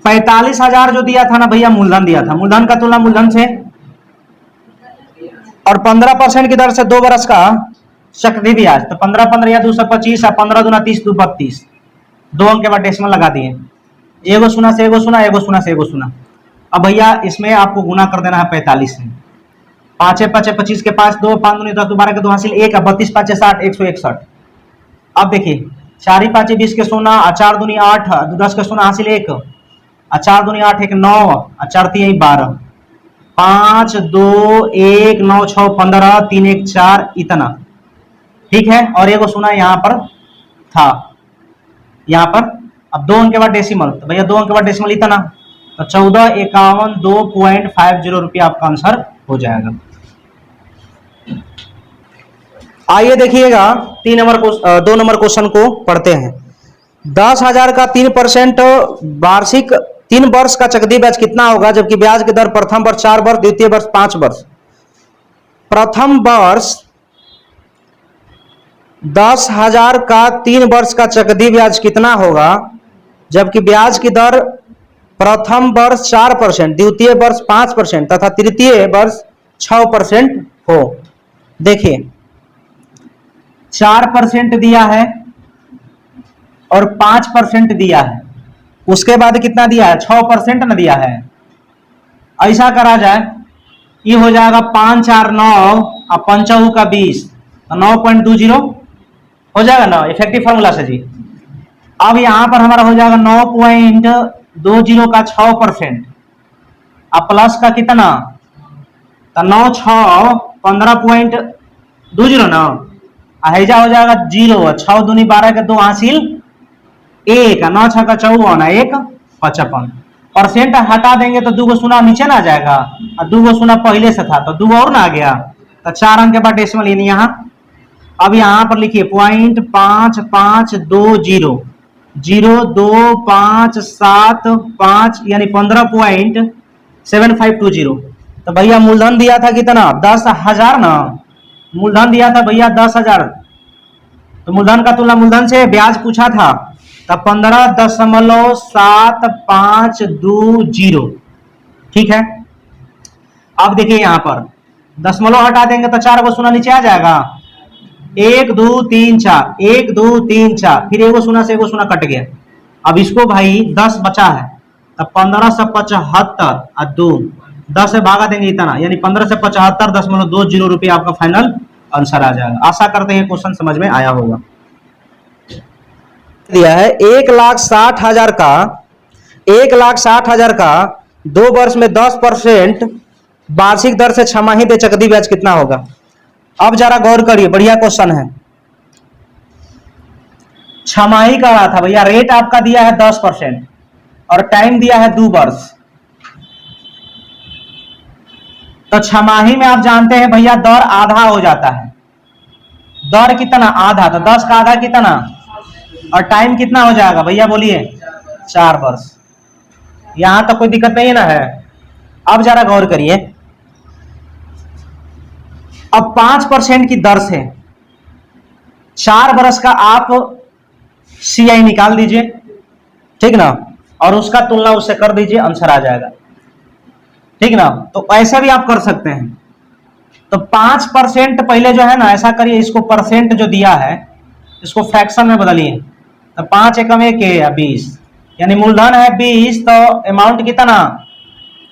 45,000 जो दिया था ना भैया, मूलधन दिया था, मूलधन का तुलना मूलधन से, और 15% की दर से 2 वर्ष का चक्रवृद्धि ब्याज, तो 15 15 या 225, 15 दूना 30 2 32, 2 अंक के बाद डेसिमल लगा दिए, एगो सुना से एगो सुना, एगो सुना से एगो सुना। अब भैया इसमें आपको गुना कर देना है 45 से, 5 5 25 के पास 2, 5 दूनी 10 12 के 2 हासिल 1, 32 5 60 161। अब देखिए 4 5 20 के सोना, 4 दूनी 8, 10 के सोना हासिल 1, 4 दूनी 8 1 9, 4 3 12, 5 2 1 9 6 15 3 1 4 इतना, ठीक है। और एगो सुना यहाँ पर था, यहाँ पर। अब 2 अंक के बाद डेसिमल, तो भैया 2 अंक के बाद डेसिमल इतना, तो 14 51 2.50 रुपया आपका आंसर हो जाएगा। आइए देखिएगा 2 नंबर क्वेश्चन को पढ़ते हैं। 10,000 का 3% वार्षिक 3 वर्ष का चक्रवृद्धि ब्याज कितना होगा, जबकि ब्याज की दर प्रथम वर्ष 4 वर्ष, द्वितीय वर्ष 5 वर्ष। प्रथम वर्ष 10,000 का 3 वर्ष का चक्रवृद्धि ब्याज कितना होगा, जबकि ब्याज की दर प्रथम वर्ष 4%, द्वितीय वर्ष 5% तथा तृतीय वर्ष 6% हो। देखिए 4% दिया है और 5% दिया है, उसके बाद कितना दिया है, 6% न दिया है। ऐसा करा जाए, ये हो जाएगा 5 4 9 और 5 का 20, तो 9.20 हो जाएगा ना, इफेक्टिव फॉर्मूला से जी। अब यहां पर हमारा हो जाएगा 9.20 का 6%, अब प्लस का कितना, तो 9 6 15.20 ना, हैजा हो जाएगा 0, 6 दूनी 12 के 2 हासिल 1, 9 6 का 54, 1 55। परसेंट हटा देंगे तो 2 सुना नीचे ना आ जाएगा, और 2 सुना पहले से था तो 2 और ना आ गया, तो 4 अंक के बाद डेसिमल यानी यहाँ। अब यहाँ पर लिखिए 0.5520 0257 यानी 15.7520। तो भैया मूलधन दिया था कितना, 10,000 ना, मूलधन दिया था भैया 10,000, तो मूलधन का तुलना मूलधन से, ब्याज पूछा था तब 15.7520, ठीक है। अब देखिए यहां पर दशमलव हटा देंगे तो 4 को सुना नीचे आ जाएगा, 1 2 3 4, 1 2 3 4, फिर एगो सुना से एगो सुना कट गया। अब इसको भाई 10 बचा है, तब 1575 और 2 10 से भागा देंगे इतना, यानी 1575.20 रुपया आपका फाइनल आंसर आ जाएगा। आशा करते हैं क्वेश्चन समझ में आया होगा। दिया है 1,60,000 का 2 वर्ष में 10% वार्षिक दर से छमाही दे चक्रवृद्धि ब्याज कितना होगा। अब जरा गौर करिए, बढ़िया क्वेश्चन है। छमाही का रहा था भैया, रेट आपका दिया है 10% और टाइम दिया है 2 वर्ष, तो छमाही में आप जानते हैं भैया दर आधा हो जाता है। दर कितना, आधा, तो 10 का आधा कितना, और टाइम कितना हो जाएगा भैया बोलिए, 4 वर्ष। यहां तक कोई दिक्कत नहीं है ना है। अब जरा गौर करिए, अब 5% की दर से 4 वर्ष का आप सीआई निकाल दीजिए, ठीक ना, और उसका तुलना उससे कर दीजिए, आंसर आ जाएगा, ठीक ना। तो ऐसा भी आप कर सकते हैं। तो 5% पहले जो है ना, ऐसा करिए, इसको परसेंट जो दिया है इसको फ्रैक्शन में बदलिए, तो 5 एकम 1 या 20, यानी मूलधन है 20, तो अमाउंट कितना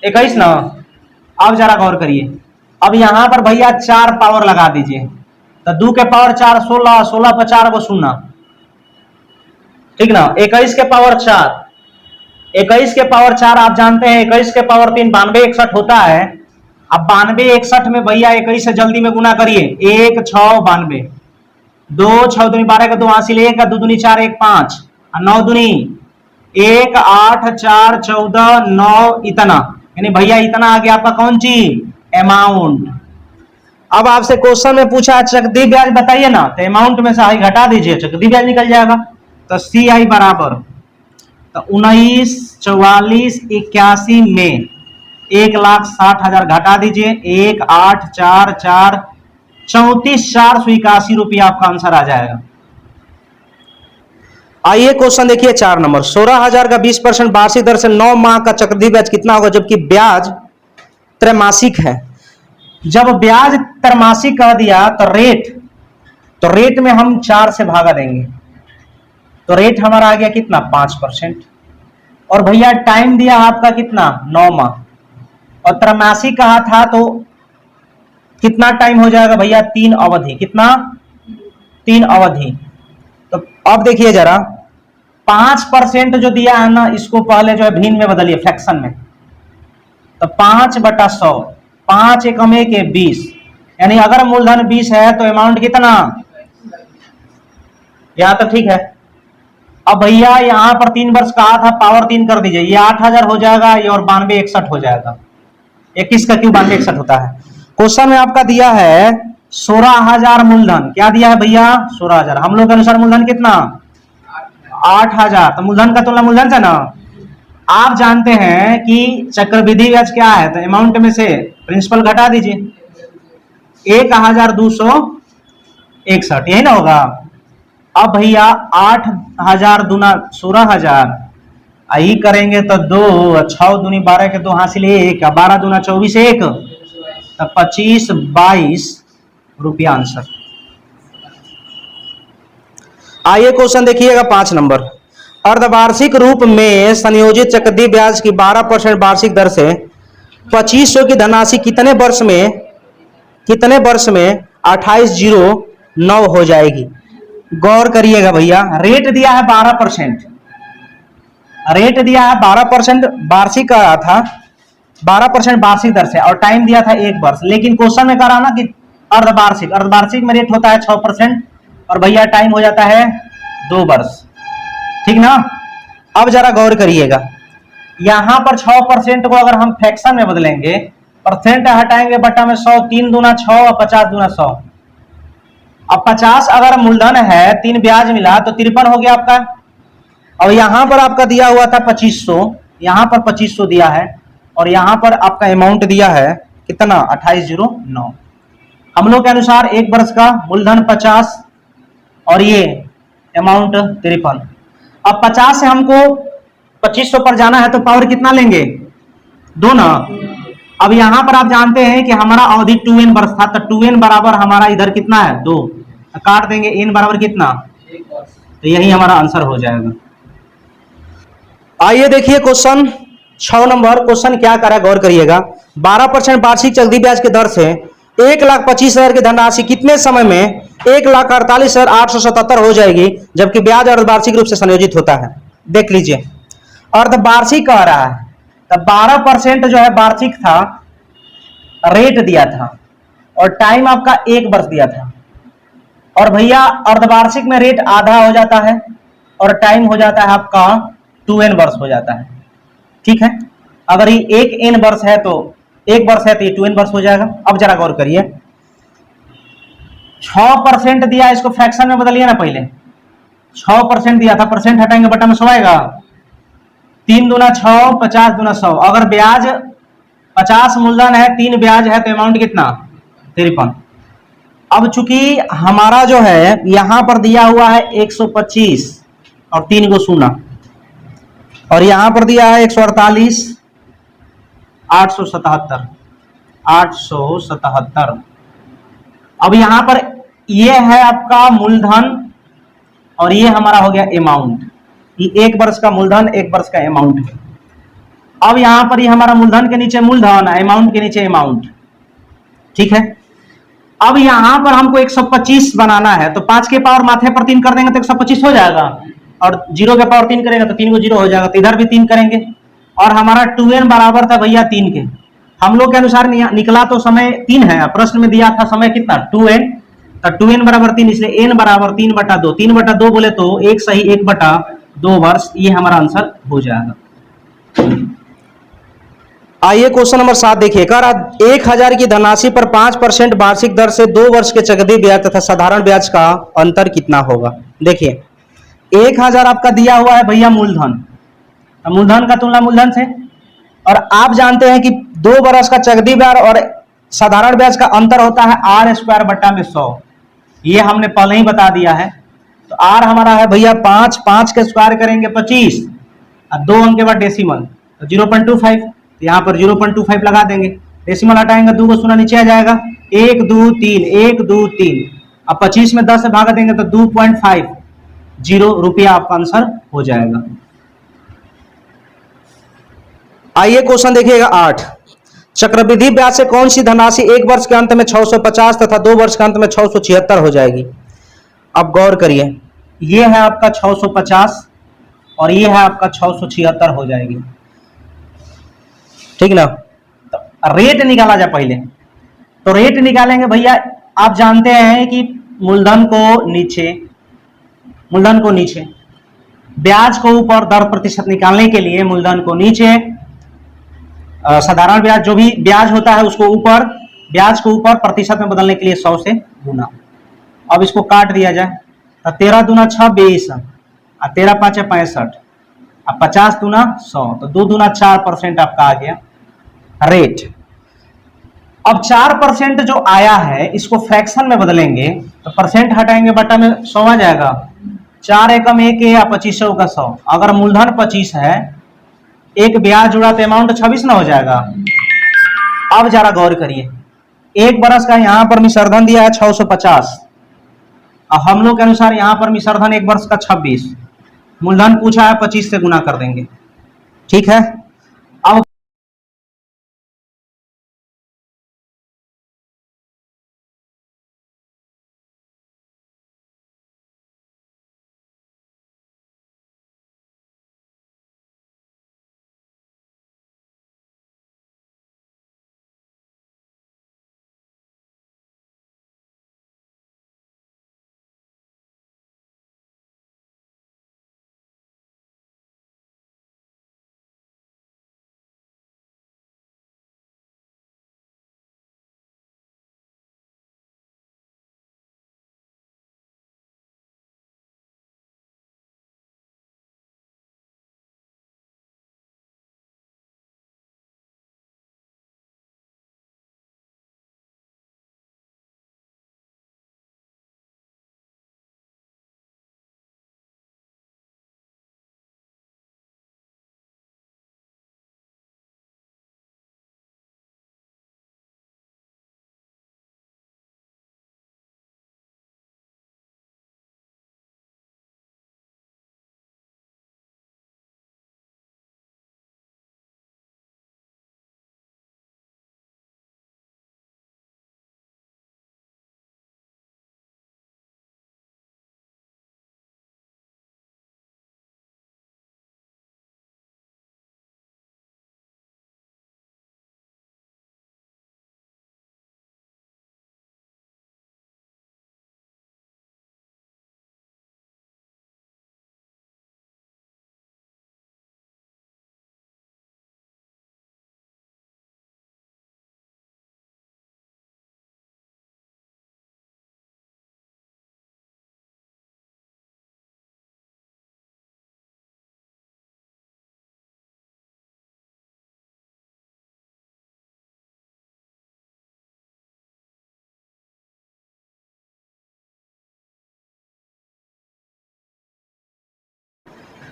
21 ना। अब जरा गौर करिए, अब यहां पर भैया 4 पावर लगा दीजिए, तो 2 के पावर 4 16, 16 पर 4 को शून्य, ठीक ना। 21 के पावर 4, 21 के पावर 4 आप जानते हैं, 21 के पावर 3 92 61 होता है। अब 92 61 में भैया 21 से जल्दी में गुना करिए, 1 6 92, 2 6 दूनी 12 का 2 हासिल 1, 2 दूनी 4 1 5, 9 दूनी 1 8 4 14 9 इतना, यानी भैया इतना आ गया आपका कौन चीज, अमाउंट। अब आपसे क्वेश्चन में पूछा चक्रवृद्धि ब्याज बताइए ना, तो अमाउंट में से आई घटा दीजिए, चक्रवृद्धि ब्याज निकल जाएगा। तो सी आई बराबर, तो 19, 44, 81 में 1,60,000 घटा दीजिए, 1, 8, 4, 4, 34,481 रुपया आपका आंसर आ जाएगा। आइए क्वेश्चन देखिए 4 नंबर, 16,000 का 20% वार्षिक दर से 9 माह का चक्रवृद्धि ब्याज कितना होगा, जबकि ब्याज त्रैमासिक है। जब ब्याज त्रैमासिक कर दिया तो रेट में हम 4 से भागा देंगे, तो रेट हमारा आ गया कितना 5%। और भैया टाइम दिया आपका कितना 9 माह, और त्रैमासिक कहा था तो कितना टाइम हो जाएगा भैया 3 अवधि, कितना 3 अवधि। तो अब देखिए जरा 5% जो दिया है ना, इसको पहले जो है भिन्न में बदलिए फ्रैक्शन में, तो 5/100, 5 एकम 1 है 20, यानी अगर मूलधन 20 है तो अमाउंट कितना, यहां तक ठीक है। अब भैया यहां पर 3 वर्ष कहा था, पावर 3 कर दीजिए, ये 8,000 हो जाएगा, ये और 9261 हो जाएगा। 21 का क्यों 9261 होता है। क्वेश्चन में आपका दिया है 16,000 मूलधन, क्या दिया है भैया 16,000, हम लोग के अनुसार मूलधन कितना 8,000, तो मूलधन का तुलना मूलधन से ना। आप जानते हैं कि चक्रवृद्धि ब्याज क्या है, तो अमाउंट में से प्रिंसिपल घटा दीजिए, 1,261, यही ना होगा। अब भैया 8,000 दूना 16,000, आई करेंगे तो 2, 6 दूनी 12 के 2 हासिल 1, 12 दूना 24 1, तो 25-22 रुपया आंसर। आइए क्वेश्चन देखिएगा 5 नंबर, अर्धवार्षिक रूप में संयोजित चक्रवृद्धि ब्याज की 12% वार्षिक दर से 2500 की धनराशि कितने वर्ष में 2809 हो जाएगी। गौर करिएगा भैया, रेट दिया है 12%, रेट दिया है 12% वार्षिक का था, 12% वार्षिक दर से, और टाइम दिया था 1 वर्ष। लेकिन क्वेश्चन में कह रहा ना कि अर्धवार्षिक में रेट होता है 6%, और भैया टाइम हो जाता है 2 वर्ष, ठीक ना। अब जरा गौर करिएगा, यहां पर 6% को अगर हम फ्रैक्शन में बदलेंगे, परसेंट हटाएंगे बटा में 100, 3 दूना 6 और 50 दूना 100। अब 50 अगर मूलधन है, 3 ब्याज मिला तो 53 हो गया आपका। और यहां पर आपका दिया हुआ था 2500, यहां पर 2500 दिया है, और यहां पर आपका अमाउंट दिया है कितना 2809। हम लोग के अनुसार 1 वर्ष का मूलधन 50 और ये अमाउंट 53। अब 50 से हमको 2500 पर जाना है, तो पावर कितना लेंगे 2 ना। अब यहां पर आप जानते हैं कि हमारा अवधि 2n वर्ष था, तो 2n बराबर हमारा इधर कितना है 2, काट देंगे, n बराबर कितना 1 वर्ष, तो यही हमारा आंसर हो जाएगा। आइए देखिए क्वेश्चन 6 नंबर, क्वेश्चन क्या करा गौर करिएगा, 12% वार्षिक चक्रवृद्धि ब्याज के दर से 1,25,000 की धनराशि कितने समय में 1,48,877 हो जाएगी, जबकि ब्याज अर्धवार्षिक रूप से संयोजित होता है। देख लीजिए, अर्धवार्षिक कह रहा है, तो 12% जो है वार्षिक था, रेट दिया था, और टाइम आपका 1 वर्ष दिया था। और भैया अर्धवार्षिक में रेट आधा हो जाता है, और टाइम हो जाता है आपका 2n वर्ष हो जाता है, ठीक है। अगर ये 1n वर्ष है तो 1 वर्ष है तो ये 2n वर्ष हो जाएगा। अब जरा गौर करिए, 6% दिया, इसको फ्रैक्शन में बदलिए ना, पहले 6% दिया था, परसेंट हटाएंगे बटा में 100 आएगा, 3 दूना 6, 50 दूना 100। अगर ब्याज 50 मूलधन है, 3 ब्याज है, तो अमाउंट कितना 53। अब चूंकि हमारा जो है यहां पर दिया हुआ है 125 और 3 को 0, और यहां पर दिया है 148, 877। अब यहां पर ये है आपका मूलधन, और ये हमारा हो गया अमाउंट। ये 1 वर्ष का मूलधन, 1 वर्ष का अमाउंट है। अब यहां पर ये हमारा मूलधन के नीचे मूलधन, अमाउंट के नीचे अमाउंट, ठीक है। अब यहां पर हमको 125 बनाना है, तो 5 के पावर माथे पर 3 कर देंगे तो 125 हो जाएगा, और 0 के पावर 3 करेंगे तो 3 को 0 हो जाएगा, तो इधर भी 3 करेंगे। और हमारा 2n बराबर था भैया 3 के, हम लोग के अनुसार निकला तो समय 3 है, प्रश्न में दिया था समय कितना 2n, तो 2n बराबर 3, इसलिए n बराबर 3/2। 3/2 बोले तो 1 सही 1/2 वर्ष, ये हमारा आंसर हो जाएगा। आइए क्वेश्चन नंबर 7 देखिए, कर 1000 की धनराशि पर 5% वार्षिक दर से 2 वर्ष के चक्रवृद्धि ब्याज तथा साधारण ब्याज का अंतर कितना होगा। देखिए 1000 आपका दिया हुआ है भैया मूलधन, मूलधन का तुलना मूलधन से, और आप जानते हैं कि 2 वर्ष का चक्रवृद्धि ब्याज और साधारण ब्याज का अंतर होता है आर स्क्वायर बटा में 100। ये हमने पहले ही बता दिया है। तो आर हमारा है भैया 5, 5 के स्क्वायर करेंगे 25 और 2 अंक के बाद डेसिमल तो 0.25, यहाँ पर 0.25 लगा देंगे, डेसिमल हटाएंगे 2 को शून्य नीचे आ जाएगा, 1 2 3 1 2 3, अब 25 में 10 से भागा देंगे तो 2.50 रुपया आपका आंसर हो जाएगा। आइए क्वेश्चन देखिएगा 8, चक्रवृद्धि ब्याज से कौन सी धनराशि 1 वर्ष के अंत में 650 तथा 2 वर्ष के अंत में 676 हो जाएगी। अब गौर करिए, ये है आपका 650 और ये है आपका 676 हो जाएगी, ठीक ना। तो रेट निकाला जाए पहले, तो रेट निकालेंगे भैया, आप जानते हैं कि मूलधन को नीचे ब्याज को ऊपर, दर प्रतिशत निकालने के लिए मूलधन को नीचे, साधारण ब्याज जो भी ब्याज होता है उसको ऊपर, ब्याज को ऊपर, प्रतिशत में बदलने के लिए 100 से गुना। अब इसको काट दिया जाए तो 13 दूना 6 20 और 13 5 65, अब 50 दूना 100 तो 2 दूना 4% आपका आ गया रेट। अब 4% जो आया है इसको फ्रैक्शन में बदलेंगे तो परसेंट हटाएंगे बटा में 100 आ जाएगा, 4 एकम 1 या 2500 का 100। अगर मूलधन 25 है, एक ब्याज जुड़ा तो अमाउंट 26 ना हो जाएगा। अब जरा गौर करिए, 1 बरस का यहां पर मिश्रधन दिया है 650 और हम लोग के अनुसार यहां पर मिश्रधन 1 वर्ष का 26, मूलधन पूछा है 25 से गुना कर देंगे, ठीक है। अब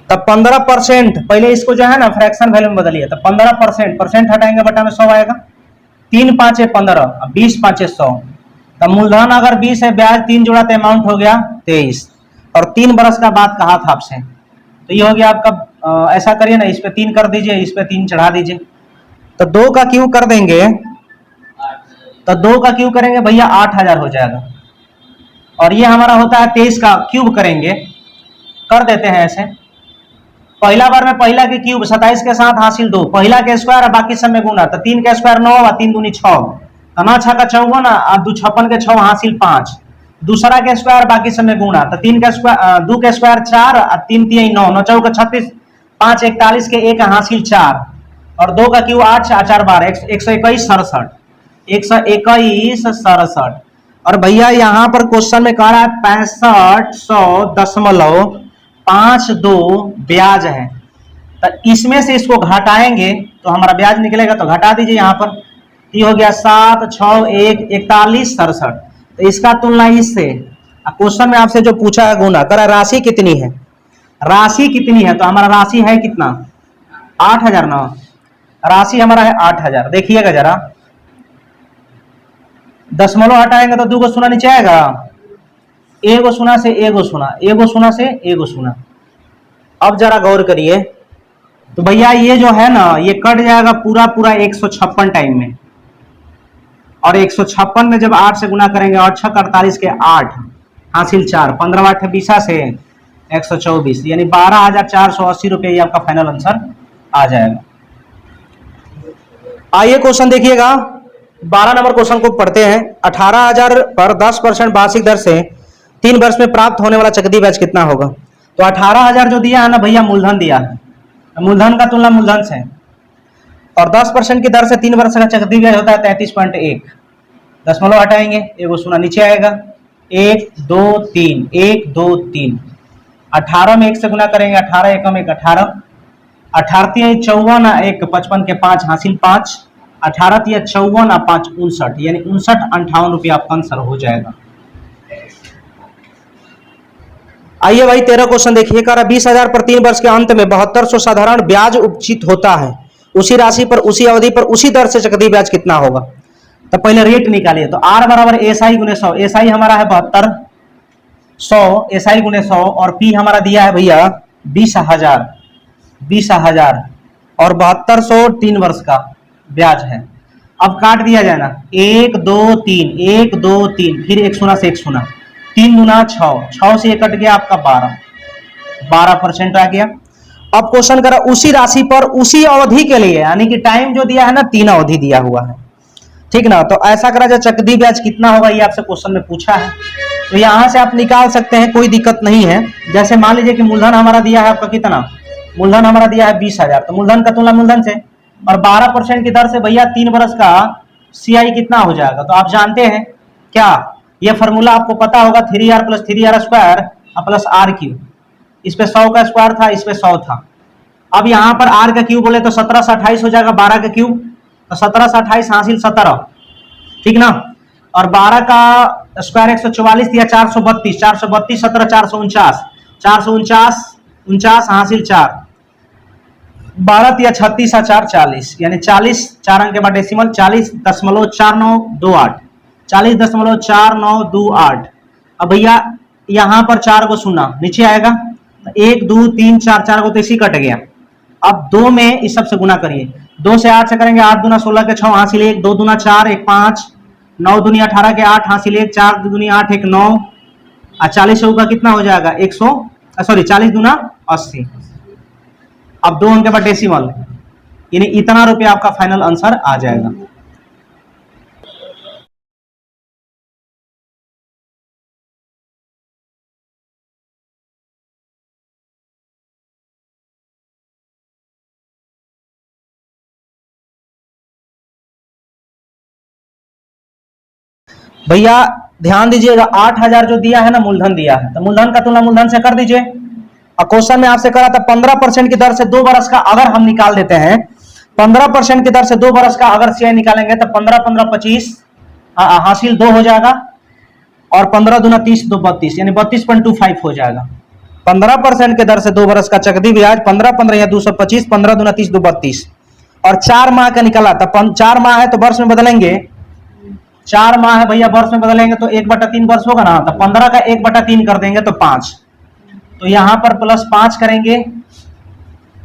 तब 15% पहले इसको जो है ना फ्रैक्शन वैल्यू में बदलिए, तो 15% परसेंट हटाएंगे बटा में 100 आएगा, 3 5 15 और 20 5 100। तब मूलधन अगर 20 है, ब्याज 3 जोड़ा तो अमाउंट हो गया 23, और 3 बरस का बात कहा था आपसे, तो ये हो गया आपका। ऐसा करिए ना, इस पे 3 कर दीजिए, इस पे 3 चढ़ा दीजिए, तो 2 का क्यूब कर देंगे, तो 2 का क्यूब करेंगे भैया 8000 हो जाएगा, और ये हमारा होता है 23 का क्यूब करेंगे, कर देते हैं ऐसे। पहला बार में पहला के क्यूब 27 के साथ हासिल 2, पहला के स्क्वायर और बाकी सब में गुना, तो 3 का स्क्वायर 9 और 3 दूनी 6, 9 6 का 54 और 2 56 के 6 हासिल 5, दूसरा के स्क्वायर बाकी सब में गुना, तो 3 का स्क्वायर 2 के स्क्वायर 4 और 3 3 9, 9 4 का 36, 5 41 के 1 हासिल 4, और 2 का क्यू 8 4 4 12 121 67 121 67। और भैया यहाँ पर क्वेश्चन में कह रहा है 6500.52 ब्याज है। तो इसमें से इसको घटाएंगे तो हमारा ब्याज निकलेगा, तो घटा दीजिए यहाँ पर। ये हो गया 7 6 1 41 67। तो इसका तुलना इससे, क्वेश्चन में आपसे जो पूछा है गुना करा, राशि कितनी है, राशि कितनी है, तो हमारा राशि है कितना 8000 ना, राशि हमारा है 8000। देखिएगा जरा, दशमलव हटाएंगे तो 2 शून्य नीचे आएगा, 1 शून्य से 1 शून्य, 1 शून्य से 1 शून्य। अब जरा गौर करिए, तो भैया ये जो है ना ये कट जाएगा पूरा पूरा 156 टाइम में, और 156 में जब 8 से गुना करेंगे, 8 6 48 के 8 हासिल 4, 15 8 20 से 124, यानी 12,480 रुपये ये आपका फाइनल आंसर आ जाएगा। आइए क्वेश्चन देखिएगा, 12 नंबर क्वेश्चन को पढ़ते हैं। 18,000 पर 10% वार्षिक दर से 3 वर्ष में प्राप्त होने वाला चक्रवृद्धि ब्याज कितना होगा। तो 18,000 जो दिया है ना भैया, मूलधन दिया है, मूलधन का तुलना मूलधन से, और 10% की दर से 3 वर्ष का चक्रवृद्धि ब्याज होता है 33.1। दशमलव हटाएंगे, 1 शून्य नीचे आएगा, 1 2 3 1 2 3। 18 में 1 से गुना करेंगे, 18 एकम 1 18, 18 54 1 55 के 5 हासिल 5, 18 54 5 59, यानी 59 रुपया आपका आंसर हो जाएगा। आइए भाई 13 क्वेश्चन देखिए, कह रहा 20,000 पर 3 वर्ष के अंत में 7200 साधारण ब्याज उपचित होता है, उसी राशि पर उसी अवधि पर उसी दर से चक्रवृद्धि ब्याज कितना होगा। तो पहले रेट निकालिए, तो R बराबर SI गुने 100, SI हमारा है 7200, SI गुने 100, और P हमारा दिया है भैया 20,000 और 7200 3 वर्ष का ब्याज है। अब काट दिया जाए ना, 1 2 3 1 2 3, फिर 1 शून्य से 1 शून्य, 3 दूना 6, 6 से 1 कट गया आपका 12% आ गया। अब क्वेश्चन करा उसी राशि पर उसी अवधि के लिए, यानी कि टाइम जो दिया है ना 3 अवधि दिया हुआ है, ठीक ना। तो ऐसा करा जाए चक्रवृद्धि ब्याज कितना होगा, ये आपसे क्वेश्चन में पूछा है, तो यहां से आप निकाल सकते हैं, कोई दिक्कत नहीं है। जैसे मान लीजिए कि मूलधन हमारा दिया है आपका कितना, मूलधन हमारा दिया है 20,000, तो मूलधन का तुलना मूलधन से, और 12% की दर से भैया 3 वर्ष का CI कितना हो जाएगा। तो आप जानते हैं क्या, ये फॉर्मूला आपको पता होगा, 3R + 3R² प्लस RQ। इस पे 100 का स्क्वायर था, इस पे 100 था। अब यहाँ पर R का क्यूब बोले तो 17 से 28 हो जाएगा, 12 का क्यूब, तो 17 से 28 हासिल 17, ठीक ना। और 12 का स्क्वायर 144 या 432, 432 17 449, 449 हासिल 4, 12 या 36 4 40, यानी 40, 4 अंक के बाद डेसिमल 40.4928, 40.4928। अब भैया यहाँ पर 4 को शून्य नीचे आएगा, 1 2 3 4, 4 को तो इसी कट गया। अब 2 में इस सब से गुना करिए, 2 से 8 से करेंगे, 8 दूना 16 के 6 हासिल 1, 2 दूना 4 1 5, 9 दूनी 18 के 8 हासिल 1, 4 दूनी 8 1 9, और 40 का कितना हो जाएगा 40 दूना 80। अब 2 अंक के बाद डेसिमल, यानी इतना रुपया आपका फाइनल आंसर आ जाएगा। भैया ध्यान दीजिएगा, 8,000 जो दिया है ना मूलधन दिया है, तो मूलधन का तुलना मूलधन से कर दीजिए। और क्वेश्चन में आपसे करा था 15% की दर से 2 वर्ष का अगर हम निकाल देते हैं, 15% की दर से 2 वर्ष का अगर CI निकालेंगे तो 15 15 25 हासिल 2 हो जाएगा, और 15 दूना 30 2 32, यानी 32.25 हो जाएगा। 15% के दर से 2 वर्ष का चक्रवृद्धि ब्याज 15 15 या 225, 15 दूना 30 2 32, और 4 माह का निकला था। 4 माह है तो वर्ष में बदलेंगे, 4 माह है भैया वर्ष में बदलेंगे तो 1/3 वर्ष होगा ना, तो 15 का 1/3 कर देंगे तो 5, तो यहां पर +5 करेंगे,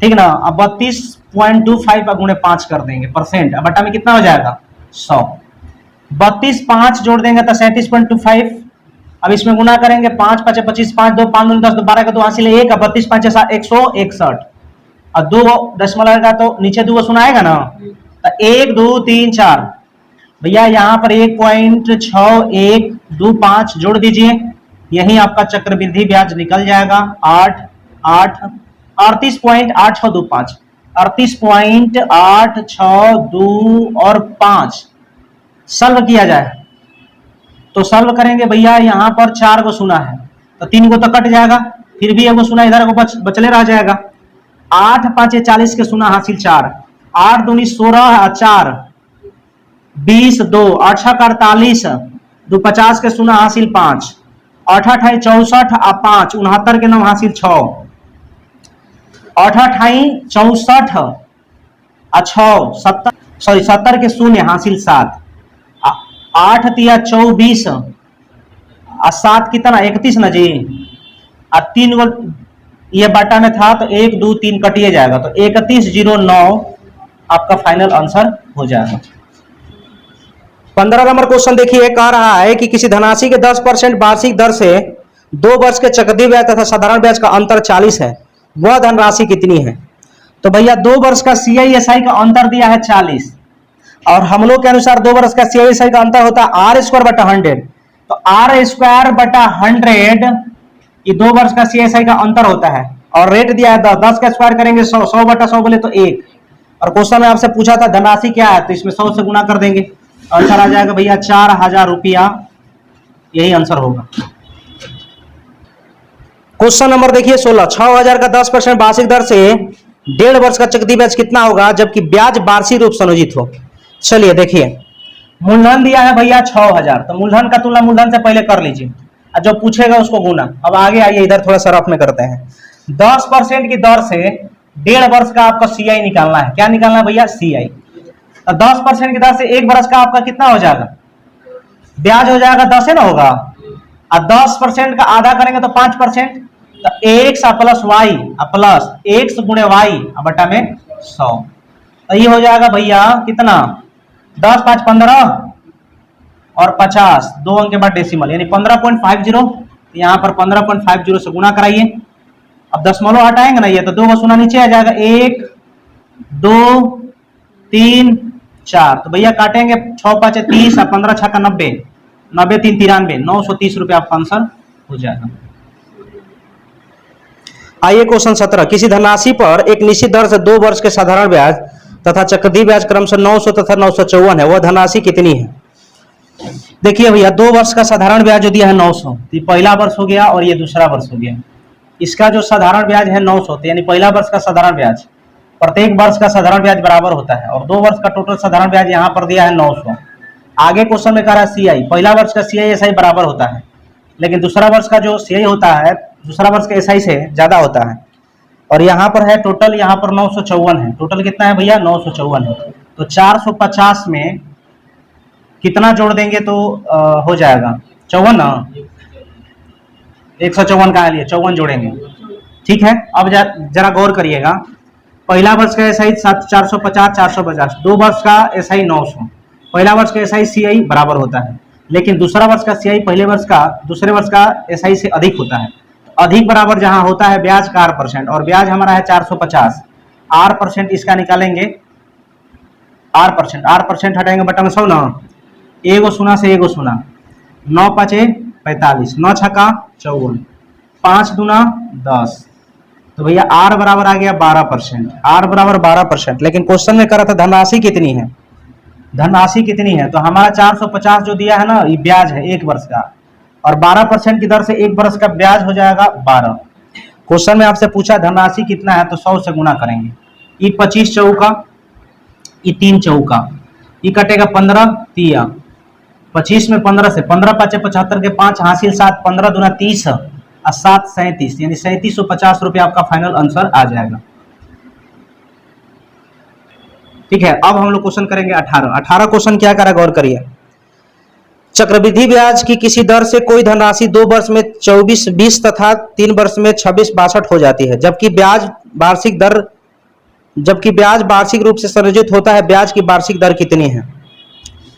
ठीक ना। अब 32.25 गुणे 5 कर देंगे परसेंट, अब बटा में कितना हो जाएगा 100, 32 5 जोड़ देंगे तो 37.25। अब इसमें गुना करेंगे, 5 5 25, 5 2 5 2 10 12 का 2 हासिल 1, 32 5 161, और 2 दशमलव का तो नीचे 2 सुनाएगा ना, तो 1 2 3 4, भैया यहाँ पर 1.6125 जोड़ दीजिए, यही आपका चक्रवृद्धि ब्याज निकल जाएगा 38.8625। 38.862 और 5 सॉल्व किया जाए तो सॉल्व करेंगे भैया, यहाँ पर 4 को सुना है तो 3 को तो कट जाएगा, फिर भी एगो सुना इधर को बचले रह जाएगा। 8 5 40 के सुना हासिल 4, 8 दूनी 16 4 20 2 8 6 48 2 50 के सुना हासिल 5, 8 8 64 आ 5 69 के नाम हासिल 6, 8 8 64 आ 6 70 के शून्य हासिल 7, 8 तिया 24 आ 7 कितना 31 ना जी, आ 3 गो ये बाटा में था तो 1 2 3 कटिए जाएगा तो 3109 आपका फाइनल आंसर हो जाएगा। 15 नंबर क्वेश्चन देखिए, कह रहा है कि किसी धनराशि के 10% वार्षिक दर से 2 वर्ष के चक्रवृद्धि ब्याज तथा साधारण ब्याज का अंतर 40 है, वह धनराशि कितनी है? तो भैया 2 वर्ष का CISI का अंतर दिया है 40 और हम लोग के अनुसार 2 वर्ष का CISI का अंतर होता है R²/100, तो R²/100 ये 2 वर्ष का CISI का अंतर होता है और रेट दिया है 10 का स्क्वायर करेंगे 100/100 बोले तो 1, और क्वेश्चन में आपसे पूछा था धनराशि क्या है तो इसमें 100 से गुना कर देंगे, आंसर आ जाएगा भैया 4000 रुपया, यही आंसर होगा। क्वेश्चन नंबर देखिए 16, 6000 का 10% वार्षिक दर से 1.5 वर्ष का चक्रवृद्धि ब्याज कितना होगा जबकि ब्याज वार्षिक रूप संयोजित हो? चलिए देखिए, मूलधन दिया है भैया 6000, तो मूलधन का तुलना मूलधन से पहले कर लीजिए और जो पूछेगा उसको गुना। अब आगे आइए, इधर थोड़ा सा रफ में करते हैं। 10% की दर से 1.5 वर्ष का आपका CI निकालना है। क्या निकालना है भैया? CI। 10% की दर से 1 वर्ष का आपका कितना हो जाएगा? ब्याज हो जाएगा 10 है ना होगा, और 10% का आधा करेंगे तो 5%, तो x plus y plus x गुणे y बटा में 100, तो ये हो जाएगा भैया कितना 10 5 15 और 50, 2 अंक के बाद डेसिमल यानी 15.50, यहाँ पर 15.50 से गुना कराइए। अब दशमलव हटाएंगे ना ये तो 2 का सुना नीचे आ जाएगा, 1 2 3 4, तो भैया काटेंगे 6 5 30 और 15 6 का 90, 90 3 93, 930 रुपये आपका आंसर हो जाएगा। आइए क्वेश्चन 17, किसी धनराशि पर एक निश्चित दर से 2 वर्ष के साधारण ब्याज तथा चक्रवृद्धि ब्याज क्रमशः 900 तथा 954 है, वह धनराशि कितनी है? देखिए भैया 2 वर्ष का साधारण ब्याज जो दिया है 900, तो पहला वर्ष हो गया और ये दूसरा वर्ष हो गया। इसका जो साधारण ब्याज है 900, यानी पहला वर्ष का साधारण ब्याज, प्रत्येक वर्ष का साधारण ब्याज बराबर होता है और 2 वर्ष का टोटल साधारण ब्याज यहाँ पर दिया है 900। आगे क्वेश्चन में कह रहा है CI, पहला वर्ष का CISI बराबर होता है लेकिन दूसरा वर्ष का जो CI होता है दूसरा वर्ष के SI से ज्यादा होता है, और यहाँ पर है टोटल, यहाँ पर 954 है, टोटल कितना है भैया 954 है, तो 450 में कितना जोड़ देंगे तो हो जाएगा 54 ना, 154 का लिए 54 जोड़ेंगे, ठीक है। अब जरा गौर करिएगा, पहला वर्ष का SI 450 450, 2 वर्ष का SI 900, पहला वर्ष का SI CI बराबर होता है लेकिन दूसरा वर्ष का CI पहले वर्ष का दूसरे वर्ष का SI से अधिक होता है, अधिक बराबर जहां होता है ब्याज का R% और ब्याज हमारा है 450, R% इसका निकालेंगे, R% हटाएंगे बटा में 100 ना, एगो सुना से एगो सुना, 9 5 45, 9 6 54, 5 दूना 10, तो भैया R बराबर आ गया 12%, R बराबर 12%। लेकिन क्वेश्चन में करा था धनराशि कितनी है, धनराशि कितनी है, तो हमारा 450 जो दिया है ना ये ब्याज है 1 वर्ष का, और 12% की दर से 1 वर्ष का ब्याज हो जाएगा 12। क्वेश्चन में आपसे पूछा धनराशि कितना है तो 100 से गुना करेंगे, ये 25 चौका, ये 3 चौका, ये कटेगा 15 तिया, 25 में 15 से 15 5 75 के 5 हासिल 7, 15 दूना 30 और 7 37, यानी 3750 रुपये आपका फाइनल आंसर आ जाएगा। ठीक है, अब हम लोग क्वेश्चन करेंगे 18 क्वेश्चन क्या करा गौर करिए। चक्रवृद्धि ब्याज की किसी दर से कोई धनराशि 2 वर्ष में 24 20 तथा 3 वर्ष में 26 62 हो जाती है, जबकि ब्याज वार्षिक रूप से संयोजित होता है, ब्याज की वार्षिक दर कितनी है?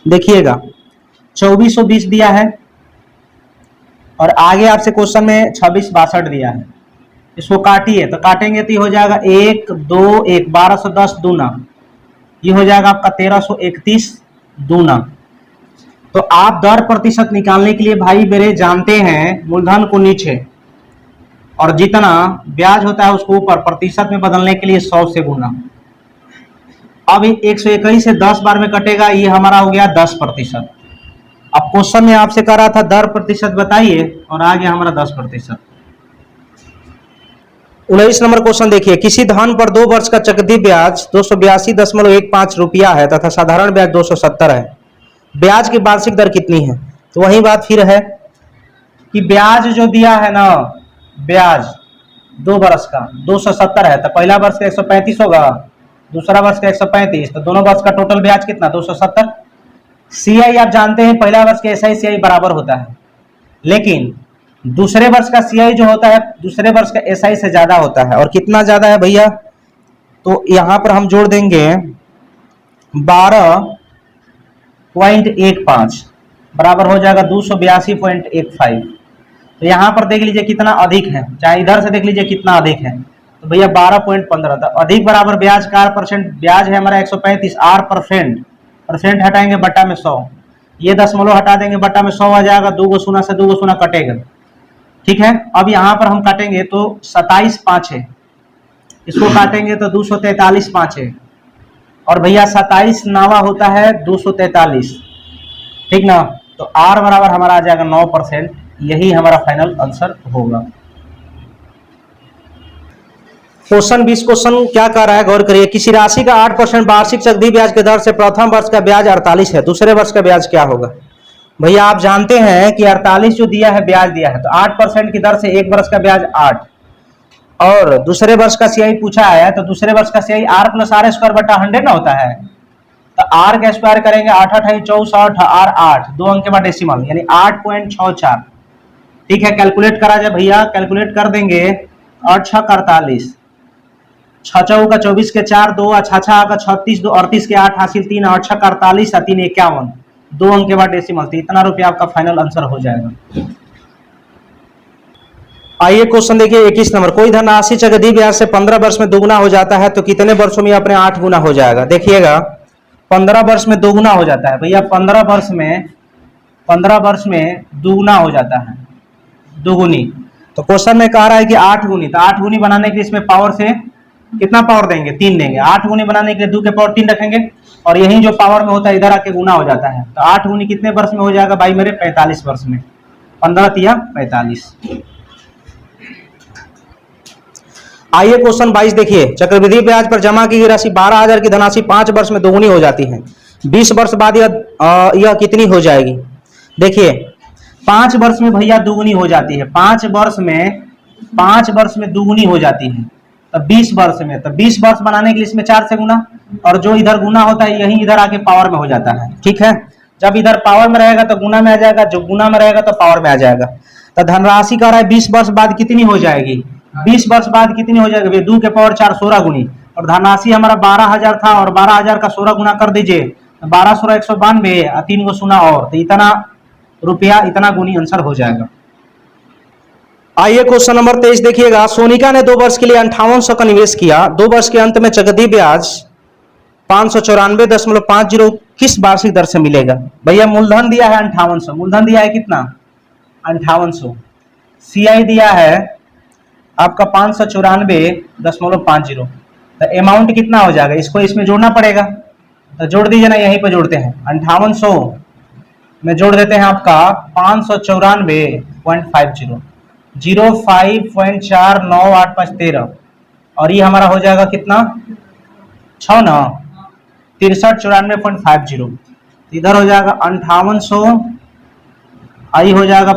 देखिएगा 2420 दिया है और आगे आपसे क्वेश्चन में 26 62 दिया है, इसको काटिए तो काटेंगे तो ये हो जाएगा 1 2 1 1210 दूना, ये हो जाएगा आपका 1331 दूना। तो आप दर प्रतिशत निकालने के लिए भाई मेरे जानते हैं मूलधन को नीचे और जितना ब्याज होता है उसको ऊपर, प्रतिशत में बदलने के लिए 100 से गुना, अब 121 से 10 बार में कटेगा, ये हमारा हो गया 10%। अब क्वेश्चन में आपसे कह रहा था 10% बताइए, और आ गया हमारा 10%। 19 नंबर क्वेश्चन देखिए, किसी धन पर 2 वर्ष का चक्रवृद्धि ब्याज 282.15 रुपया है तथा साधारण ब्याज 270 है, ब्याज की वार्षिक दर कितनी है? तो वही बात फिर है कि ब्याज जो दिया है ना, ब्याज 2 वर्ष का 270 है, तो पहला वर्ष का 135 होगा, दूसरा वर्ष का 135, तो दोनों वर्ष का टोटल ब्याज कितना? 270। सीआई आप जानते हैं पहला वर्ष का एसआई सीआई बराबर होता है, लेकिन दूसरे वर्ष का सीआई जो होता है दूसरे वर्ष का एसआई से ज्यादा होता है। और कितना ज्यादा है भैया? तो यहां पर हम जोड़ देंगे 12.15 बराबर हो जाएगा 282.15। तो यहां पर देख लीजिए कितना अधिक है, चाहे इधर से देख लीजिए कितना अधिक है, तो भैया 12.15 था। अधिक बराबर ब्याज का % ब्याज है हमारा 135, आर परसेंट हटाएंगे बट्टा में 100, ये दशमलव हटा देंगे बट्टा में 100 आ जाएगा, 2 गो शून्य से 2 गो शून्य कटेगा। ठीक है, अब यहाँ पर हम काटेंगे तो 27 5 है, इसको काटेंगे तो 243 5 है, और भैया 27 नावा होता है 243, ठीक ना। तो आर बराबर हमारा आ जाएगा 9%, यही हमारा फाइनल आंसर होगा। क्वेश्चन 20 क्वेश्चन क्या कर रहा है, गौर करिए। किसी राशि का 8% वार्षिक चक्रवृद्धि ब्याज के दर से प्रथम वर्ष का ब्याज 48 है, दूसरे वर्ष का ब्याज क्या होगा? भैया आप जानते हैं कि 48 जो दिया है ब्याज दिया है, तो 8% की दर से एक वर्ष का ब्याज 8, और दूसरे वर्ष का सीआई पूछा है, तो दूसरे वर्ष का CI r plus r square बटा 100 ना होता है, तो आर का स्क्वायर करेंगे 8 8 64 आर 8, 2 अंक के बाद डेसिमल यानी 8.64। ठीक है, कैलकुलेट करा जाए भैया, कैलकुलेट कर देंगे 8 6 48, 6 चौ का 24 के 4 2 6 6 का 36 2 38 के 8 हासिल 3 8 6 48 3 51, 2 अंक के बाद डेसिमल, तो इतना रुपया आपका फाइनल आंसर हो जाएगा। आइए क्वेश्चन देखिए 21 नंबर, कोई धनराशि चक्रवृद्धि ब्याज से 15 वर्ष में दोगुना हो जाता है तो कितने वर्षों में अपने 8 गुना हो जाएगा? देखिएगा 15 वर्ष में दोगुना हो जाता है भैया, 15 वर्ष में दोगुना हो जाता है, दोगुनी। तो क्वेश्चन में कह रहा है कि 8 गुनी, तो 8 गुनी बनाने के लिए इसमें पावर से कितना पावर देंगे? 3 देंगे। 8 गुनी बनाने के लिए 2 के पावर 3 रखेंगे, और यही जो पावर में होता है इधर आके गुना हो जाता है। तो 8 गुनी कितने वर्ष में हो जाएगा भाई मेरे? 45 वर्ष में, 15 तिया 45। आइए क्वेश्चन 22 देखिए, चक्रवृद्धि ब्याज पर जमा की गई राशि 12,000 की धनराशि 5 वर्ष में दोगुनी हो जाती है, 20 वर्ष बाद यह कितनी हो जाएगी? देखिए 5 वर्ष में भैया दोगुनी हो जाती है, 5 वर्ष में दोगुनी हो जाती है, तब 20 वर्ष में, तो 20 वर्ष बनाने के लिए इसमें 4 से गुना, और जो इधर गुना होता है यही इधर आके पावर में हो जाता है। ठीक है, जब इधर पावर में रहेगा तो गुना में आ जाएगा, जो गुना में रहेगा तो पावर में आ जाएगा। तो धनराशि कह रहा है 20 वर्ष बाद कितनी हो जाएगी? 20 वर्ष बाद कितनी हो जाएगी? 2 के पावर 4 16 गुनी, और धनराशि हमारा 12,000 था, और 12,000 का 16 गुना कर दीजिए, 12 16 192, 3 गो शून्य और, तो इतना रुपया इतना गुनी आंसर हो जाएगा। आइए क्वेश्चन नंबर 23 देखिएगा, सोनिका ने 2 वर्ष के लिए 5800 का निवेश किया, 2 वर्ष के अंत में चक्रवृद्धि ब्याज 594.50 किस वार्षिक दर से मिलेगा? भैया मूलधन दिया है 5800, मूलधन दिया है कितना? 5800, सीआई दिया है आपका 594.50, तो अमाउंट कितना हो जाएगा? इसको इसमें जोड़ना पड़ेगा, तो जोड़ दीजिए ना, यहीं पर जोड़ते हैं। 5800 में जोड़ देते हैं आपका 594.50, 05.498513, और ये हमारा हो जाएगा कितना? 6 ना 6394.50, इधर हो जाएगा 5800, आई हो जाएगा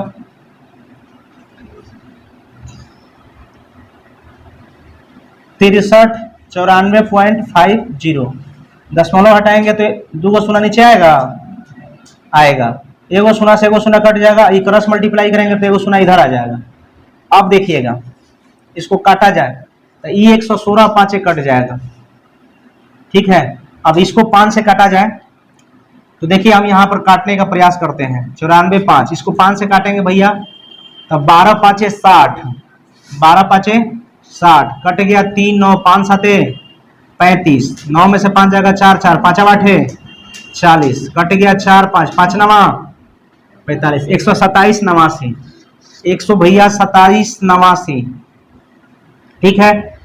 6394.50, दशमलव हटाएंगे तो 2 गो शून्य नीचे आएगा, एगो शून्य से एगो शून्य कट जाएगा, ये क्रॉस मल्टीप्लाई करेंगे तो एगो शून्य इधर आ जाएगा। अब देखिएगा इसको काटा जाए तो ये 116 5 कट जाएगा। ठीक है, अब इसको 5 से काटा जाए तो देखिए हम यहाँ पर काटने का प्रयास करते हैं। 94 5, इसको 5 से काटेंगे भैया तो 12 5 60, 12 5 60 कट गया, 3 9 5 7 35, 9 में से 5 जाएगा 4 4 5 8 40, कट गया 4 5 5 9 45, 127 89, 100 भैया 27 89। ठीक है,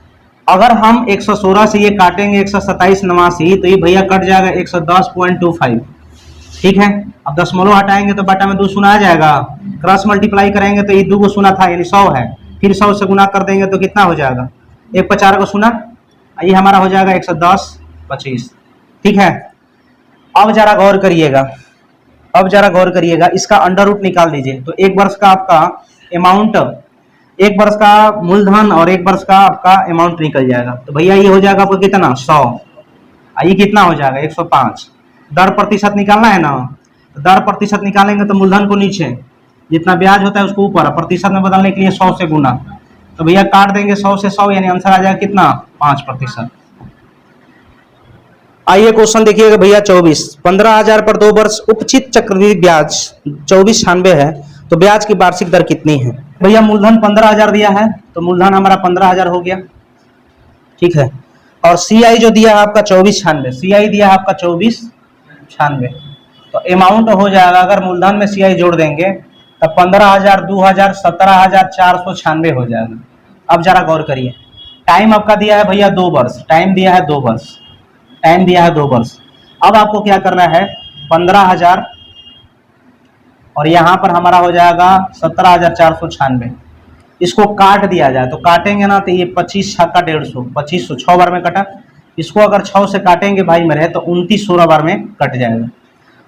अगर हम 116 से ये काटेंगे 127 तो ये भैया कट जाएगा 110.25। ठीक है, अब दशमलव हटाएंगे तो बटा में 2 शून्य आ जाएगा, क्रॉस मल्टीप्लाई करेंगे तो ये 2 को शून्य था यानी 100 है, फिर 100 से गुना कर देंगे तो कितना हो जाएगा, 1 पर 4 को शून्य, ये हमारा हो जाएगा 110.25। ठीक है, अब जरा गौर करिएगा, अब जरा गौर करिएगा, इसका अंडर रूट निकाल दीजिए। तो एक वर्ष का आपका अमाउंट, एक वर्ष का मूलधन और एक वर्ष का आपका अमाउंट निकल जाएगा। तो भैया ये हो जाएगा आपको कितना, 100, ये कितना हो जाएगा 105। दर प्रतिशत निकालना है ना, तो दर प्रतिशत निकालेंगे तो मूलधन को नीचे, जितना ब्याज होता है उसको ऊपर, प्रतिशत में बदलने के लिए 100 से गुना, तो भैया काट देंगे 100 से 100 यानी आंसर आ जाएगा कितना, 5%। आइए क्वेश्चन देखिएगा भैया 24, 15,000 पर 2 वर्ष उपचित चक्रवृद्धि ब्याज 2496 है, तो ब्याज की वार्षिक दर कितनी है। भैया मूलधन 15,000 दिया है तो मूलधन हमारा 15,000 हो गया। ठीक है, और सीआई जो दिया है आपका 2496, सीआई दिया है आपका 2496, तो अमाउंट हो जाएगा, अगर मूलधन में सीआई जोड़ देंगे तब 15,000, 2,000, 17,496 हो जाएगा। अब जरा गौर करिए, टाइम आपका दिया है भैया 2 वर्ष, टाइम दिया है 2 वर्ष, टाइम दिया है 2 वर्ष। अब आपको क्या करना है, 15,000 और यहाँ पर हमारा हो जाएगा 17,496, इसको काट दिया जाए तो काटेंगे ना तो ये 25 छक्का 150, 2500 6 बार में कटा, इसको अगर 6 से काटेंगे भाई मेरे तो 29 16 बार में कट जाएगा।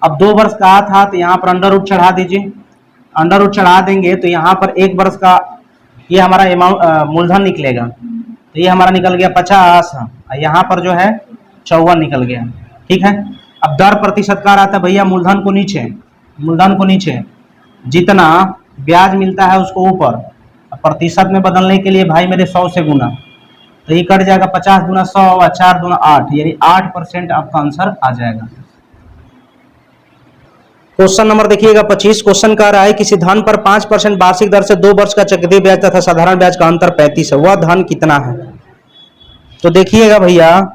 अब 2 वर्ष का था तो यहाँ पर अंडर रूट चढ़ा दीजिए, अंडर रूट चढ़ा देंगे तो यहाँ पर 1 वर्ष का ये हमारा अमाउंट मूलधन निकलेगा, तो ये हमारा निकल गया 50, यहाँ पर जो है 54 निकल गया। ठीक है, अब दर प्रतिशत का रहता है भैया मूलधन को नीचे, मूलधन को नीचे, जितना ब्याज मिलता है उसको ऊपर, प्रतिशत में बदलने के लिए भाई मेरे 100 से गुना, तो ये कट जाएगा 50 गुना 100 और 4 गुना 8 यानी 8% आपका आंसर आ जाएगा। क्वेश्चन नंबर देखिएगा 25, क्वेश्चन कह रहा है किसी धन पर 5% वार्षिक दर से 2 वर्ष का चक्रवृद्धि ब्याज तथा साधारण ब्याज का अंतर 35 है, वह धन कितना है। तो देखिएगा भैया,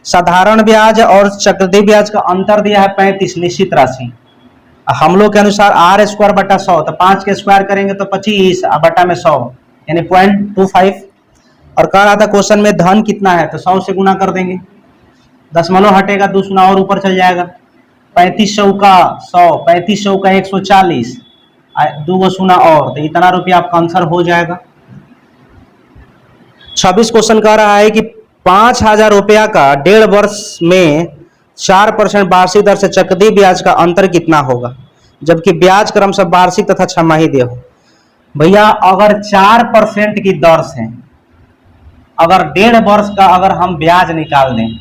साधारण ब्याज और चक्रवृद्धि ब्याज का अंतर दिया है 35 निश्चित राशि, हम लोग के अनुसार आर स्क्वायर बटा 100, तो 5 के स्क्वायर करेंगे तो 25 बटा में 100 यानी 0.25, और कह रहा था क्वेश्चन में धन कितना है तो 100 से गुना कर देंगे, दशमलव हटेगा 2 शून्य और ऊपर चल जाएगा, 3500 का 100, 3500 का 140, 2 शून्य और, तो इतना रुपया आपका आंसर हो जाएगा। 26 क्वेश्चन कह रहा है कि 5,000 रुपया का 1.5 वर्ष में 4% वार्षिक दर से चक्रवृद्धि ब्याज का अंतर कितना होगा, जबकि ब्याज क्रमशः वार्षिक तथा छमाही दे हो। भैया अगर 4% की दर से अगर 1.5 वर्ष का अगर हम ब्याज निकाल दें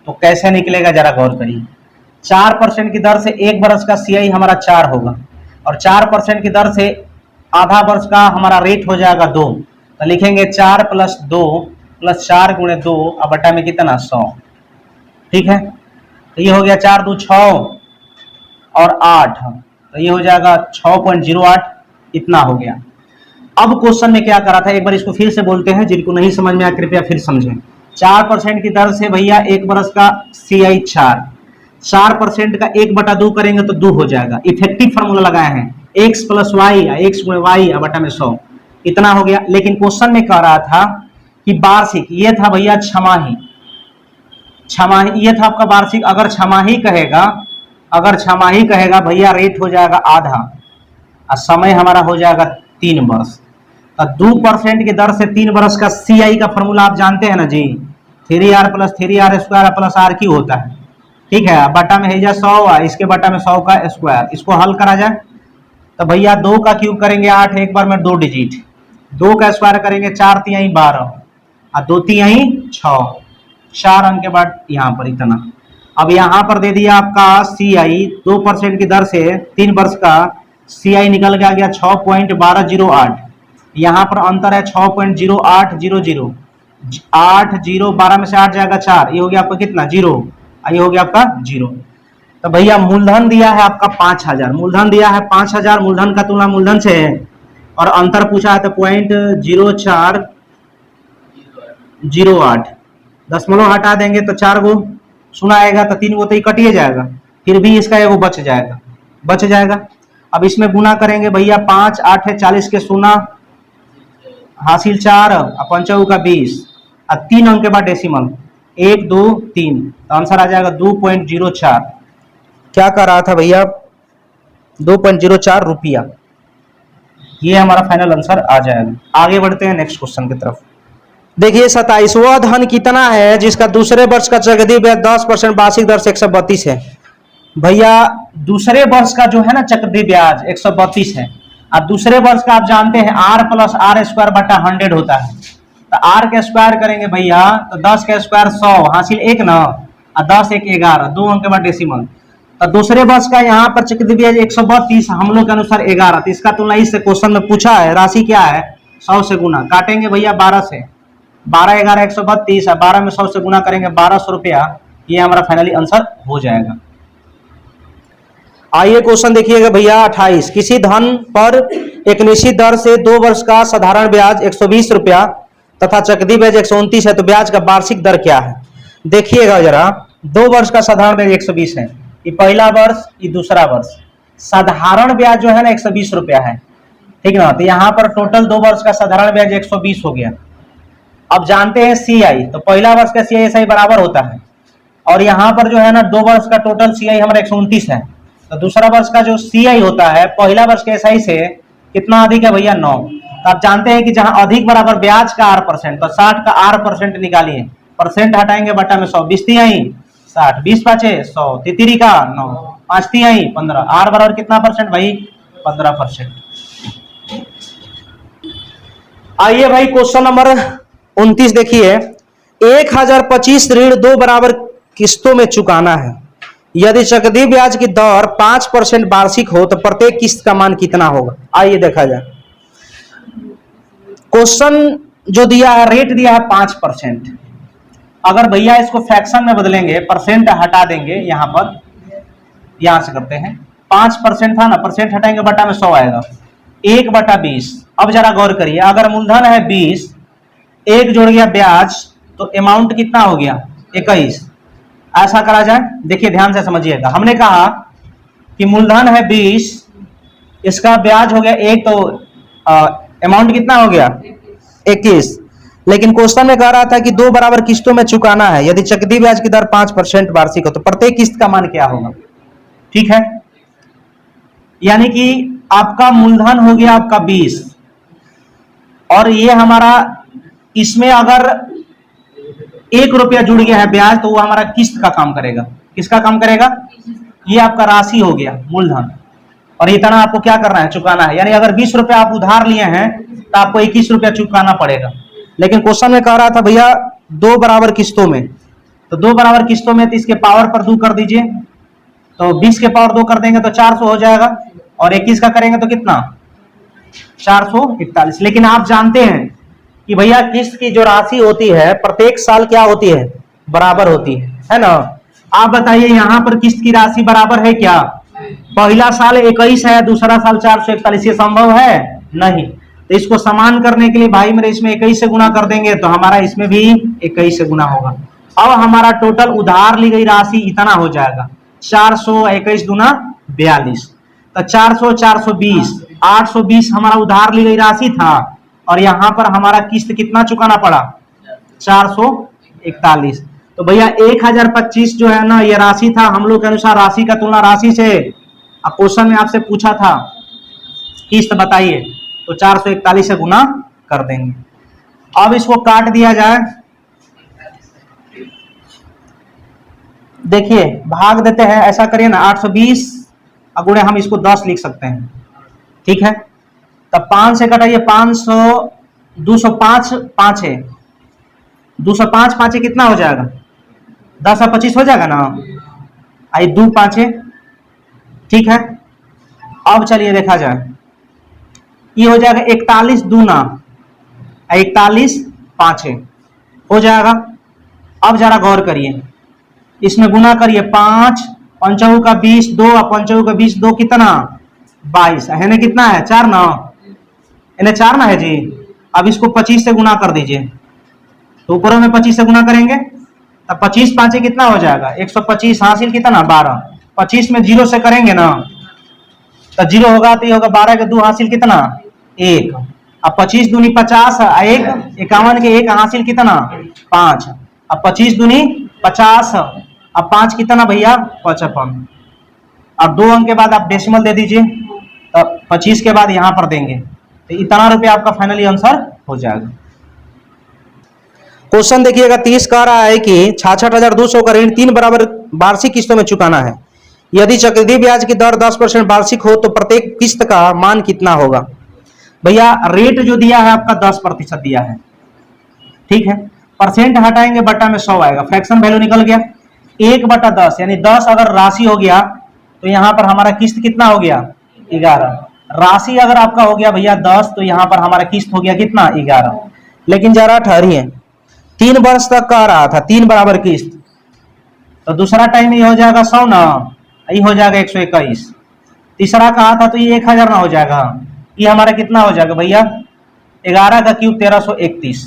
तो कैसे निकलेगा, जरा गौर करिए। 4% की दर से 1 वर्ष का सीआई हमारा 4 होगा, और 4% की दर से आधा वर्ष का हमारा रेट हो जाएगा 2, तो लिखेंगे 4 + 2 + 4 × 2 अब बटा में कितना 100। ठीक है, तो ये हो गया 4 2 6 और 8, तो ये हो जाएगा 6.08, इतना हो गया। अब क्वेश्चन में क्या करा था, एक बार इसको फिर से बोलते हैं, जिनको नहीं समझ में आया कृपया फिर समझें। 4% की दर से भैया 1 वर्ष का सीआई 4, 4% का 1/2 करेंगे तो 2 हो जाएगा, इफेक्टिव फार्मूला लगाए हैं x + y x × y बटा में 100, इतना हो गया। लेकिन क्वेश्चन में कह रहा था कि वार्षिक, ये था भैया छमाही, छमाही ये था आपका वार्षिक, अगर छमाही कहेगा, अगर छमाही कहेगा भैया रेट हो जाएगा आधा और समय हमारा हो जाएगा 3 वर्ष। तो 2% की दर से 3 वर्ष का सीआई का फॉर्मूला आप जानते हैं ना जी, 3r + 3r² + r³ होता है। ठीक है, बटा में है 100, इसके बटा में 100 का स्क्वायर, इसको हल करा जाए तो भैया 2 का क्यूब करेंगे 8, एक बार में 2 डिजिट, 2 का स्क्वायर करेंगे 4 × 3 = 12 और 2 × 3 = 6, 4 अंक के बाद यहाँ पर इतना। अब यहाँ पर दे दिया आपका सीआई 2% की दर से 3 वर्ष का सीआई निकल के आ गया 6.1208, यहाँ पर अंतर है 6.0800, 8 0 12 में से 8 जाएगा 4, ये हो गया आपका कितना 0, ये हो गया आपका 0। तो भैया मूलधन दिया है आपका 5,000, मूलधन दिया है 5,000, मूलधन का तुलना मूलधन से है और अंतर पूछा है तो 0.0408, दशमलव हटा देंगे तो 4 गो शून्य आएगा तो 3 गो तो कटिए जाएगा, फिर भी इसका एगो बच जाएगा। अब इसमें गुना करेंगे भैया 5 8 40 के शून्य हासिल 4 और 5 का 20, और 3 अंक के बाद डेसिमल 1 2 3, तो आंसर आ जाएगा 2.04। क्या कर रहा था भैया? 2.04 रुपया। ये हमारा फाइनल आंसर आ जाएगा। आगे बढ़ते हैं नेक्स्ट क्वेश्चन की तरफ। देखिए 27, वह धन कितना है जिसका दूसरे वर्ष का चक्रवृद्धि ब्याज 10% वार्षिक दर से 132 है। भैया दूसरे वर्ष का जो है ना चक्रवृद्धि ब्याज 132 है, और दूसरे वर्ष का आप जानते हैं r प्लस आर स्क्वायर बटा 100 होता है। तो r का स्क्वायर करेंगे भैया तो 10 का स्क्वायर 100 हासिल 1 ना, और 10 1 11, 2 अंक के बाद डेसिमल। तो दूसरे वर्ष का यहाँ पर चक्रवृद्धि ब्याज 132 हम लोग के अनुसार 11, तो इसका तुलना इससे क्वेश्चन में पूछा है। राशि क्या है? 100 से गुना, काटेंगे भैया 12 से, 12 11 132 है, 12 में 100 से गुना करेंगे 1200 रुपया। ये हमारा फाइनली आंसर हो जाएगा। आइए क्वेश्चन देखिएगा भैया 28, किसी धन पर एक निश्चित दर से 2 वर्ष का साधारण ब्याज 120 रुपया तथा चक्रवृद्धि ब्याज 129 है, तो ब्याज का वार्षिक दर क्या है? देखिएगा जरा, 2 वर्ष का साधारण ब्याज 120 है, ये पहला वर्ष, ये दूसरा वर्ष। साधारण ब्याज जो है ना 120 रुपया है, ठीक ना। तो यहाँ पर टोटल 2 वर्ष का साधारण ब्याज 120 हो गया। अब जानते हैं CI, तो पहला वर्ष का CI SI बराबर होता है, और यहाँ पर जो है ना 2 वर्ष का टोटल CI हमारा 129 है, तो दूसरा वर्ष का जो CI होता है पहला वर्ष के SI से कितना अधिक है भैया? 9। तो आप जानते हैं कि जहां अधिक बराबर ब्याज का R%, तो 60 का R% निकालिए, परसेंट हटाएंगे बटा में 100, 20 तिहाई 60, 20 पाँचे 100, तितरी का 9, 5 तिहाई 15, R बराबर कितना परसेंट भाई? 15%। आइए भाई क्वेश्चन नंबर 29 देखिए, 1025 ऋण 2 बराबर किस्तों में चुकाना है। यदि चक्रवृद्धि ब्याज की दर 5% वार्षिक हो तो प्रत्येक किस्त का मान कितना होगा? आइए देखा जाए। क्वेश्चन जो दिया है, रेट दिया है 5%। अगर भैया इसको फ्रैक्शन में बदलेंगे, परसेंट हटा देंगे, यहां पर यहां से करते हैं, 5% था ना, परसेंट हटाएंगे बटा में 100 आएगा, 1/20। अब जरा गौर करिए, अगर मूलधन है 20, 1 जोड़ गया ब्याज, तो अमाउंट कितना हो गया? 21। ऐसा करा जाए, देखिए ध्यान से समझिएगा। हमने कहा कि मूलधन है 20, इसका ब्याज हो गया 1, तो अमाउंट कितना हो गया? 21। लेकिन क्वेश्चन में कह रहा था कि 2 बराबर किस्तों में चुकाना है। यदि चक्रवृद्धि ब्याज की दर 5% वार्षिक हो तो प्रत्येक किस्त का मान क्या होगा? ठीक है, यानी कि आपका मूलधन हो गया आपका 20, और ये हमारा इसमें अगर 1 रुपया जुड़ गया है ब्याज, तो वो हमारा किस्त का काम करेगा। किसका काम करेगा? ये आपका राशि हो गया मूलधन, और इतना आपको क्या करना है? चुकाना है। यानी अगर 20 रुपया आप उधार लिए हैं तो आपको 21 रुपया चुकाना पड़ेगा। लेकिन क्वेश्चन में कह रहा था भैया 2 बराबर किस्तों में, तो 2 बराबर किस्तों में तो इसके पावर पर 2 कर दीजिए, तो 20 के पावर 2 कर देंगे तो 400 हो जाएगा, और 21 का करेंगे तो कितना? 441। लेकिन आप जानते हैं कि भैया किस्त की जो राशि होती है प्रत्येक साल क्या होती है? बराबर होती है ना। आप बताइए यहाँ पर किस्त की राशि बराबर है क्या? पहला साल 21 है, दूसरा साल 441, ये संभव है? नहीं। तो इसको समान करने के लिए भाई मेरे इसमें 21 से गुना कर देंगे, तो हमारा इसमें भी 21 से गुना होगा। अब हमारा टोटल उधार ली गई राशि इतना हो जाएगा, 421 दूना 42, तो 400 420, 820 हमारा उधार ली गई राशि था, और यहाँ पर हमारा किस्त कितना चुकाना पड़ा? 441। तो भैया 1025 जो है ना ये राशि था हम लोग के अनुसार। राशि का तुलना राशि से, अब क्वेश्चन में आपसे पूछा था किस्त बताइए, तो 441 से गुना कर देंगे। अब इसको काट दिया जाए, देखिए भाग देते हैं, ऐसा करिए ना, 820 अगुणे हम इसको 10 लिख सकते हैं, ठीक है। तब 5 से कटाइए, 500, 205 5 है, 205 5 कितना हो जाएगा? 10 और 25 हो जाएगा ना। आई 2 5 है, ठीक है। अब चलिए देखा जाए, ये हो जाएगा 41 दूना 41 5 हो जाएगा। अब जरा गौर करिए, इसमें गुना करिए, 5 पंचों का 20, 2 और पंचों का 20, 2 कितना? 22 है ना, कितना है? 4 ना, इन्हें 4 ना है जी। अब इसको 25 से गुना कर दीजिए, तो ऊपर में 25 से गुना करेंगे, तब 25 5 कितना हो जाएगा? 125 हासिल कितना? 12। 25 में 0 से करेंगे ना, तो 0 होगा तो ये होगा 12 के 2 हासिल कितना? 1। अब 25 दूनी 50, एक 51 के एक हासिल कितना 5। अब 25 दूनी 50, अब 5 कितना भैया 55। अब 2 अंक के बाद आप डेसिमल दे दीजिए, तब 25 के बाद यहां पर देंगे तो इतना रुपया आपका फाइनली आंसर हो जाएगा। क्वेश्चन देखिएगा 30 कह रहा है कि 66,200 का ऋण 3 बराबर वार्षिक किस्तों में चुकाना है। यदि चक्रवृद्धि ब्याज की दर 10% वार्षिक हो तो प्रत्येक किस्त का मान कितना होगा। भैया रेट जो दिया है आपका 10% दिया है, ठीक है, परसेंट हटाएंगे बटा में 100 आएगा, फ्रैक्शन वैल्यू निकल गया 1/10, यानी 10 अगर राशि हो गया तो यहां पर हमारा किस्त कितना हो गया 11। राशि अगर आपका हो गया भैया 10 तो यहां पर हमारा किस्त हो गया कितना 11। लेकिन जरा ठहरिए, 3 वर्ष तक कह रहा था 3 बराबर किस्त, तो दूसरा टाइम ये हो जाएगा 100 ना, ये हो जाएगा 121। तीसरा कहा था तो ये 1000 ना हो जाएगा, ये हमारा कितना हो जाएगा भैया 11 का क्यूब 1331।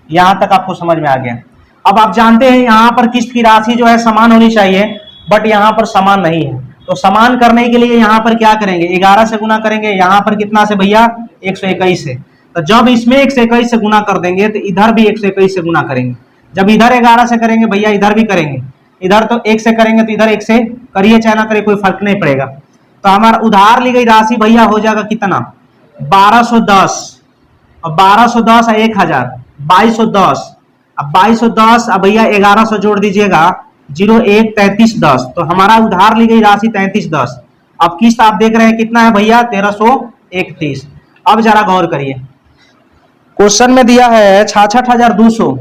यहां तक आपको समझ में आ गया। अब आप जानते हैं यहां पर किस्त की राशि जो है समान होनी चाहिए, बट यहां पर समान नहीं है, तो समान करने के लिए यहां पर क्या करेंगे 11 से गुना करेंगे, यहां पर कितना से भैया 121 से। तो जब इसमें 121 से गुना कर देंगे तो इधर भी 121 से गुना करेंगे। जब इधर 11 से करेंगे भैया इधर भी करेंगे, इधर तो 1 से करेंगे तो इधर 1 से करिए चाहे ना करिए कोई फर्क नहीं पड़ेगा। तो हमारा उधार ली गई राशि भैया हो जाएगा कितना 1210, और 1210 1000 2210, अब 2210 अब भैया 1100 जोड़ दीजिएगा 01 3310, तो हमारा उधार ली गई राशि 3310। अब किस्त आप देख रहे हैं कितना है भैया 1331। अब जरा गौर करिए, क्वेश्चन में दिया है 66,200,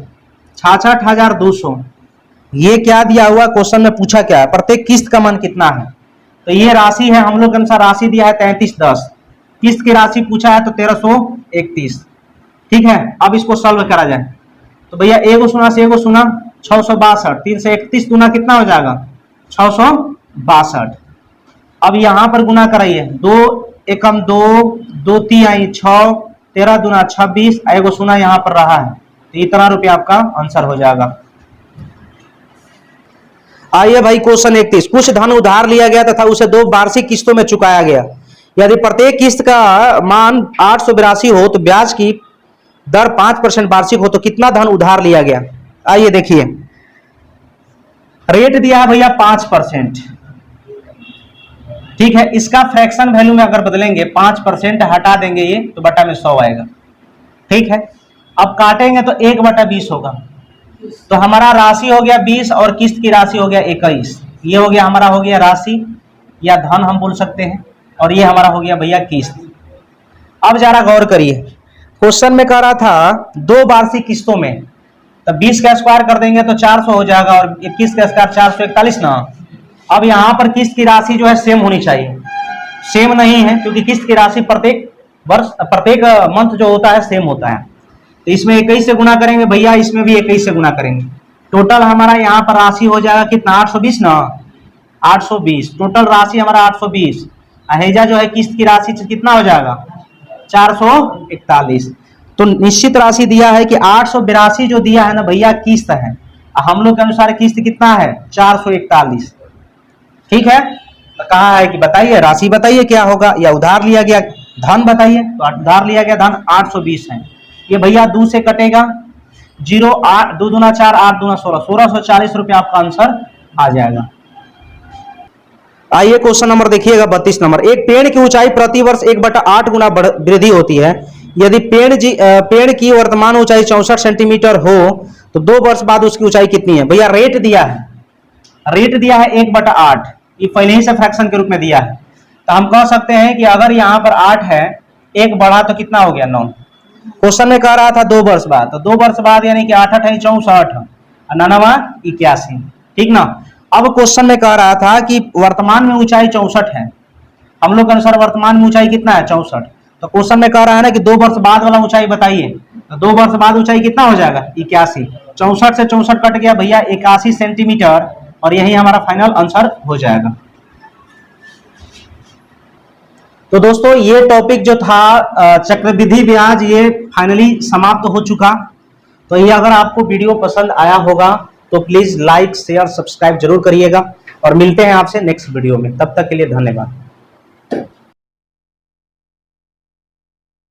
66,200, ये क्या दिया हुआ क्वेश्चन में पूछा क्या है प्रत्येक किस्त का मान कितना है। तो ये राशि है हम लोग के अनुसार, राशि दिया है 3310, किस्त की राशि पूछा है तो 1331, ठीक है। अब इसको सॉल्व करा जाए तो भैया एगो सुना से एगो सुना 662, 3 से 31 गुना कितना हो जाएगा 662। अब यहां पर गुना कराइए 2 एकम 2, 2 3 आई 6, 13 दूना 26, एगो सुना यहां पर रहा है तो इतना रुपया आपका आंसर हो जाएगा। आइए भाई क्वेश्चन 31, कुछ धन उधार लिया गया तथा उसे 2 वार्षिक किस्तों में चुकाया गया। यदि प्रत्येक किस्त का मान 882 हो तो ब्याज की दर 5% वार्षिक हो तो कितना धन उधार लिया गया। आइए देखिए, रेट दिया है भैया 5%, ठीक है, इसका फ्रैक्शन वैल्यू में अगर बदलेंगे 5% हटा देंगे ये तो बटा में 100 आएगा, ठीक है। अब काटेंगे तो 1/20 होगा, तो हमारा राशि हो गया 20 और किस्त की राशि हो गया 21। ये हो गया हमारा हो गया राशि या धन हम बोल सकते हैं, और ये हमारा हो गया भैया किस्त। अब जरा गौर करिए, क्वेश्चन में कह रहा था 2 वार्षिक किस्तों में, तो 20 का स्क्वायर कर देंगे तो 400 हो जाएगा और 21 का स्क्वायर 441 ना। अब यहाँ पर किस्त की राशि जो है सेम होनी चाहिए, सेम नहीं है क्योंकि किस्त की राशि प्रत्येक वर्ष प्रत्येक मंथ जो होता है सेम होता है। तो इसमें 21 से गुना करेंगे भैया, इसमें भी 21 से गुना करेंगे, टोटल हमारा यहाँ पर राशि हो जाएगा कितना 820 ना, 820 टोटल राशि हमारा 820। अहेजा जो है किस्त की राशि कितना हो जाएगा 441। तो निश्चित राशि दिया है कि 882 जो दिया है ना भैया किस्त है, हम लोग के अनुसार किस्त कितना है 441, ठीक है। तो कहा है कि बताइए राशि बताइए क्या होगा, या उधार लिया गया धन बताइए, तो उधार लिया गया धन 820 है। ये भैया 2 से कटेगा 0, 8 2 दूना 4, 8 दूना 16, 1640 रुपया आपका आंसर आ जाएगा। आइए क्वेश्चन नंबर देखिएगा 32 नंबर, एक पेड़ की ऊंचाई प्रति वर्ष 1/8 गुना वृद्धि होती है। यदि पेड़ की वर्तमान ऊंचाई 64 सेंटीमीटर हो तो 2 वर्ष बाद उसकी ऊंचाई कितनी है। भैया रेट दिया है, रेट दिया है 1/8, ये पहले ही से फ्रैक्शन के रूप में दिया है, तो हम कह सकते हैं कि अगर यहाँ पर 8 है, 1 बढ़ा तो कितना हो गया 9। क्वेश्चन में कह रहा था 2 वर्ष बाद, तो 2 वर्ष बाद यानी कि 8 है 64, 9 81, ठीक ना। अब क्वेश्चन में कह रहा था कि वर्तमान में ऊंचाई 64 है, हम लोग के अनुसार वर्तमान में ऊंचाई कितना है 64, तो क्वेश्चन में कह रहा है ना कि 2 वर्ष बाद वाला ऊंचाई बताइए, तो 2 वर्ष बाद ऊंचाई कितना हो जाएगा 81, 64 से 64 कट गया भैया 81 सेंटीमीटर, और यही हमारा फाइनल आंसर हो जाएगा। तो दोस्तों ये टॉपिक जो था चक्रवृद्धि ब्याज, ये फाइनली समाप्त हो चुका। तो ये अगर आपको वीडियो पसंद आया होगा तो प्लीज लाइक शेयर सब्सक्राइब जरूर करिएगा, और मिलते हैं आपसे नेक्स्ट वीडियो में, तब तक के लिए धन्यवाद।